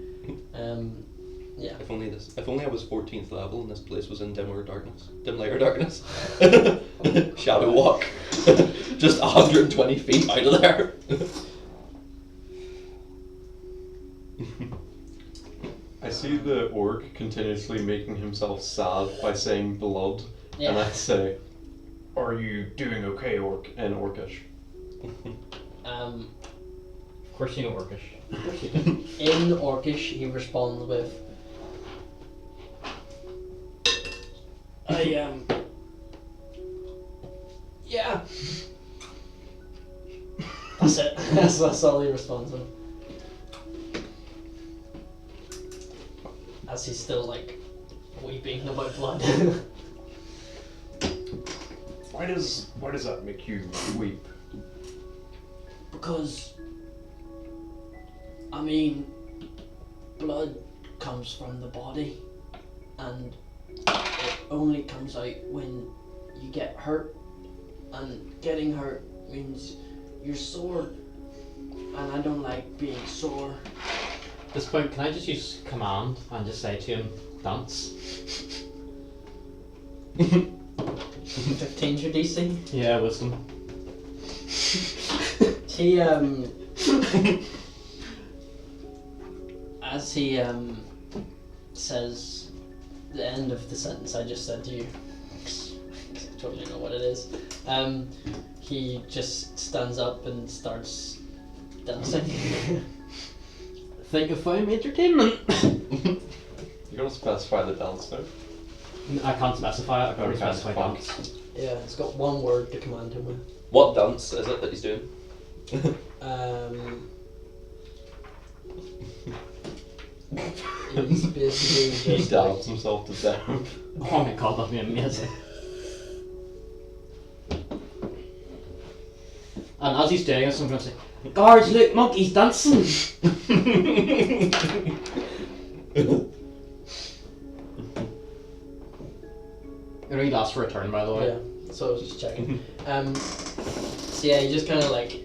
Yeah. If only I was 14th level and this place was in dim lighter darkness. Shadow walk. Just 120 feet out of there. I see the orc continuously making himself sad by saying blood, and I Yeah. say, Are you doing okay, Orc? in orcish. Um, Of course you know Orcish. in Orcish, he responds with, yeah. That's it. That's all he responds with. As he's still like weeping about blood. Why does that make you weep? Because, I mean, blood comes from the body, and it only comes out when you get hurt, and getting hurt means you're sore, and I don't like being sore. At this point, can I just use command and just say to him, dance? 15's your DC. Yeah, wisdom. He as he says the end of the sentence I just said to you, I totally know what it is. He just stands up and starts dancing. Think of fine entertainment. You gotta specify the dance now. I can't specify it. I can't Okay, specify fuck. dance. Yeah, it's got one word to command him with. What dance is it that he's doing? He's basically He just like, dabs himself to death. Oh my god, that'd be amazing. And as he's doing this, I'm going to say, guards, look, monkey's dancing! It only lasts for a turn, by the way. yeah, so I was just checking. So yeah, he just kind of like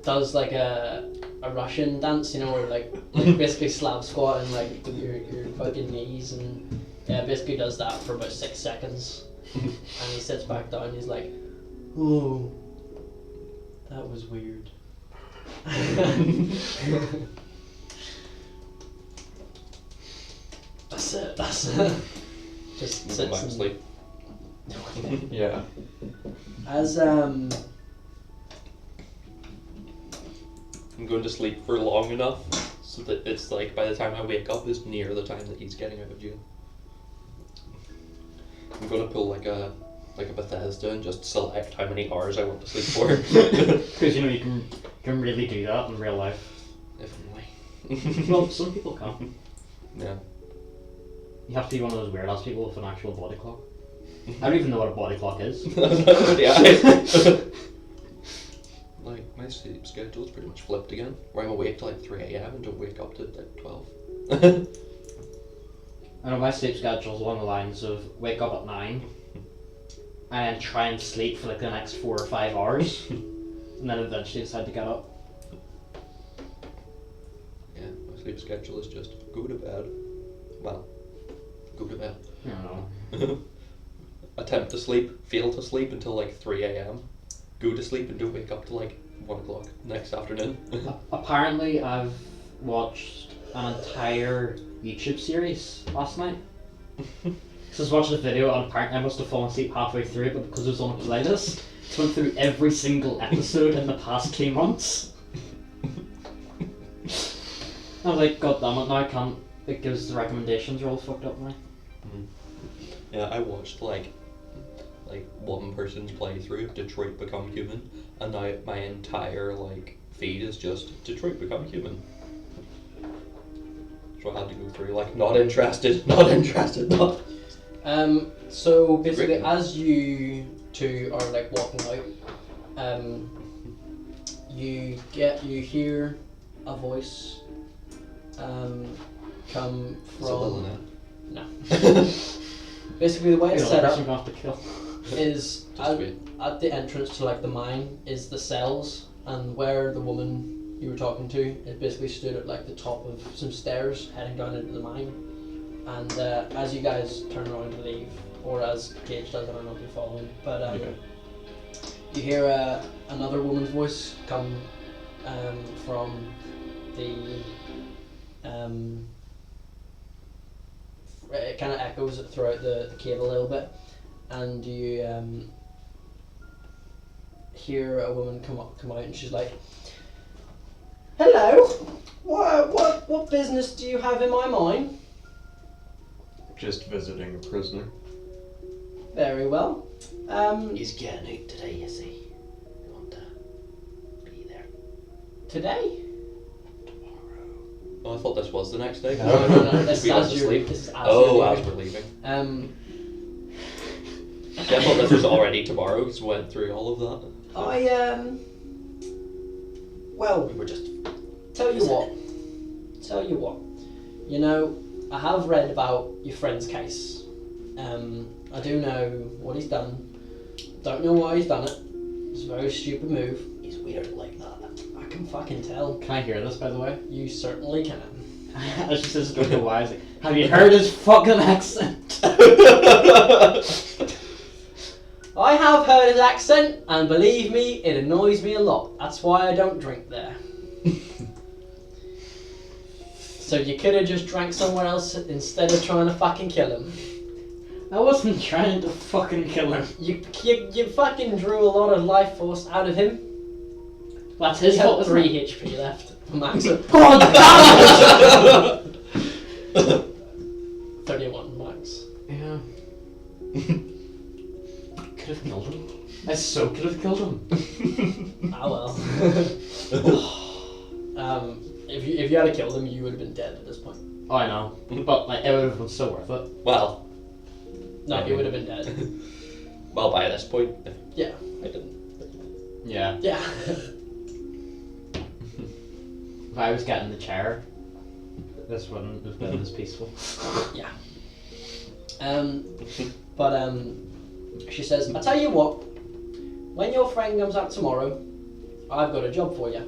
does like a Russian dance, you know, where like basically slab squat and like your fucking knees, and yeah, basically does that for about 6 seconds, and he sits back down. He's like, "Oh, that was weird." That's it. That's it. Just Go sits back to and sleep. Yeah. as I'm going to sleep for long enough so that it's like by the time I wake up is near the time that he's getting out of jail. I'm going to pull like a Bethesda and just select how many hours I want to sleep for. Because you know you can can really do that in real life. If only. Well, some people can. Yeah. You have to be one of those weird ass people with an actual body clock. I don't even know what a body clock is. Yeah. Like, my sleep schedule's pretty much flipped again, where I'm awake till like 3 a.m. and don't wake up till like 12. I know my sleep schedule's along the lines of wake up at 9 and then try and sleep for like the next 4 or 5 hours and then eventually decide to get up. Yeah, my sleep schedule is just go to bed. Well, go to bed. I don't know. Attempt to sleep, fail to sleep until like 3 a.m. Go to sleep and don't wake up till like 1 o'clock next afternoon. Apparently I've watched an entire YouTube series last night. So I was watching a video and apparently I must have fallen asleep halfway through it, but because it was on a playlist, it went through every single episode in the past 2 months. I was like, god damn it, now I can't. It gives the recommendations are all fucked up now. Yeah, I watched like one person's playthrough of Detroit Become Human, and now my entire like feed is just Detroit Become Human. So I had to go through like not interested. So basically, Great. as you two are like walking out, you hear a voice come It's a little from. net. No. Basically, the way it's You know, set the up person you have to kill. is Just wait. at the entrance to like the mine is the cells, and where the woman you were talking to is basically stood at like the top of some stairs heading down into the mine. And as you guys turn around to leave, or as Gage does, I don't know if you're following, but you hear another woman's voice come from the it kind of echoes throughout the cave a little bit, and you hear a woman come out, and she's like, "Hello, what business do you have in my mine?" Just visiting a prisoner. Very well. He's getting out today, you see. You want to be there Today? tomorrow. Oh, I thought this was the next day. No. This is We went as to you're. sleep. This is as Oh, you're as leaving. we're leaving. Yeah, I thought this was already tomorrow because we went through all of that. Well, We were just tell you what. You know, I have read about your friend's case. I do know what he's done. Don't know why he's done it. It's a very stupid move. he's weird like that. I can fucking tell. Can I hear this, by the way? You certainly can. As she says, don't know why. I was like, have you heard his fucking accent? I have heard his accent, and believe me, it annoys me a lot. That's why I don't drink there. So you could have just drank somewhere else instead of trying to fucking kill him. I wasn't trying to fucking kill him. You fucking drew a lot of life force out of him. That's He his had fault, isn't 3 it? HP left. Max. God damn it! 31 max. Yeah. Could have killed him. I so could have killed him. Ah well. If you had killed him, you would have been dead at this point. Oh, I know. But like, it would have been so worth it. Well, No, I he mean- would have been dead. well, by this point, Yeah. I didn't. Yeah. Yeah. If I was getting the chair, this wouldn't have been as peaceful. Yeah. But she says, "I tell you what, when your friend comes out tomorrow, I've got a job for you.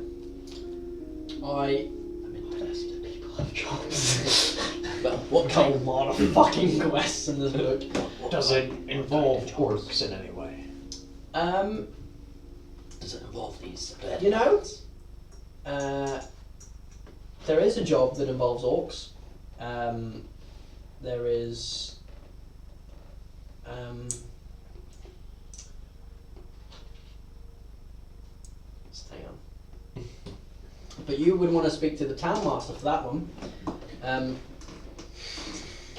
I'm interested. People have jobs. Well, What kind of lot of fucking quests in this book? Does it involve orcs in any way? does it involve these bed You know, beds? there is a job that involves orcs. There is. Just hang on. But you would want to speak to the town master for that one.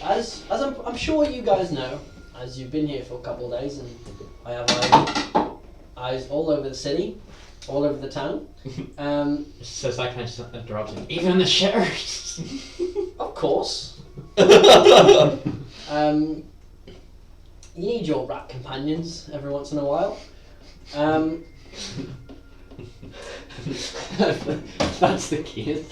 As I'm sure you guys know, as you've been here for a couple of days, and I have eyes all over the city. all over the town. Says that kind of interrupts him. Even in the shitters. Of course. You need your rat companions every once in a while. That's the case.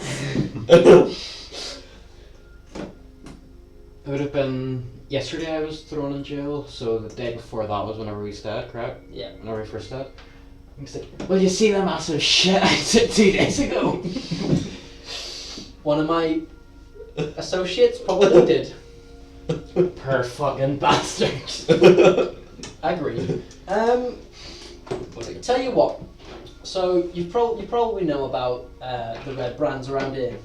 It would have been yesterday I was thrown in jail, so the day before that was whenever we stayed, correct? Yeah. Whenever we first stayed. He's like, well, you see the massive shit I took 2 days ago? One of my associates probably did. Per fucking bastard. Agreed. Tell you what. So you probably know about the red brands around here.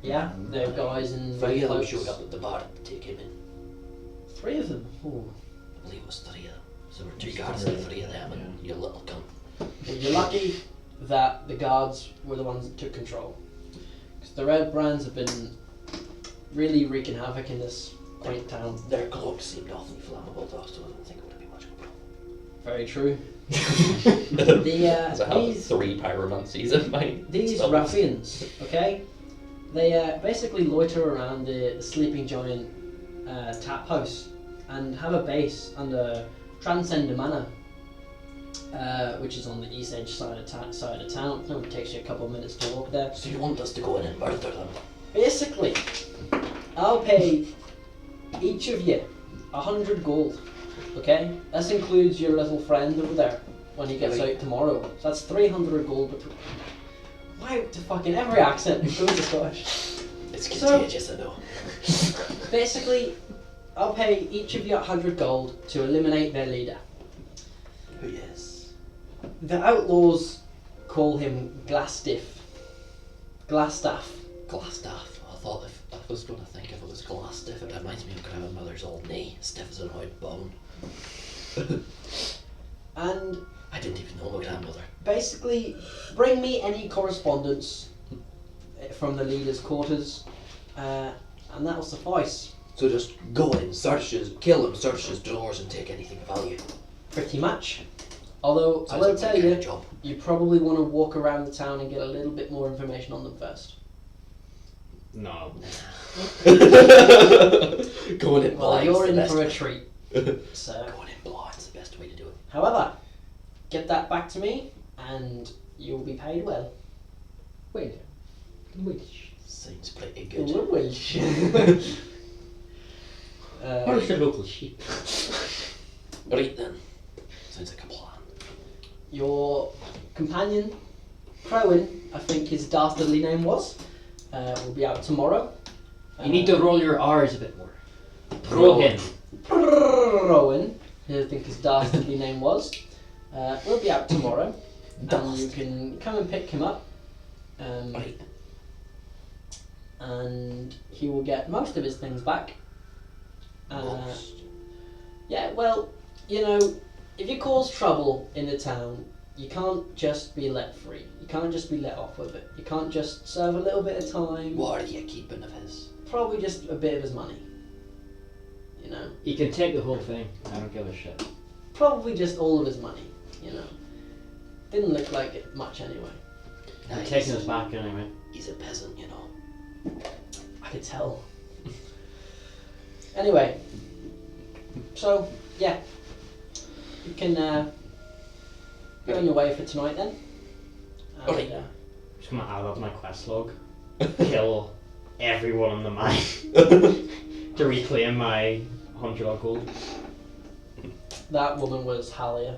Yeah, they're guys in Three of them clothes. showed up at the bar to take him in. 3 of them. Ooh. I believe it was 3 of them. So there were 2 guards and 3 of them, and your little cunt. Well, you're lucky that the guards were the ones that took control. Because the red brands have been really wreaking havoc in this quaint town. Their cloaks seemed awfully flammable though, so I don't think it would have been much of a problem. Very true. Because I have 3 pyromancies in my These spells. ruffians, okay, they basically loiter around the Sleeping Giant tap house and have a base under Transcender Manor, which is on the east edge side of town. It only takes you a couple of minutes to walk there. So you want us to go in and murder them? Basically, I'll pay each of you 100 gold. Okay, this includes your little friend over there when he gets out tomorrow. So that's 300 gold. Why to fucking every accent goes to Scottish? It's contagious, I know. Basically, I'll pay each of you 100 gold to eliminate their leader. Who is? The outlaws call him Glastaff. Glastaff. I thought if I was going to think if it was Glastaff, it reminds me of grandmother's old knee, stiff as an old bone. And I didn't even know my grandmother. basically, bring me any correspondence from the leader's quarters, and that'll suffice. So just go in, kill him, search his drawers, and take anything of value. Pretty much. Although, I Sounds will like my tell kind you, of job. you probably want to walk around the town and get a little bit more information on them first. No. Going in Well, blind. you're in for a treat. So, Going in blind's the best way to do it. however, get that back to me, and you'll be paid well. Wait. Seems pretty good. Welsh. Where's the local sheep? Right then. Sounds like a plan. Your companion, Prohen, I think his dastardly name was, will be out tomorrow. You need to roll your R's a bit more. Prohen. Prohen, I think his dastardly name was, will be out tomorrow. And you can come and pick him up. Right. And he will get most of his things back. Most. Yeah, well, you know, if you cause trouble in the town, you can't just be let free. You can't just be let off with it. You can't just serve a little bit of time. What are you keeping of his? Probably just a bit of his money. You know, You can take the whole thing. I don't give a shit. probably just all of his money. You know, didn't look like it much anyway. I'm taking us back anyway. He's a peasant, you know. I could tell. Anyway, so yeah, you can go on your way for tonight then. And, Alright. Just gonna add that to my quest log. Kill everyone in the mine to reclaim my 100 odd gold. that woman was Halia.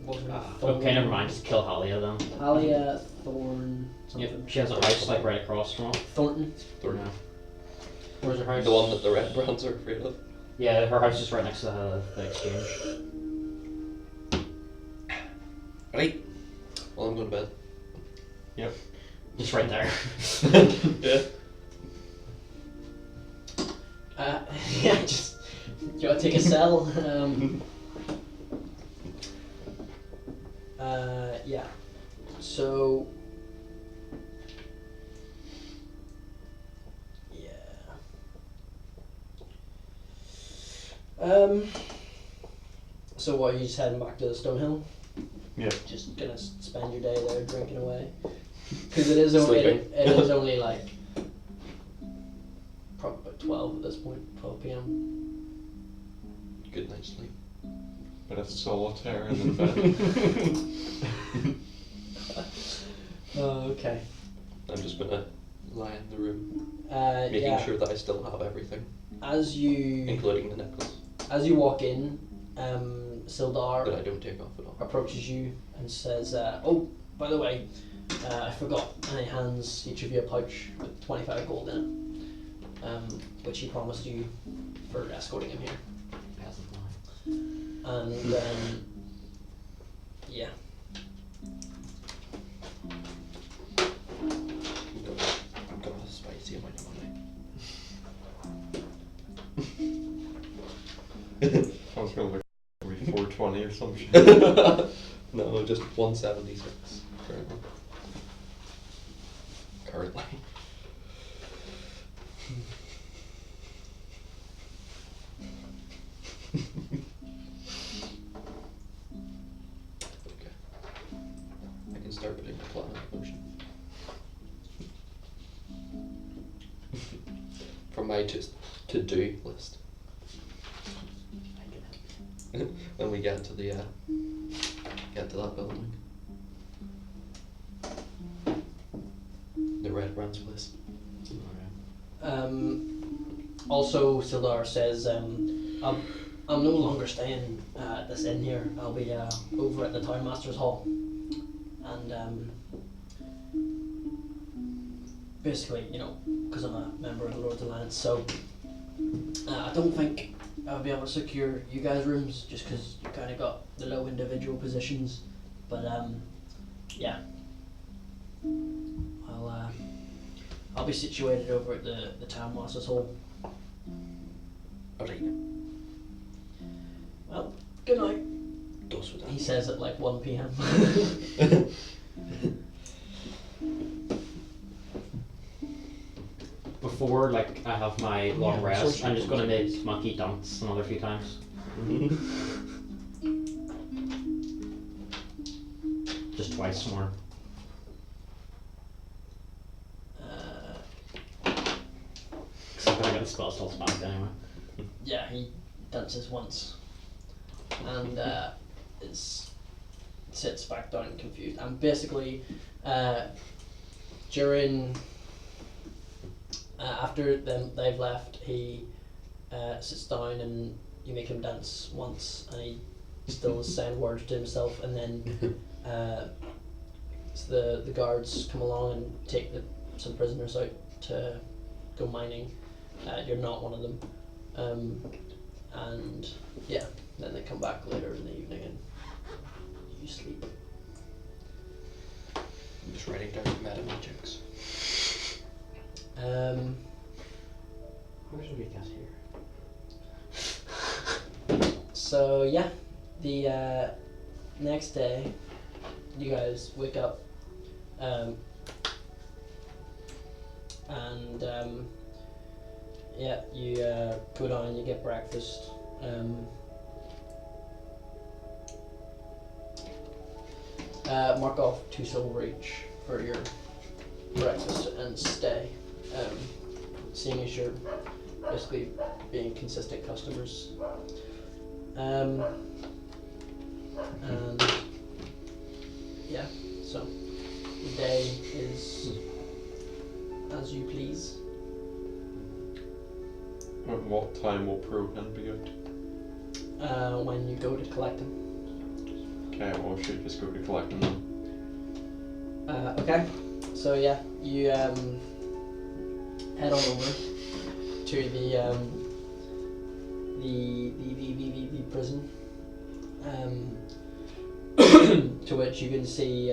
Wasn't Thorn? Okay, never mind. Just kill Halia then. Halia Thorn Yep, something. she has a house like right across from it. Thornton. Yeah. Where's her house? The one that the red brands are afraid of. Yeah, her house is right next to the exchange. Right. Well, I'm going to bed. Just right there. Yeah. Yeah, just you gotta take a cell. Yeah. So. Yeah. So what? Are you just heading back to the Stonehill? Yeah. Just gonna spend your day there drinking away. Because it is only Sleeping. it is only like probably about 12 at this point, 12 p.m. Good night's sleep. Bit of solitaire in the bed. Okay. I'm just gonna lie in the room, making yeah. sure that I still have everything, As you including the necklace walk in, that Sildar I don't take off at all. approaches you and says, "Oh, by the way, I forgot. And he hands each of you a pouch with 25 gold in it, which he promised you for escorting him here." And yeah, I've got a spicy amount of money. I was gonna look maybe 420 or some shit. No, just 176 currently. Currently. Okay. I can start putting the plan in motion. From my to-do list. When we get to the get to that building. The Red Brand's place. also Sildar says, I'm no longer staying at this inn here. I'll be over at the Town Master's Hall, and basically, you know, because I'm a member of the Lord's Alliance, so I don't think I'll be able to secure you guys rooms just because you kind of got the low individual positions. But yeah, I'll be situated over at the Town Master's Hall. Alright. Well, good night. Dos with that. He says at like 1 p.m. Before like I have my long Yeah, rest, social I'm just gonna concerns. make Monkey dance another few times. Just twice more. Except I got the spell slots back anyway. Yeah, he dances once and sits back down confused. And basically, during after they've left, he sits down and you make him dance once, and he still is saying words to himself. And then so the guards come along and take some prisoners out to go mining. You're not one of them. And yeah, then they come back later in the evening and you sleep. I'm just writing down meta magics. How did we get here? So yeah, the next day, you guys wake up, and yeah, you go down, you get breakfast. Mark off 2 silver each for your breakfast and stay. Seeing as you're basically being consistent customers. And yeah, so the day is as you please. At what time will prohen be out? When you go to collect them. Okay, well, we should just go to collect them then. Okay, so yeah, you head on over to the prison, to which you can see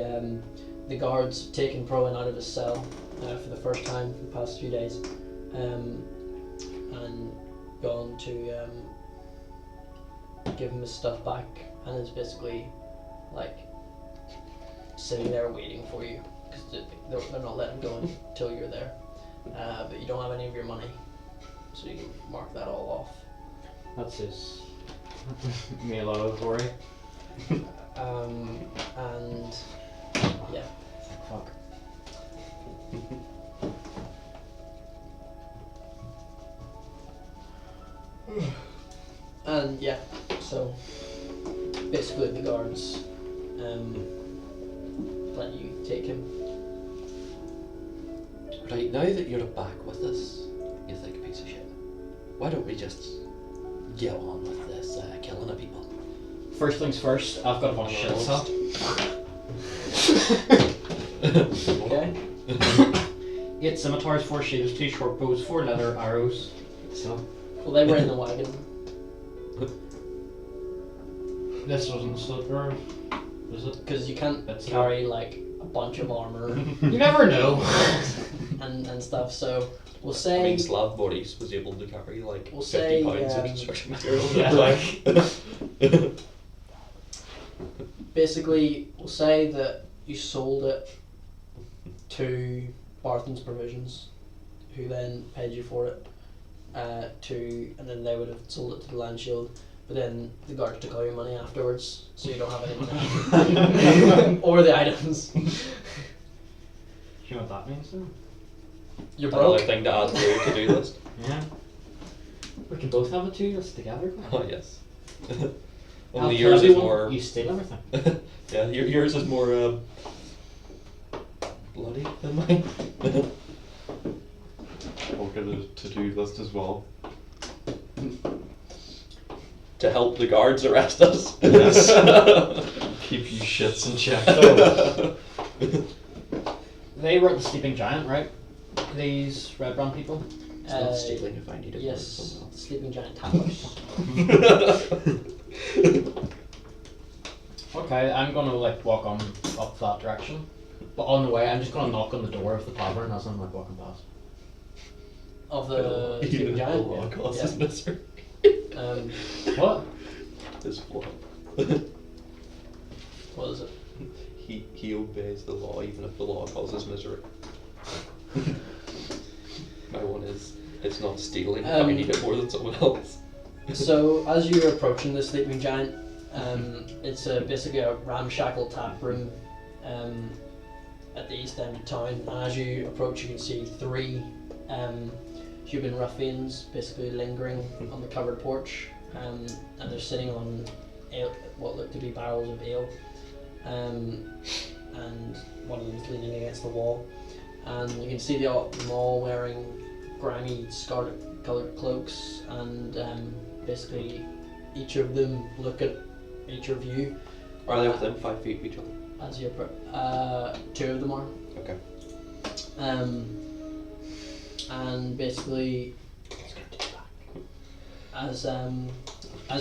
the guards taking prohen out of his cell for the first time in the past few days, and gone to give him his stuff back, and is basically like sitting there waiting for you because they're not letting go until you're there. But you don't have any of your money, so you can mark that all off. That's his me a lot of worry. And yeah. Fuck. And yeah, so basically the guards let you take him. Right, now that you're back with us, you think piece of shit. Why don't we just get on with this killing of people? First things first, I've got a bunch of shit stuff. Okay. 8 scimitars, 4 shields, 2 short bows, 4 leather arrows. So Well, they were in the wagon. this wasn't slipper, was it? Because you can't That's carry like a bunch of armor You never know. and stuff. So we'll I say mean, Slav Boris was able to carry like We'll 50 say, pounds of construction material. Yeah. basically we'll say that you sold it to Barthen's Provisions, who then paid you for it. And then they would have sold it to the Land Shield. But then the guards took all your money afterwards, so you don't have any money. Or the items. Do you know what that means then? You're Another broke. thing to add to the to-do list. Yeah. We can both have a 2 list together. Oh yes. I'll Only tell yours is everyone more. You steal everything. Yeah, yours is more bloody than mine. I'll get a to-do list as well. To help the guards arrest us. Yes. Keep you shits in check though. They were at the Sleeping Giant, right? These red brown people. It's not stealing if I need it. Yes, for someone else. Sleeping Giant Towers. Okay, I'm gonna like walk on up that direction. But on the way, I'm just gonna knock on the door of the tavern as I'm like walking past. Of the Sleeping Giant. The law causes Yeah. misery. What? His flaw. What is it? He obeys the law even if the law causes misery. My one is it's not stealing if I need it more than someone else. So as you're approaching the Sleeping Giant, it's basically a ramshackle tap room at the east end of town. And as you approach, you can see 3 human ruffians basically lingering on the covered porch, and they're sitting on ale, what look to be barrels of ale, and one of them's leaning against the wall, and you can see them all wearing grimy scarlet coloured cloaks, and basically each of them look at each of you. Are they within 5 feet of each other? As you approach, 2 of them are. Okay. And basically, as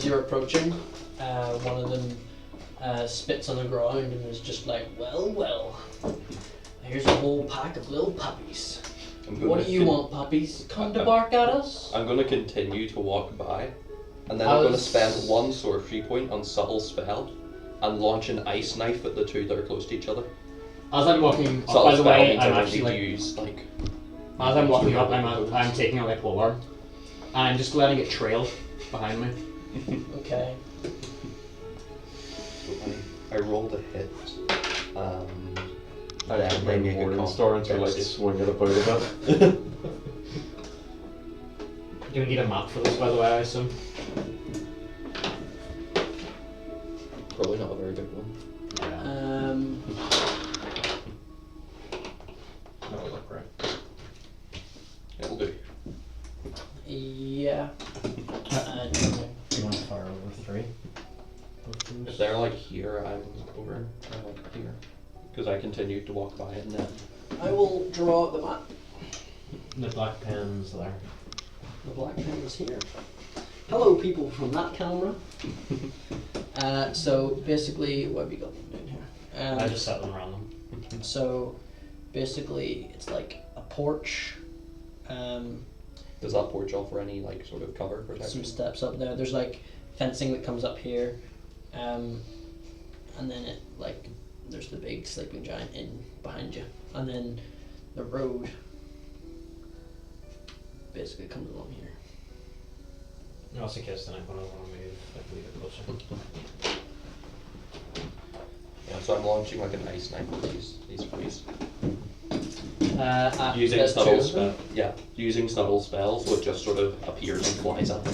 you're approaching, one of them spits on the ground and is just like, well, here's a whole pack of little puppies. What do you want, puppies? Come to bark at us? I'm going to continue to walk by, and then I'm going to spend 1 sorcery point on subtle spell, and launch an ice knife at the 2 that are close to each other. As I'm walking up, Subtle by the spell way, means I'm I don't actually need like, to use like. as I'm walking up, I'm taking out my polearm, and I'm just letting it trail behind me. Okay. So I rolled a hit. I Then have they my make a morning star and to like constitution. swing it about a bit. Do we need a map for this, by the way, I assume? Probably not a very good one. That'll look right. It'll do. Yeah. You want to fire over 3? If they're like here, I'm over. I'm like here. Because I continued to walk by and then. I will draw the map. The black pen's there. The black pen is here. Hello, people from that camera. So basically, what have you got in here? I just set them random. So basically, it's like a porch. Does that porch offer any like sort of cover protection? Some steps up there. There's like fencing that comes up here, and then it like there's the big Sleeping Giant in behind you, and then the road basically comes along here. No, it's the case, then I'm going to want to move like a little bit closer. So I'm launching like an ice knife with these freeze. Using Using subtle spell. Yeah, using subtle spells, so it just sort of appears and flies at them.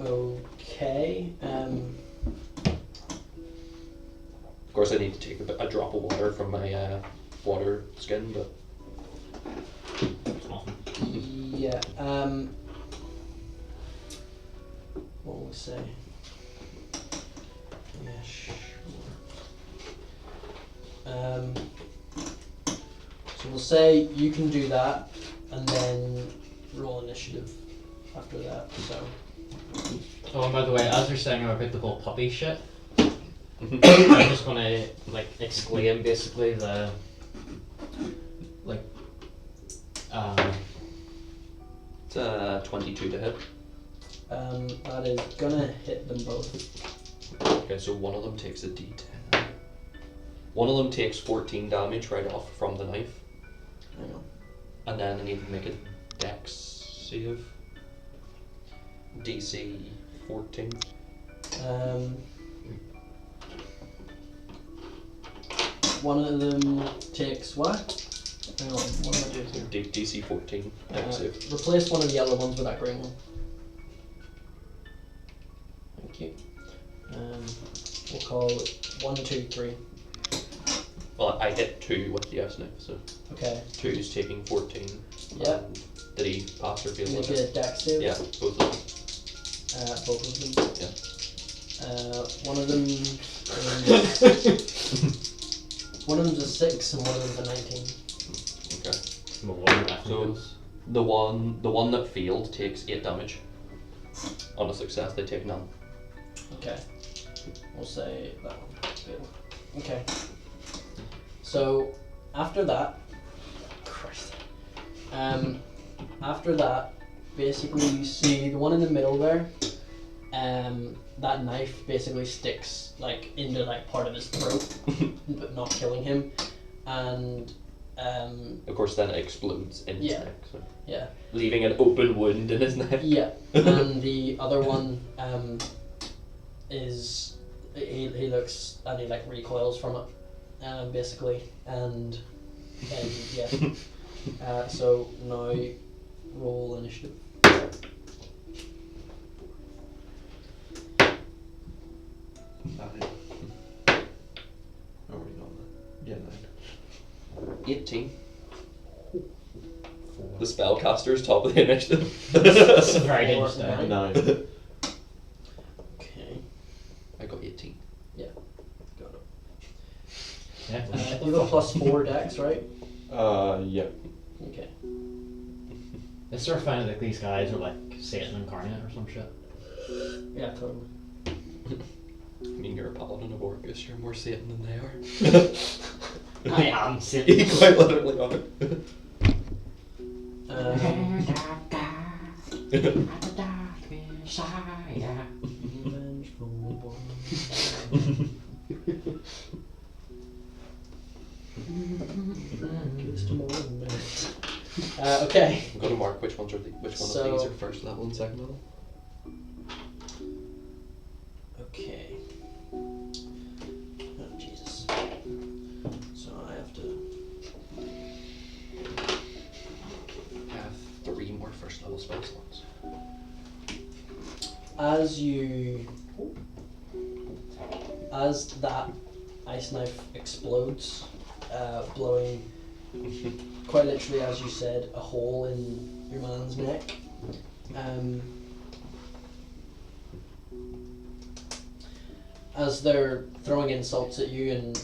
Okay. Of course, I need to take a drop of water from my water skin, but Yeah. What will we say? Yeah, sure. So we'll say you can do that, and then roll initiative after that. So. Oh, and by the way, as you're saying about the whole puppy shit, I'm just gonna like exclaim basically the like it's 22 to hit. That is gonna hit them both. Okay, so one of them takes a d10. One of them takes 14 damage right off from the knife. Hang on. And then I need to make a dex save. DC 14. One of them takes what? Hang on, what am I doing here? DC 14 dex save. Replace one of the yellow ones with that green one. Thank you. We'll call it 1, 2, 3. Well, I hit 2 with the ice knife, so Okay. 2 is taking 14. Yep. Did he pass or fail Make with a it? dex save. Yeah, both of them. Both of them. Yeah. One of them is one of them's a 6 and one of them's a 19. Okay. so The one that failed takes 8 damage. On a success, they take none. Okay. We'll say that one. Fail. Okay. So after that, Christ. After that, basically you see the one in the middle there. That knife basically sticks like into like part of his throat, but not killing him, and Of course, then it explodes in his Yeah. neck, so yeah, leaving an open wound in his neck. yeah, and the other one is he looks and he like recoils from it, basically, and yeah. So now roll initiative. Oh, wait, not that. Yeah, 9. 18. The spellcaster's top of the initiative. it's a very dangerous Or die. 9. 9. Okay, I got 18. got it. Yeah, You got +4 dex, right? Yeah. Okay. I sort of find like these guys are like Satan incarnate or some shit. Yeah, totally. I mean, you're a paladin of Orcus, you're more Satan than they are. I am Satan. You quite literally are. Okay. I'm gonna mark which one of these are first level and second level. Okay. Oh, Jesus. So I have to. I have 3 more first level spell slots. As that ice knife explodes, blowing quite literally, as you said, a hole in your man's neck. As they're throwing insults at you and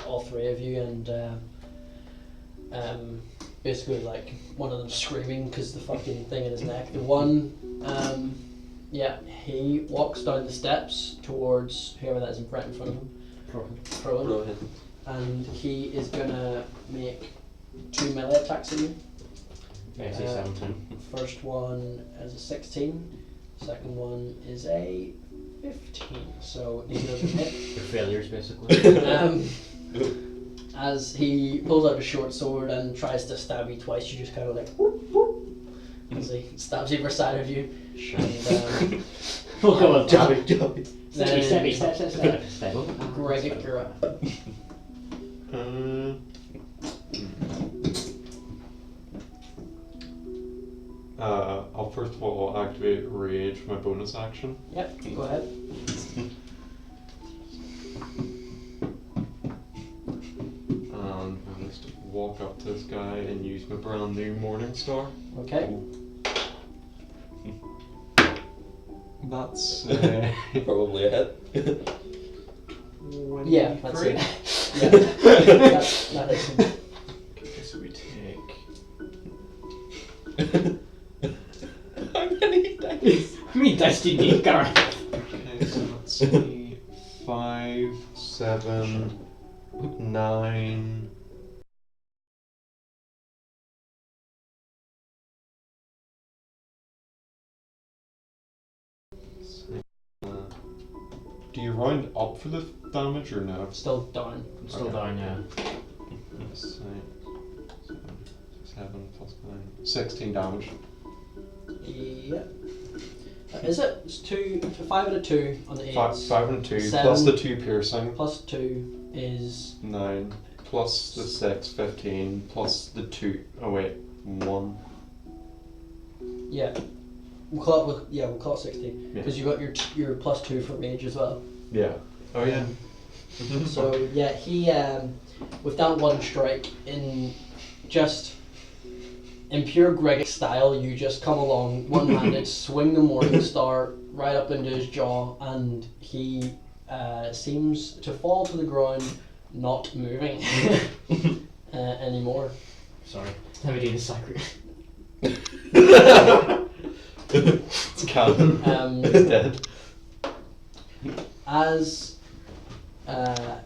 all 3 of you, and basically like one of them screaming because the fucking thing in his neck. The one, he walks down the steps towards whoever that is in front of him, Prohen, Prohen. and he is gonna make 2 melee attacks at you. AC 17. First one is a 16, second one is a 15, so neither of them hit. Your failures basically. As he pulls out a short sword and tries to stab you twice, you just kind of like whoop, whoop, as he stabs either side of you. And, We'll go with Jabby, jabby. then Step. Greg, you're up. I'll first of all activate Rage, my bonus action. Yep, go ahead. And I'll just walk up to this guy and use my brand new Morning Star. Okay. That's Probably a hit. Yeah, that's it. 23. Yeah, that is him. Okay, so we take. How many dice? How many dice do you need, Gareth? Okay, so let's see. 5, 7, 9. Do you round up for the damage or no? Still down. Still Okay. down, yeah. Let's see. 7 plus 9. 16 damage. Yep. Is it? It's 2, 5 and a 2 on the 8s. 5 and 2 7. plus the 2 piercing. Plus 2 is 9 plus the 6, 15 plus the 2. Oh wait, 1. yeah. We'll call it 16 Yeah. because you got your plus 2 for rage as well. Yeah. Oh yeah. So yeah, he with that one strike in pure Gregg style, you just come along one-handed, swing the Morning Star right up into his jaw, and he seems to fall to the ground, not moving anymore. Sorry. Let me do the sacred. It's canon. It's dead. As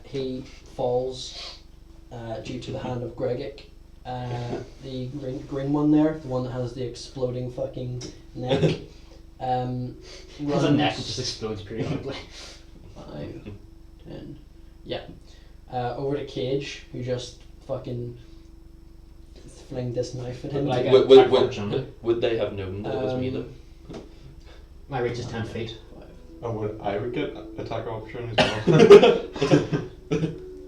he falls due to the hand of Gregg, the green one there, the one that has the exploding fucking neck, Has a neck that just explodes periodically. 5, 10, yeah. Over to Cage, who just fucking flinged this knife at him. Like a Would, attack option. would they have known that it was me though? My reach is 10 feet. Oh, I would get attack option as well.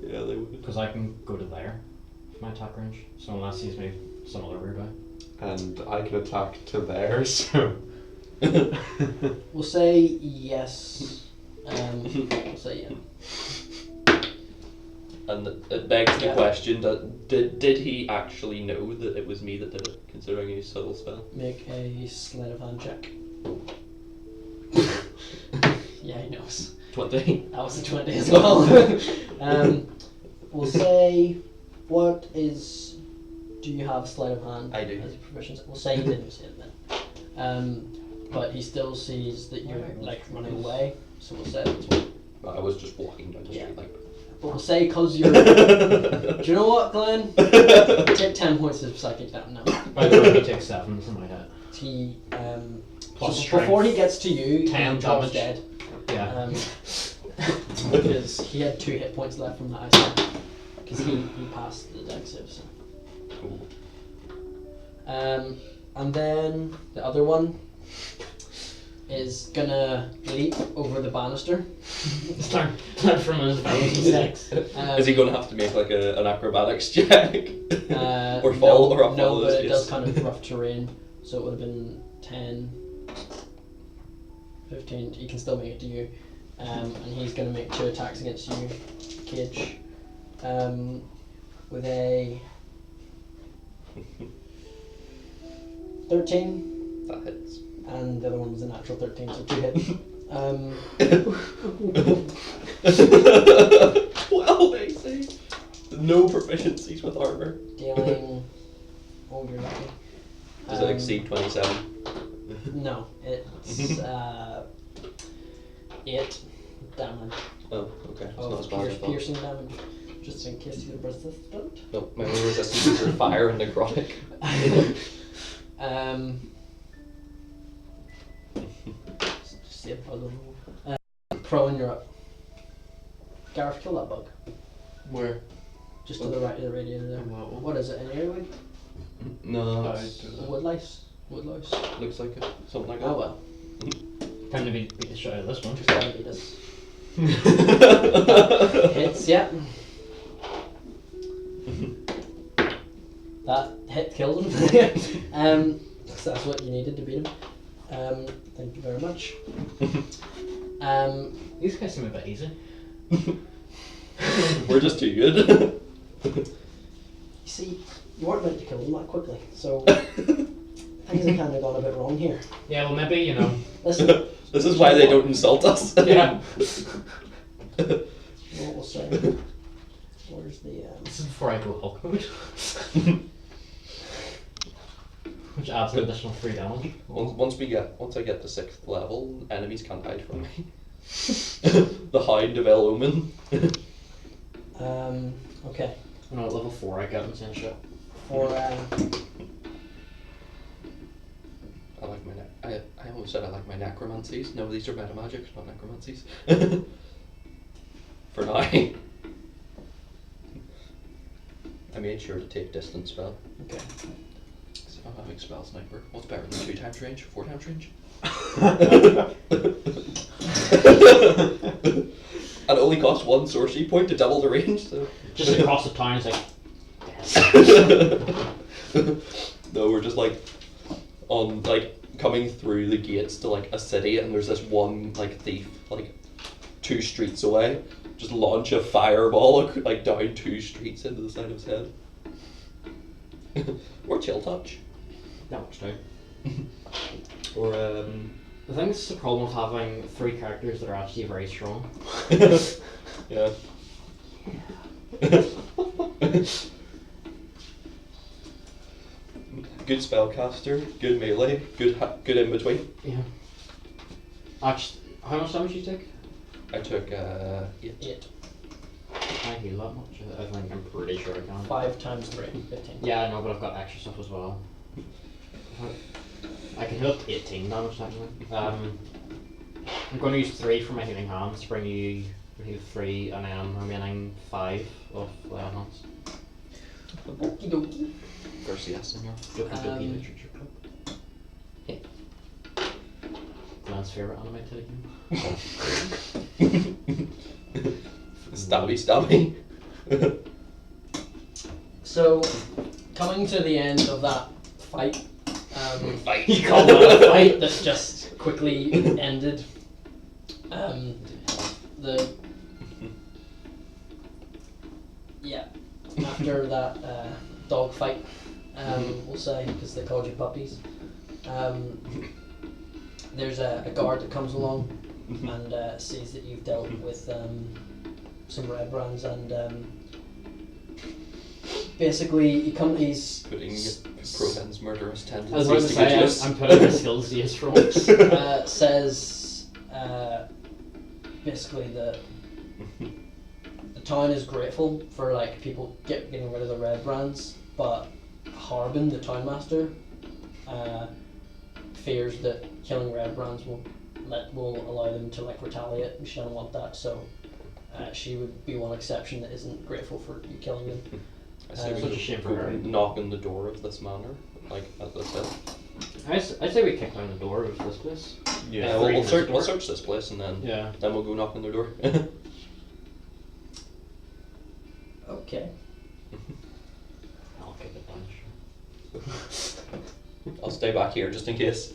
Yeah, they would. Because I can go to there with my attack range. So unless he's moved some other weird way. And I can attack to there, so. We'll say yes. We'll say yeah. And it begs the Yeah. question that did he actually know that it was me that did it, considering his subtle spell? Make a sleight of hand check. Yeah, he knows. 20. That was a 20 as well. We'll say, what is... Do you have sleight of hand? I do. As a proficiency? We'll say he didn't see it then. But he still sees that you're like running away, so we'll say that's one. I was just walking down the Yeah. street like. But we'll say because you're... Do you know what, Glenn? Take 10 points of psychic down now. By the way, he takes 7, something like that. He... Plus so strength. before he gets to you, 10 he drops damage. dead. Yeah. Because he had 2 hit points left from the ice attack. Because he passed the dex save. So. Cool. And then the other one is gonna leap over the banister. Start from his face. Is he going to have to make like an acrobatics check? Or no, fall or a fall? No, but it yes. does kind of rough terrain, so it would have been 10, 15. He can still make it to you, and he's gonna make 2 attacks against you, Cage, with a 13. That hits. And the other one was a natural 13, so 2 hits. Well, they say no proficiencies with armor. Dealing. Oh, you're lucky. Does it exceed 27? No, it's 8 damage Oh, okay. It's not as of bad as I thought. piercing damage, just in case you're resistant. No, my only resistance is fire and necrotic. Just see if I don't Prohen, you're up. Gareth, kill that bug. Where? Just to the right of the radiator there. Wow. What is it, an airway? No, I it's, do. Wood lice? Wood louse? looks like it. Something like that. Oh well. Time to beat the shit out of this one. Just gotta beat us. Hits, yeah. That hit killed him. So that's what you needed to beat him. Thank you very much. These guys seem a bit easy. We're just too good. You see, you weren't meant to kill them that quickly, so things have kind of gone a bit wrong here. Yeah, well, maybe, you know. Listen, This is why they don't insult us. Yeah. what we'll say. Where's the This is before I go Hulk mode. Which adds an additional 3 damage. Once I get to 6th level, enemies can't hide from me. The Hound of El Omen. Okay. No, at level 4 I get insane shit. For I like my I almost said I like my necromancies. No, these are meta magic, not necromancies. For now. I made sure to take distance spell. okay. So I'm having spell sniper. What's better than 2 times range? 4 times range? And it only costs 1 sorcery point to double the range, so. Just across the town, it's like, yes. No, we're just like on like coming through the gates to like a city, and there's this one like thief like 2 streets away. Just launch a fireball like down 2 streets into the side of his head. Or chill touch. That much time. Or I think it's the problem of having 3 characters that are actually very strong. yeah. Good spellcaster, good melee, good in between. Yeah. Actually, how much damage you take? I took 8. 8. Can I heal that much? I think I'm pretty sure I can. 5 times 3, 15. Yeah, I know, but I've got extra stuff as well. I can heal up to 18 damage actually. I'm going to use 3 for my healing hands to bring you heal 3 and then remaining 5 of lay on hands. Okie dokie. Garcia, senor. Doki Doki Literature Club. Yeah. Glenn's favourite anime taking. Stabby. So, coming to the end of that fight, Fight. You call that a fight that just quickly ended. After that dog fight, we'll say, because they called you puppies. There's a guard that comes along and sees that you've dealt with some red brands, and basically he's Putting Prohen's murderous I was about to tendencies to say, good use. I'm putting my skills to use for once. says basically the town is grateful for like people getting rid of the red brands, but Harbin, the town master, fears that killing red brands will allow them to like retaliate, and she doesn't want that. So she would be one exception that isn't grateful for you killing them. I say we such a just shame for go her. knock on the door of this manor, like as I said. I'd say we kick down the door of this place. Yeah. We'll Three search door. this place, and then Yeah. we'll go knock on their door. Okay. I'll kick it down, sure. I'll stay back here just in case.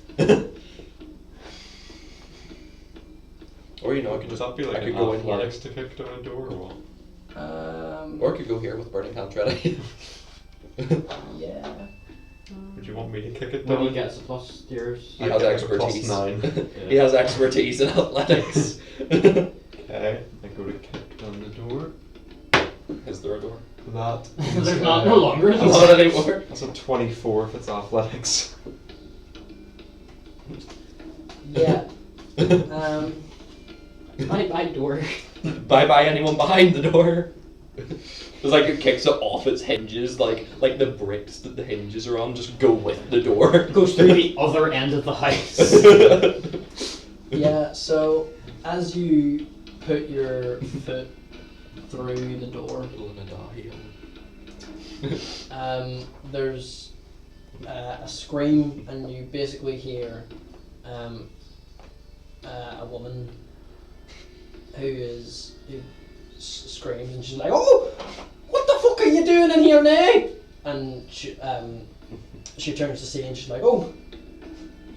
Or I could Does just that be like I could an go in here. athletics to kick down a door or what? Or I could go here with burning hands ready. Yeah. Would you want me to kick it When down? he gets a plus yours. He I has get a expertise. +9. He has expertise in athletics. Okay, I go to kick down the door. Is there a door? That There's not no longer. Not anymore. That's a 24 if it's athletics. Yeah. Bye door. Bye bye anyone behind the door. It's like it kicks it off its hinges, like the bricks that the hinges are on just go with the door. Goes through the other end of the house. Yeah, so as you put your foot through the door, there's a scream, and you basically hear a woman who screams, and she's like, "Oh, what the fuck are you doing in here now?" and she turns to see and she's like, "Oh,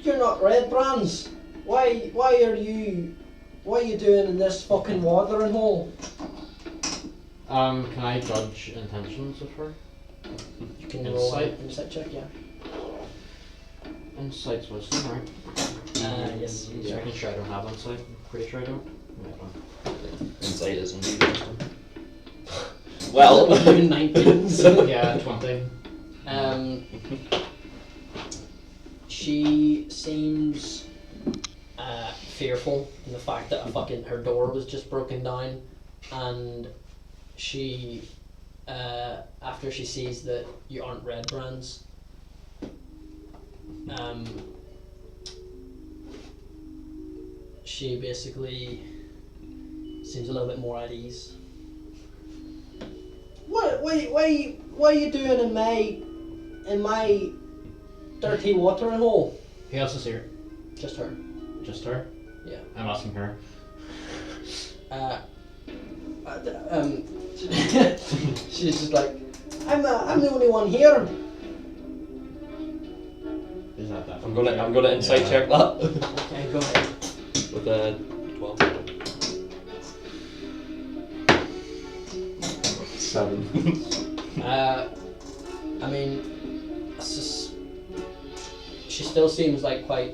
you're not Red Brands. Why are you doing in this fucking watering hole?" Can I judge intentions of her? You can roll an Insight? insight check, yeah. Insight's wisdom, right? Yes. Yeah. I'm sure I don't have insight. I'm pretty sure I don't. Yeah, I don't. Insight is indeed wisdom. Well, You're 19. So. Yeah, 20. She seems fearful in the fact that her door was just broken down, and she after she sees that you aren't Red Brands, she basically seems a little bit more at ease. What are you doing in my dirty watering hole? Who else is here? Just her. Just her? Yeah. I'm asking her. She's just like, I'm the only one here. Is that I'm gonna insight check that Okay, go ahead. with a 12. 7. I mean, it's just, she still seems like quite.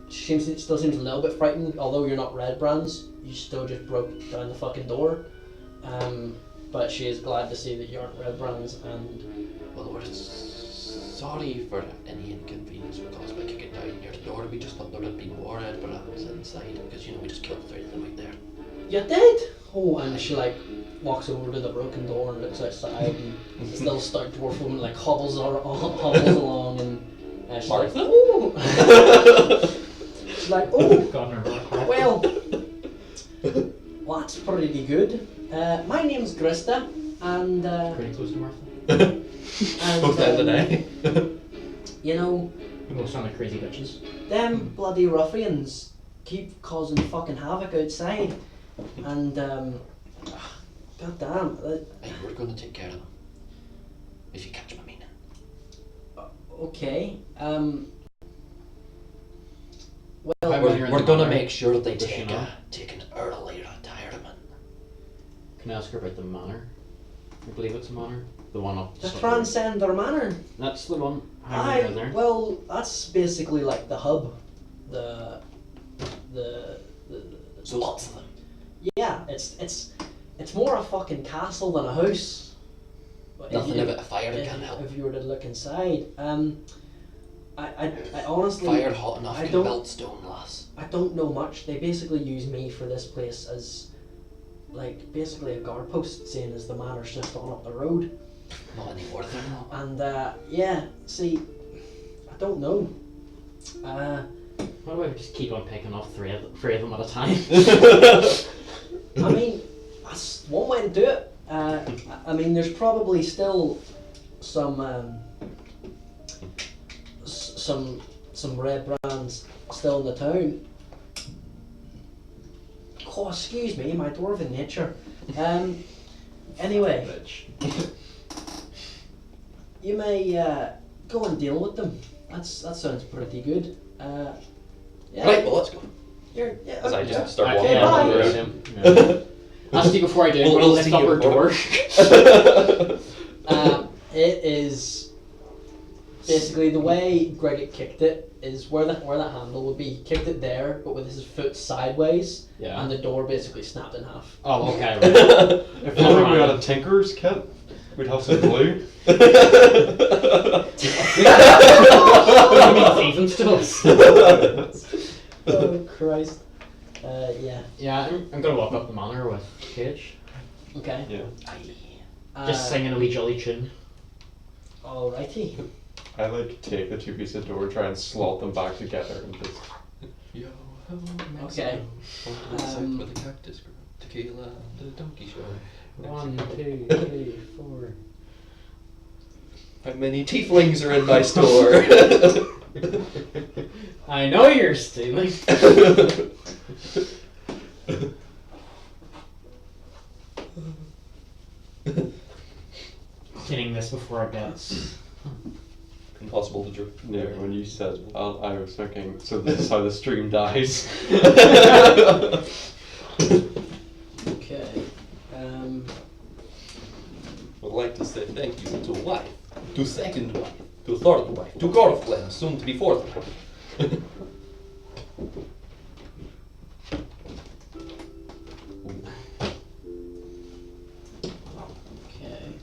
Still seems a little bit frightened. Although you're not Red Brands, you still just broke down the fucking door. But she is glad to see that you aren't Red Brands, and Well, we're sorry for any inconvenience we caused by kicking down your door. We just thought there would be more Red Brands inside because we just killed 3 of them out there. you did. Oh, and she like walks over to the broken door and looks outside, and this little stout dwarf woman like hobbles along, and she's like, Martha? "Oh." She's like, "Oh, God, no. well, that's pretty good. My name's Grista, and Pretty close to Martha. Both ends of the day. you know, We both sound like crazy bitches. them bloody ruffians keep causing fucking havoc outside, and god damn, Hey, we're gonna take care of them. If you catch my meaning. okay, well, Hi, We're, you're in we're the gonna manor. make sure they Does she take know? take an early retirement. Can I ask her about the manor? I believe it's a manor. The one up. the somewhere. Transcender Manor. That's the one. How many are there? Well, that's basically like the hub, the So lots of them. yeah, it's more a fucking castle than a house. But Nothing about a fire can help. If you were to look inside, I honestly Fire hot enough I to don't- melt stone, lass. I don't know much. They basically use me for this place as like basically a guard post, seeing as the manor's just on up the road. Not anymore, they're not. And yeah, see, I don't know. Why do I just keep on picking off three of them at a time? I mean, that's one way to do it. I mean, there's probably still some Red Brands still in the town. Oh, excuse me, my dwarven nature. Anyway, you may go and deal with them. That sounds pretty good. Yeah. Right, well, let's go. Yeah, As I yeah. just start Okay, walking bye. around him. Yeah. Actually, before I do, We'll lift see up you her before. door. It is basically the way Greg kicked it is where that handle would be. He kicked it there, but with his foot sideways, Yeah. and the door basically snapped in half. Oh, okay. Right. If only we had a tinker's kit, we'd have some glue. I mean, thieving tools. Oh Christ! Yeah. Yeah, I'm gonna walk up the manor with Cage, Okay. Yeah. just singing a wee jolly tune. Alrighty. I like take the 2 pieces of door, try and slot them back together, and just Yo, ho, Okay. Mexico, with the cactus girl, tequila, and the donkey show. 1, 2, 3, 4. How many tieflings are in my store? I know you're stealing. Cleaning this before it gets. Impossible to do. Yeah, when you said that, I was thinking, so this is how the stream dies. Okay. Would like to say thank you to wife, to second wife, to third wife, to girlfriend, soon to be fourth wife. Okay.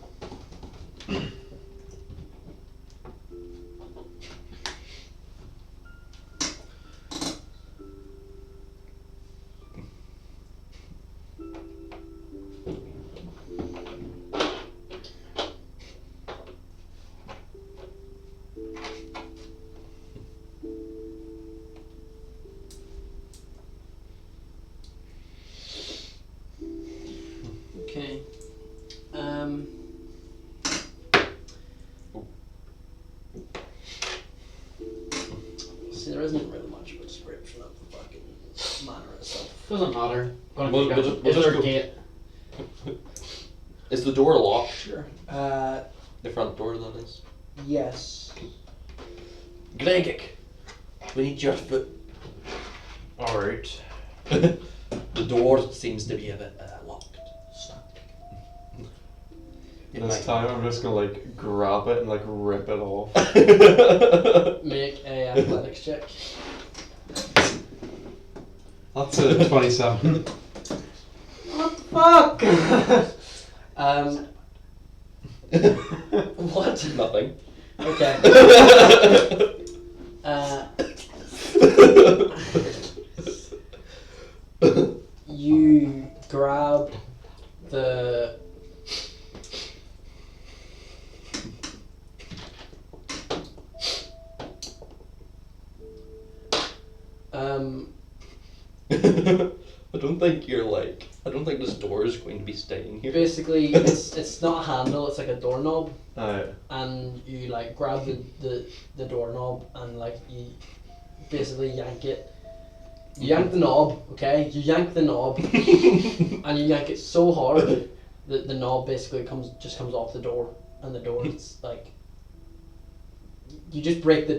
Okay. See, there isn't really much of a description of the fucking manor itself. Doesn't matter. We'll Is just there go- a gate? Is the door locked? Sure. The front door, that is. Yes. Gregik, we need your foot. Alright. The door seems to be a bit locked. Stuck. It This might- time I'm just gonna like grab it and like rip it off. Make a athletics check. That's a 27. Fuck! What? Nothing. Okay. You grab the I don't think you're like. I don't think this door is going to be staying here. basically it's not a handle, it's like a doorknob, Aye. and you like grab the doorknob and like you basically yank it. You yank the knob, okay? You yank the knob and you yank it so hard that the knob basically comes off the door, and the door is like you just break the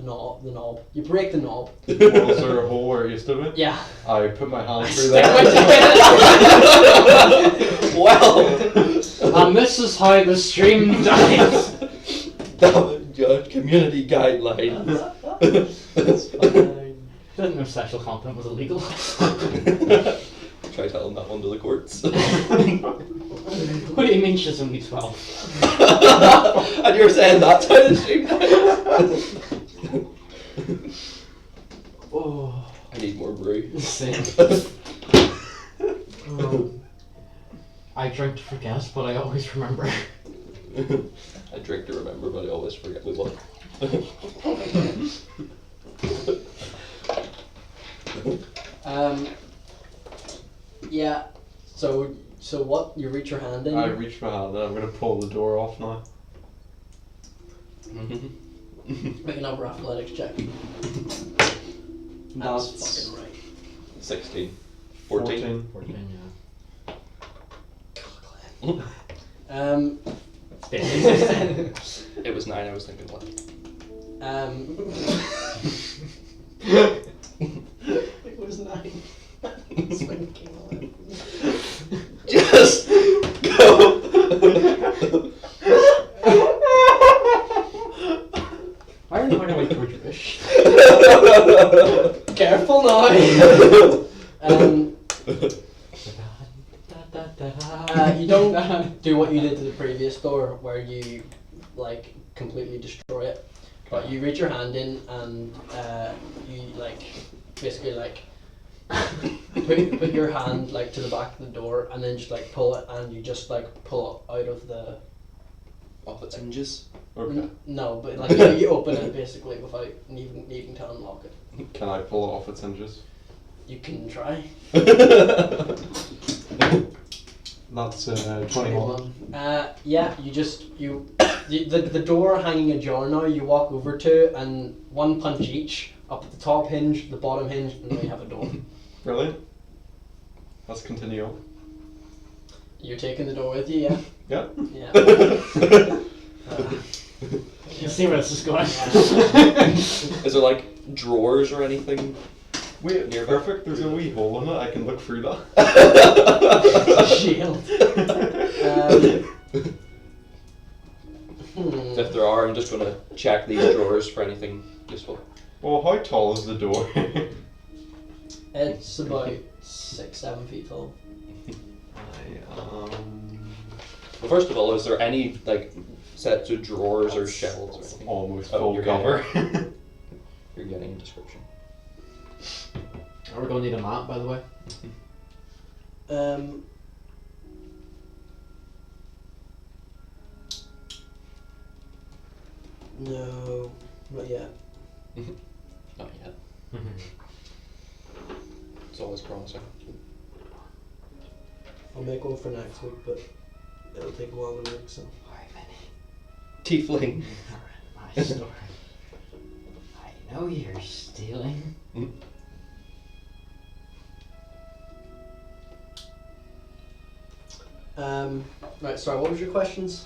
knob. You break the knob. Was there a hole where it used to be? Yeah. I put my hand through Stick my there. dick Well, And this is how the stream dies. your community guidelines. It's fine. Didn't know sexual content was illegal. Try telling that one to the courts. What do you mean she's only 12? And you're saying that's how the stream dies? Oh. I need more brew. Same. I drink to forget, but I always remember. I drink to remember, but I always forget we won. Yeah. So what? You reach your hand in? I reached my hand and I'm gonna pull the door off now. Make another athletics check. That's fucking right. 16. 14. 14, yeah. It was 9, I was thinking what? It was 9. It's fucking 11. Just go! Why are you talking about George Bush? Careful now! You don't do what you did to the previous door where you like completely destroy it, but you reach your hand in and you like basically like put your hand like to the back of the door and then just like pull it, and you just like pull it out of the Off its hinges. Okay. no, but like you open it basically without needing to unlock it. Can I pull it off its hinges? You can try. That's 21. Yeah, the door hanging ajar now, you walk over to and one punch each, up at the top hinge, the bottom hinge, and then you have a door. Brilliant. Let's continue on. You're taking the door with you, yeah? Yeah. Yeah. You see where this is going? Is there like drawers or anything? Wait, Nearby? perfect. There's a wee hole in it. I can look through that. Shield. If there are, I'm just gonna check these drawers for anything useful. Well, how tall is the door? It's about 6-7 feet tall. Well, first of all, is there any like sets of drawers or shelves or anything? Almost Oh, full you're cover. You're getting a description. Are we going to need a map, by the way? No, not yet. Not yet. It's always promising. I'll make one for next week, but it'll take a while to make, so. Tiefling. My story. I know you're stealing. Right, sorry, what was your questions?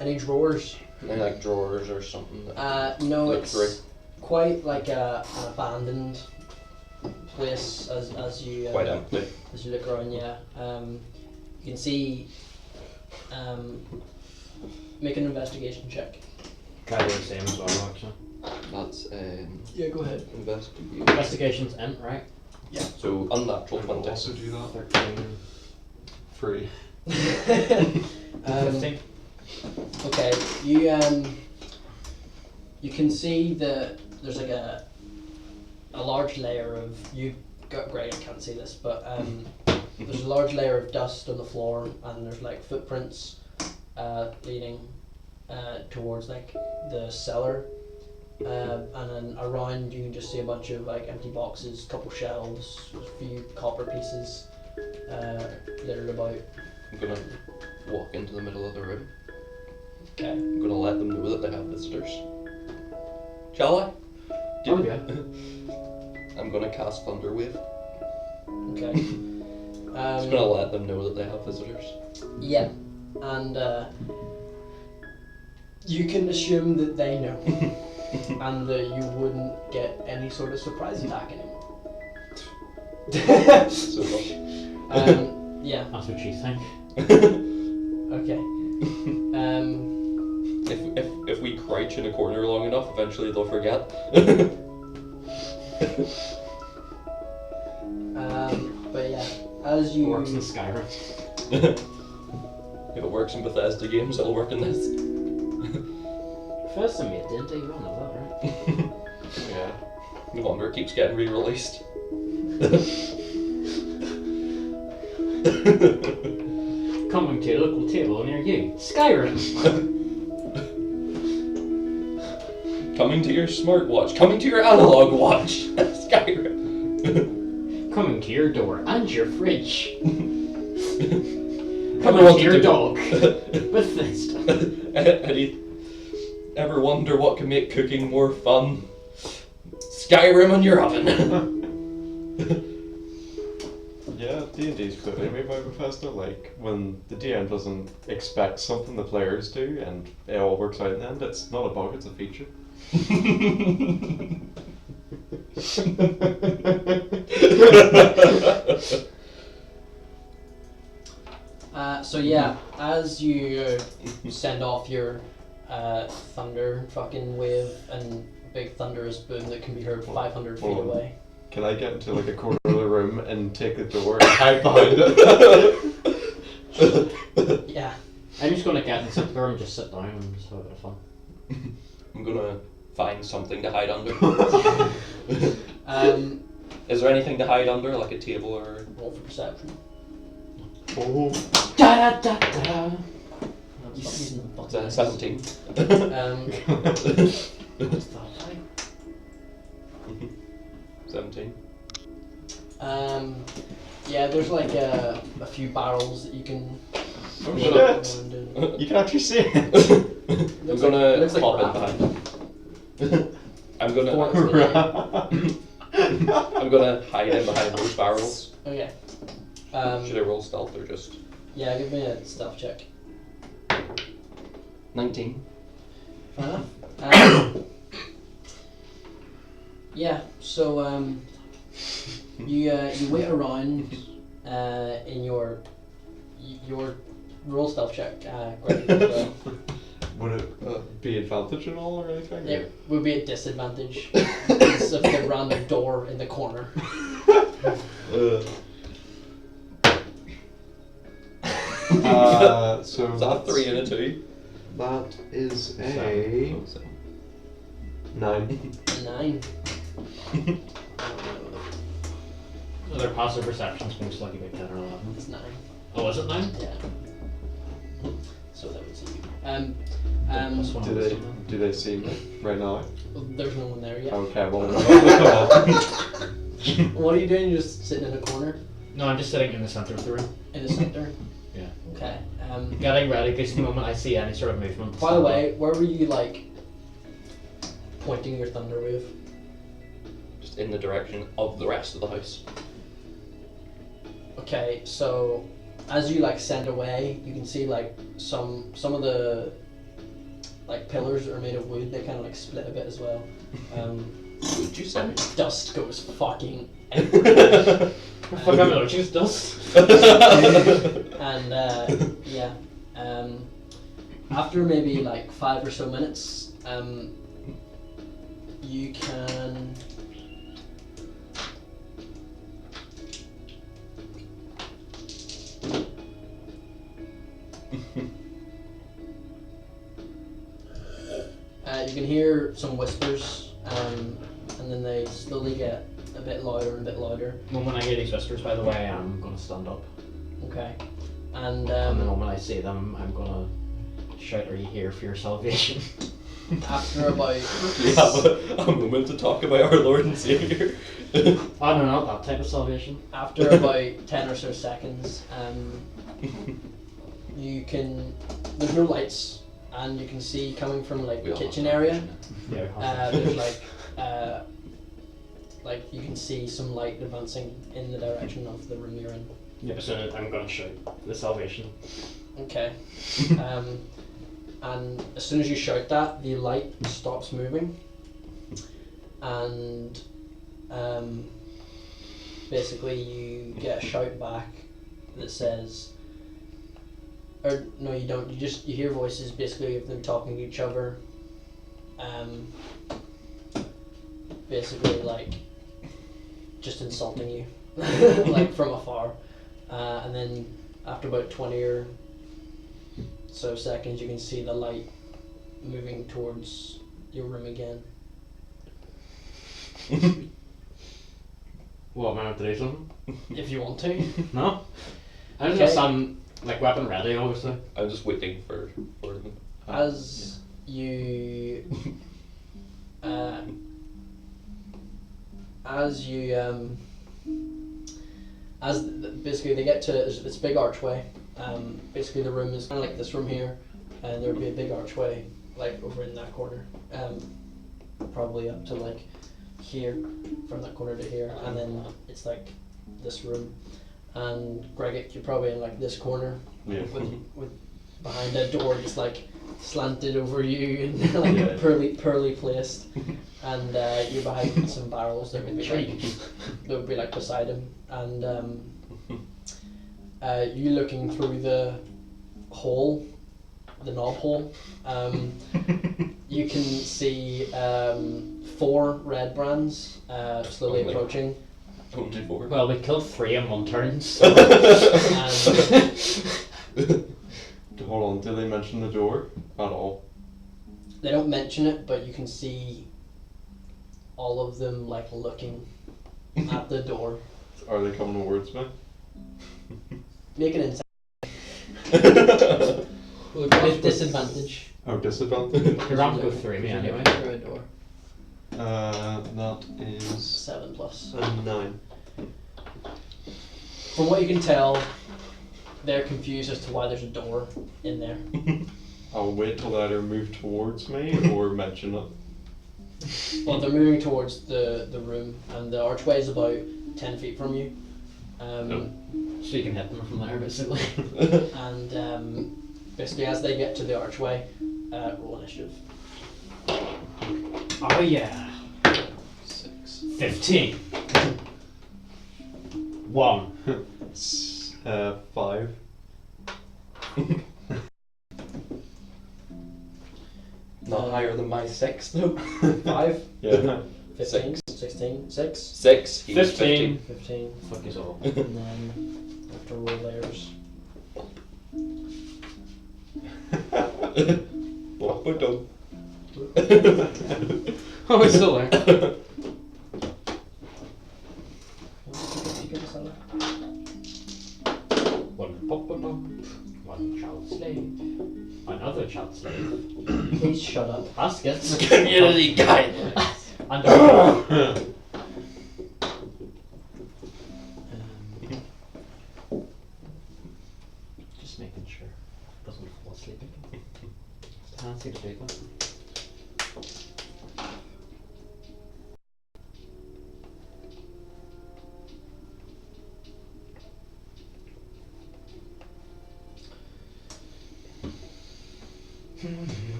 Any drawers? Any like drawers or something? That No, look it's great. quite like an abandoned place as you Quite empty. as you look around. Yeah, you can see. Make an investigation check. Try to do the same as well, actually. That's Yeah, go ahead. investigation. Investigation's int, right? So unnatural I'll 20. also do that. 13. 3. 15. Okay, you can see that there's like a large layer of Greg, I can't see this, but there's a large layer of dust on the floor, and there's like footprints leading towards like the cellar, and then around you can just see a bunch of like empty boxes, couple shelves, a few copper pieces littered about. I'm gonna walk into the middle of the room. Okay. I'm gonna let them know that they have visitors. Shall I? Oh, yeah. I'm gonna cast Thunder Wave. Okay. Just gonna let them know that they have visitors. Yeah, and you can assume that they know, and that you wouldn't get any sort of surprise attack anymore. So Yeah. That's what you think. Okay. if we crouch in a corner long enough, eventually they'll forget. But yeah, as you Works in Skyrim. If it works in Bethesda games, it'll work in this. First time you did, you run, is that right? Yeah. No wonder it keeps getting re-released. Coming to a local table near you. Skyrim. Coming to your smartwatch. Coming to your analog watch. Skyrim. Coming to your door and your fridge. Ever Coming to wanted your to- dog. Bethesda. Ever wonder what can make cooking more fun? Skyrim on your oven. Yeah, D&D's clearly made by Bethesda. Like, when the DM doesn't expect something the players do and it all works out in the end, it's not a bug, it's a feature. So yeah, as you send off your thunder fucking wave, and big thunderous boom that can be heard 500 feet Hold on. away. Can I get into like a corner of the room and take the door and hide behind it? Yeah. I'm just gonna get inside the room and just sit down and just have a bit of fun. I'm gonna find something to hide under. Is there anything to hide under, like a table or... Roll for perception. Oh. Da da da da. Stop using the It's button. 17. What's that like? 17. Yeah, there's like a few barrels that you can. Oh roll shit! around and- You can actually see it! I'm gonna looks like pop in crap. behind. I'm gonna I'm gonna hide in behind those barrels. Okay. Should I roll stealth or just... Yeah, give me a stealth check. 19. Fair enough. Yeah, so you wait around in your roll stealth check, Greg, as well. Would it be advantage and all or anything? It would be a disadvantage because of the random door in the corner. So Is that 3 and a 2? that is a 9. 9. So their passive perception's most likely about 10 or 11. It's 9. Oh, is it 9? Yeah. So that would see you. That's one of those. Do they see me right now? There's no one there yet. Okay, well, What are you doing? You're just sitting in a corner No, I'm just sitting in the centre of the room. in the center. Yeah. Okay. Getting ready because the moment I see any sort of movement. By the way, where were you like pointing your thunder wave? Just in the direction of the rest of the house. Okay, so as you like send away, you can see like some of the like pillars are made of wood. They kind of like split a bit as well. Would you say? Dust goes fucking everywhere. Fuck, I'm allergic to dust. And yeah, after maybe like 5 or so minutes, you can. You can hear some whispers, and then they slowly get a bit louder and a bit louder. The moment I hear these whispers, by the way, I'm gonna stand up. Okay, and And the moment I see them, I'm gonna shout, "Are you here for your salvation?" after about We have a moment to talk about our Lord and Saviour. Oh no, not that type of salvation. after about 10 or so seconds, you can. There's no lights, and you can see coming from like the We all kitchen have area. salvation. There's like you can see some light advancing in the direction of the room you're in. Yeah, so I'm gonna shout the salvation. Okay. And as soon as you shout that, the light stops moving, and basically you get a shout back that says, or no, you don't. You hear voices basically of them talking to each other. Basically like just insulting you, like from afar, and then after about 20 or so seconds, you can see the light moving towards your room again. What, am I meant to do something? If you want to. No? I'm Okay. just stand like weapon ready, obviously. I'm just waiting for them. As you basically they get to this big archway. Basically the room is kind of like this room here, and there would be a big archway like over in that corner, probably up to like here, from that corner to here, and then it's like this room. And Greg, you're probably in like this corner, Yeah. with behind a door just like slanted over you and like Yeah. pearly placed, and you're behind some barrels that would be like beside him, and you looking through the hole, the knob hole, you can see 4 red brands slowly Oh my- approaching. Only 4. Well, we killed 3 in one turn, so. And Hold on, did they mention the door at all? they don't mention it, but you can see all of them like looking at the door. Are they coming towards me? Make an insight with disadvantage. Oh, disadvantage? You're around to go through me anyway. Through a door. That is 7 plus. a 9. From what you can tell, they're confused as to why there's a door in there. I'll wait till they either move towards me or mention it. Well, they're moving towards the room, and the archway is about 10 feet from you. So you can hit them from there, basically. And basically, as they get to the archway, roll initiative. Oh yeah. 6. 15. 1. 5. Not higher than my 6 though. 5, Yeah. 15, 16, 6, 6. He was 15. 15, Fuck is all. and then have to roll layers. What we're done. Oh, it's still there. One pop pop pop. One child slave. Another child slave. Please shut up. Baskets. Community guidelines. And just making sure it doesn't fall asleep again. Can't see the big one.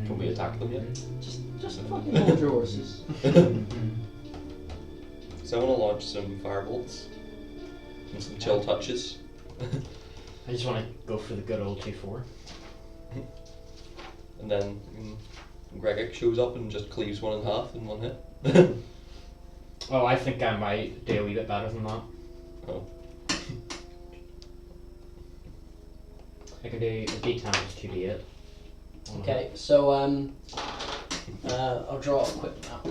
Can we attack them yet? Just fucking hold your horses. So I want to launch some firebolts and some chill touches. I just want to go for the good old 2-4. And then Gregor shows up and just cleaves one in half in one hit. Oh, I think I might do a wee bit better than that. Oh. I can do a D10 plus 2D8. Okay, so I'll draw a quick map.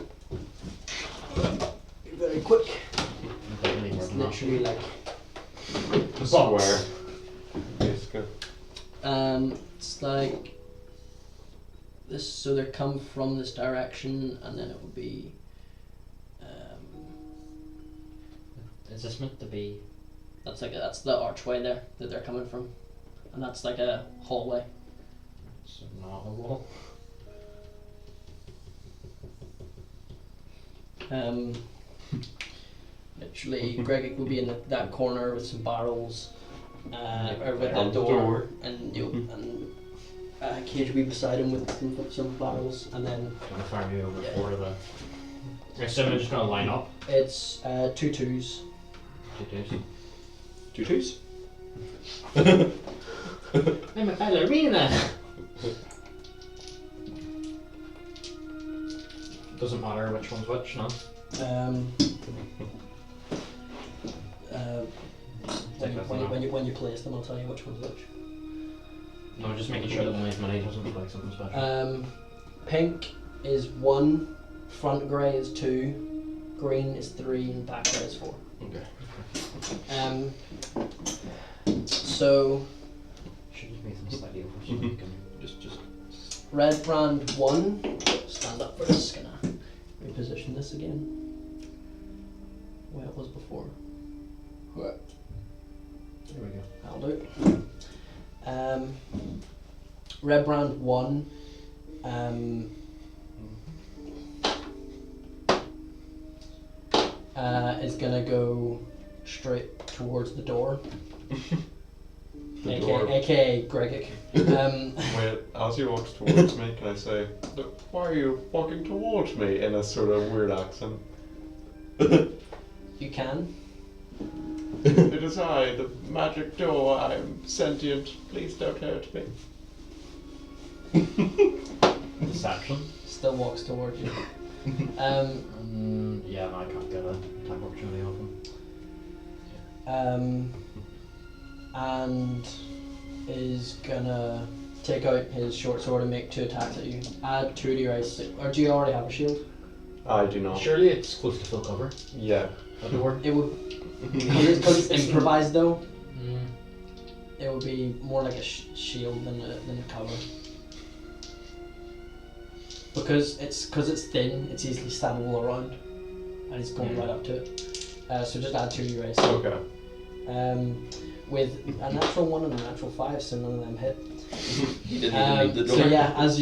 Very quick. It's literally like A square. Basically. it's like this. So they come from this direction, and then it would be. Is this meant to be? That's the archway there that they're coming from, and that's like a hallway. It's not a wall. Literally, Greg will be in that corner with some barrels, or with On that the door, door. and Cage will be beside him with some barrels, and then Gonna fire me over Yeah. for the. I assume I'm just gonna line up. it's 2 2s. 2 2-2s? I'm a ballerina! Doesn't matter which one's which, no? When you place them, I'll tell you which one's which. No, just making sure that one of mine doesn't look like something special. Pink is 1, front grey is 2, green is 3, and back grey is 4. Okay. So Should just make them slightly over so we can. Just. red brand 1, stand up for this, gonna reposition this again where it was before. Right. There we go. That'll do. Red brand 1, is gonna go straight towards the door. The door. AKA Gregic. Wait, as he walks towards me, can I say, "Look, why are you walking towards me?" in a sort of weird accent. You can. It is I, the magic door. I am sentient. Please don't hurt me. Deception. Still walks towards you. Yeah, no, I can't get a attack opportunity off him. And is gonna take out his short sword and make 2 attacks at you. Add 2 to your ice. Or do you already have a shield? I do not. Surely it's close to full cover. Yeah. A door. It would. Because it's improvised though, Mm. it would be more like a shield than a cover. Because it's thin, it's easily stabbable around, and it's going right up to it. So just add 2 to your AC. Okay. With a natural 1 and a natural 5, so none of them hit. He didn't even need the door. So yeah, as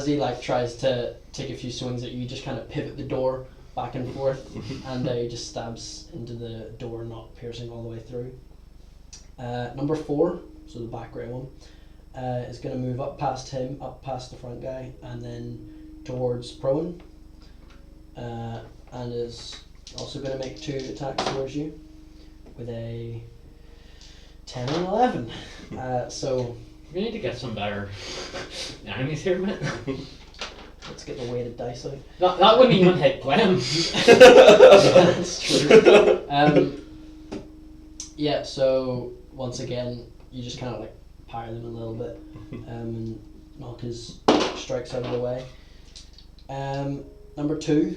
he like tries to take a few swings at you, you just kind of pivot the door back and forth, and he just stabs into the door, not piercing all the way through. Number 4, so the back grey one, is going to move up past him, up past the front guy, and then towards Prohen, and is also going to make 2 attacks towards you with a 10 and 11. So We need to get some better enemies here, man. let's get the weighted dice out. That wouldn't even hit Glenn. That's true. Yeah, so once again, you just kind of like pyre them a little bit and knock his strikes out of the way. Number 2,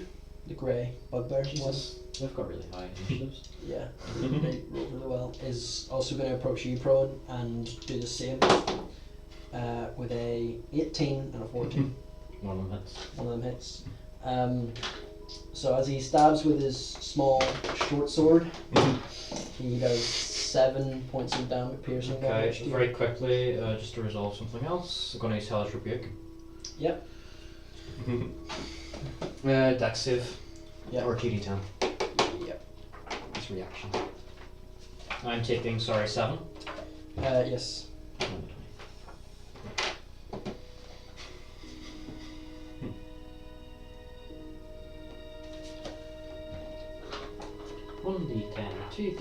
the grey bugbear one. Jesus, they've got really high initiatives. Yeah, they roll really well. Is also going to approach you, Prohen, and do the same with a 18 and a 14. One of them hits. One of them hits. So as he stabs with his small short sword, he does 7 points of damage, piercing damage. Okay, to you. very quickly, just to resolve something else, I'm going to use Hellish Rebuke. Yep. Dex save. Yep. Or TD10. Yep. It's reaction. I'm taking, 7. Yes. One D10, 2D10.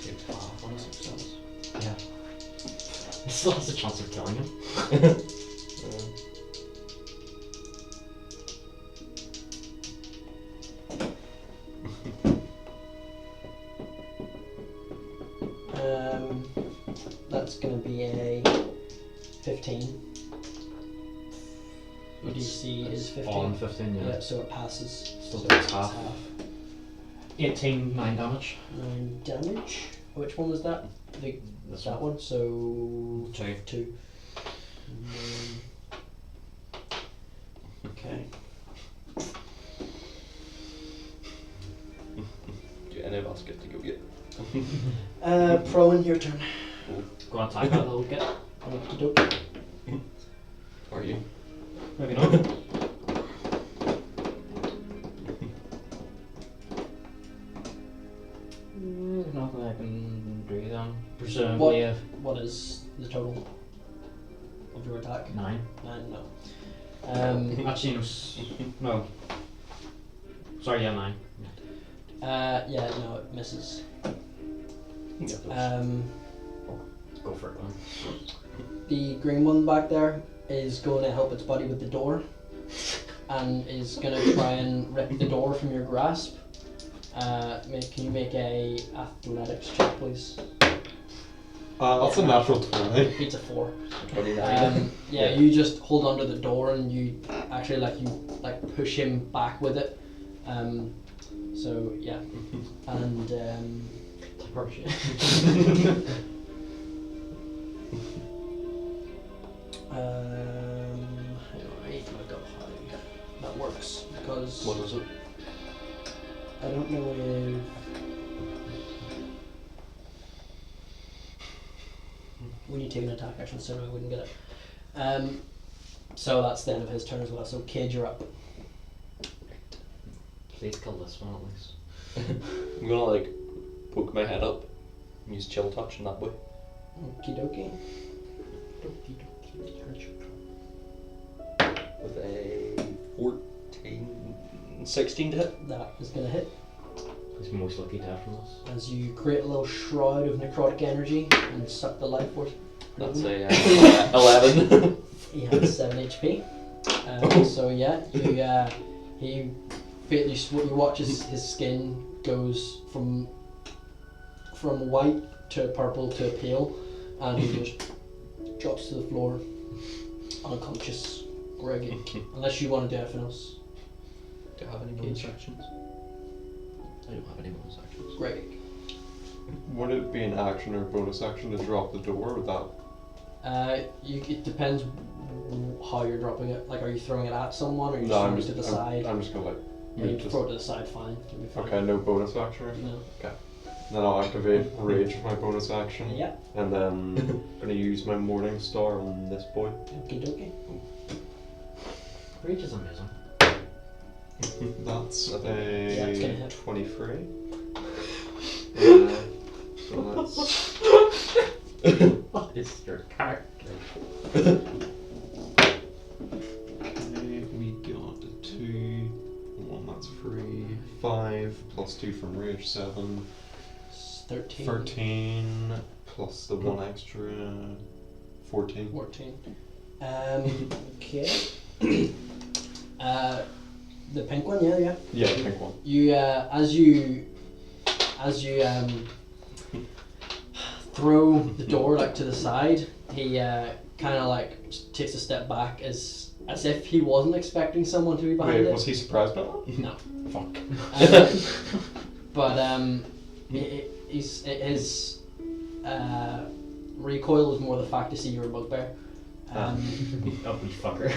Take 12 on a success. Yeah. He still has a chance of killing him. That's going to be a 15. Your DC is 15. On 15, yeah. Yeah, so it passes. Still So takes it's half. 18, 9 damage. 9 damage. Which one was that? This That one. So 2. 2. Okay. Do any of us get to go yet? Prohen, your turn. Go and attack that little git. Okey-doke. Are you? Maybe not. There's nothing I can do then. Presumably if What is the total of your attack? 9. 9, no. Actually, no. No. Sorry, yeah, 9. Yeah, no, it misses. Yeah. Go for it then. The green one back there is going to help its buddy with the door and is going to try and rip the door from your grasp. Can you make a athletics check, please? That's a natural 20. Beats a 4. 29. Yeah, you just hold onto the door and you actually push him back with it. So yeah, and Alright, I got how that works because What is it? I don't know if when you take an attack action, so I wouldn't get it. So that's the end of his turn as well. So Cade, you're up. Please kill this one at least. I'm gonna like poke my head up and use chill touch in that way. Okie dokie. With a 14, 16 to hit. That is gonna hit. He's most lucky to have from this. As you create a little shroud of necrotic energy and suck the life force. That's a 11. He has 7 HP. So yeah, you watch his skin goes from white to purple to pale, and he just drops to the floor, unconscious, groggy. Unless you want to do anything else. Do you have any bonus actions? I don't have any bonus actions. Greg. Would it be an action or a bonus action to drop the door? Would that? It depends how you're dropping it. Like, are you throwing it at someone, or are you No, throwing it to the side? I'm just gonna like. Yeah, you just- throw it to the side, fine. It'll be fine. Okay, no bonus action. Or anything? No. Then I'll activate Rage for my bonus action. Yeah. And then I'm gonna use my Morning Star on this boy. Okie dokie. Reach is amazing. That's Yeah, it's gonna a hit. 23. So that's What is your character? we got a 2, 1 that's 3, 5 plus 2 from rage 7, It's 13. 13 plus the 1 extra 14. 14. Okay. The pink one, yeah. Yeah, the pink one. You, as you throw the door like to the side, he kind of like takes a step back as if he wasn't expecting someone to be behind Wait, it. was he surprised by that? No. Fuck. But his recoil is more the fact to see you're a bugbear. Ugly fucker.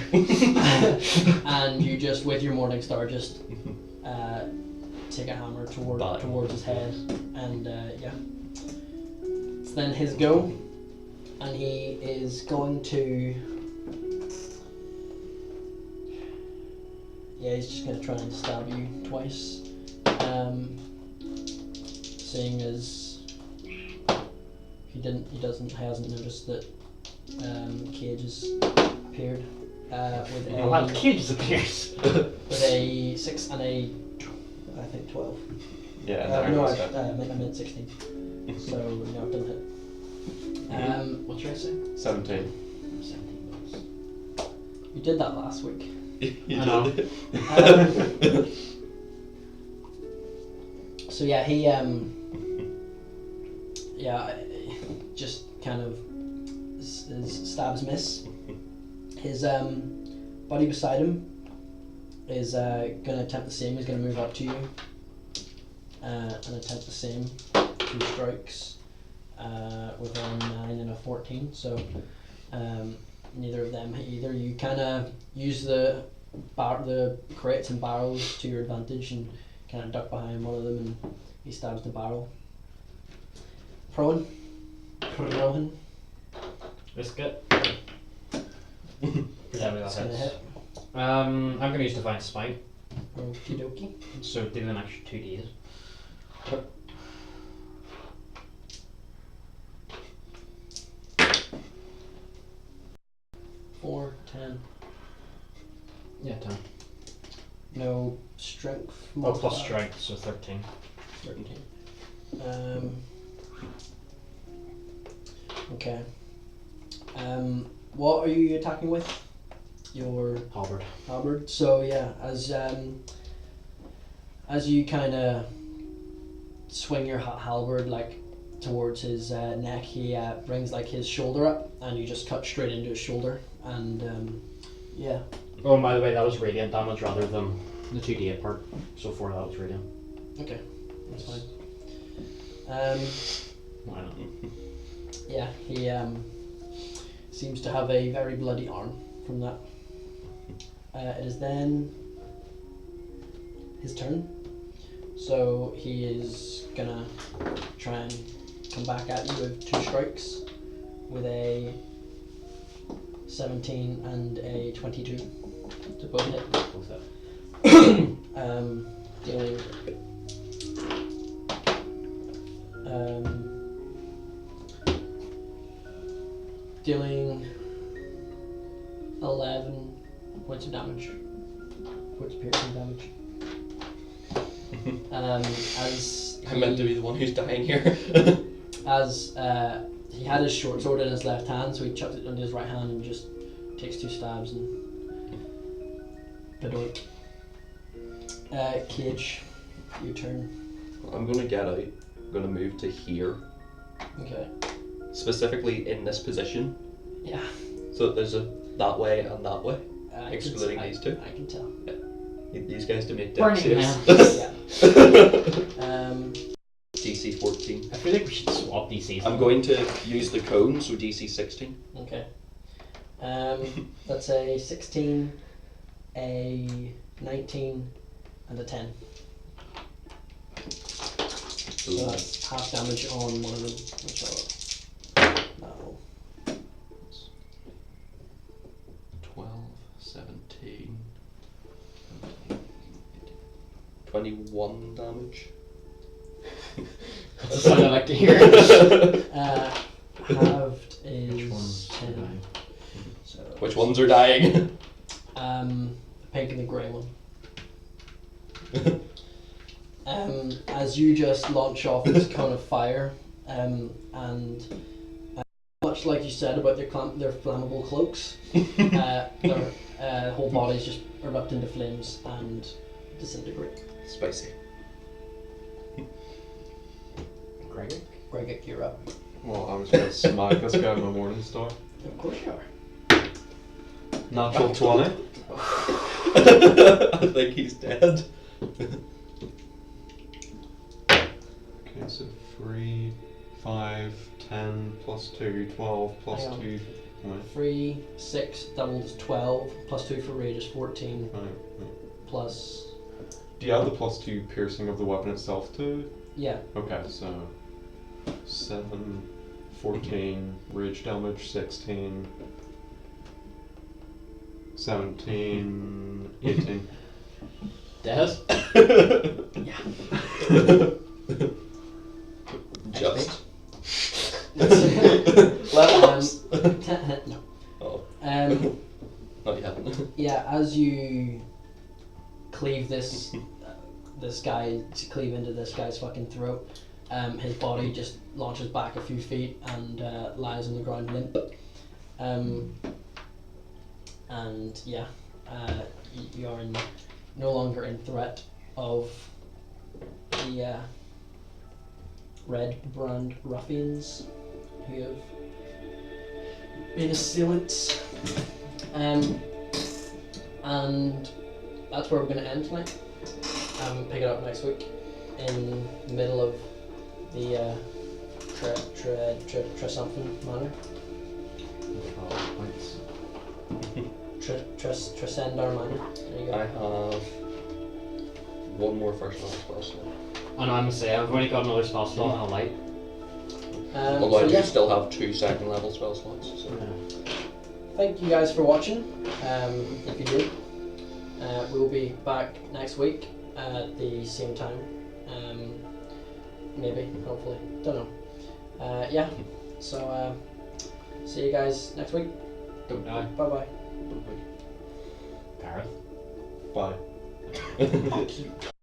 And you just, with your morning star, just take a hammer towards his head, and yeah. It's then his go, and he is going to. Yeah, he's just going to try and stab you twice. Seeing as he hasn't noticed that Cage has appeared with Oh, that kid disappears. with a 6 and a 12. Yeah, No, no, I meant 16. So no, it doesn't hit. What should I say? 17. 17 bucks. You did that last week. You I know. did. So yeah, he just kind of his stabs miss. His buddy beside him is gonna attempt the same. He's gonna move up to you and attempt the same. 2 strikes with a 9 and a 14. So neither of them hit either. You kind of use the crates and barrels to your advantage and kind of duck behind one of them, and he stabs the barrel. Prohen. Risk it. Pretend that It's gonna hits. hit. I'm gonna use Divine Smite, Okie dokie. so do an extra 2d. 4, 10. Yeah, 10. No strength. Oh, plus strength, so 13. 13. Okay. What are you attacking with? Your Halberd. halberd. So yeah, as you kind of swing your halberd like towards his neck, he brings like his shoulder up, and you just cut straight into his shoulder, and yeah. Oh, and by the way, that was radiant damage rather than the 2d8 part. So 4 that was radiant. Okay, that's fine. Why not? Yeah, he seems to have a very bloody arm from that. It is then his turn. So he is gonna try and come back at you with 2 strikes with a 17 and a 22 to both hit. What's that? Dealing dealing 11 points of damage. Points of piercing damage. As I'm meant to be the one who's dying here. as he had his short sword in his left hand, so he chucks it into his right hand and just takes 2 stabs and badoink. Cage, your turn. I'm gonna get out. I'm gonna move to here, Okay. specifically in this position. Yeah. So there's a that way and that way, I can excluding t- these 2. I can tell. Need these guys to make Burning dex Man. saves. Yeah. DC 14. I feel like we should swap DCs. I'm going to use the cone, so DC 16. Okay. That's a 16, a 19, and a 10. So that's half damage on one of them, which that'll 12, 17, 21 damage. That's the sound I like to hear. Halved is Which one's 10. dying? So Which ones are dying? the pink and the grey one. As you just launch off this cone of fire, and much like you said about their flammable cloaks, their whole bodies just erupt into flames and disintegrate. Spicy. Gregor? Gregor, you're up. Well, I'm just gonna smack this guy with my morning star. Of course you are. Natural 20. I think he's dead. Okay, so 3, 5, 10, plus 2, 12, plus Hang on. 2. Right, 3, 6, doubled is 12, plus 2 for rage is 14, right. plus... Do you add the plus 2 piercing of the weapon itself to? Yeah, Okay, so 7, 14, rage damage 16, 17, 18. Dead? Just. Levels. No. Oh. No, you haven't. Yeah, as you cleave this cleave into this guy's fucking throat, his body just launches back a few feet and lies on the ground limp. And yeah, you are no longer in threat of the red brand ruffians who have been assailants. And that's where we're going to end tonight. Pick it up next week in the middle of the Triumphant Manor. Tresendar Manor. There you go. I have one more first level spell slot. I know, I'm gonna say, I've only got another spell slot and a light. Although So I do yeah, still have 2 second level spell slots. So. Yeah. thank you guys for watching. If you did, we'll be back next week at the same time. Maybe, hopefully, don't know. Yeah, so see you guys next week. Don't die. Bye bye. Gareth. Bye. Fuck you.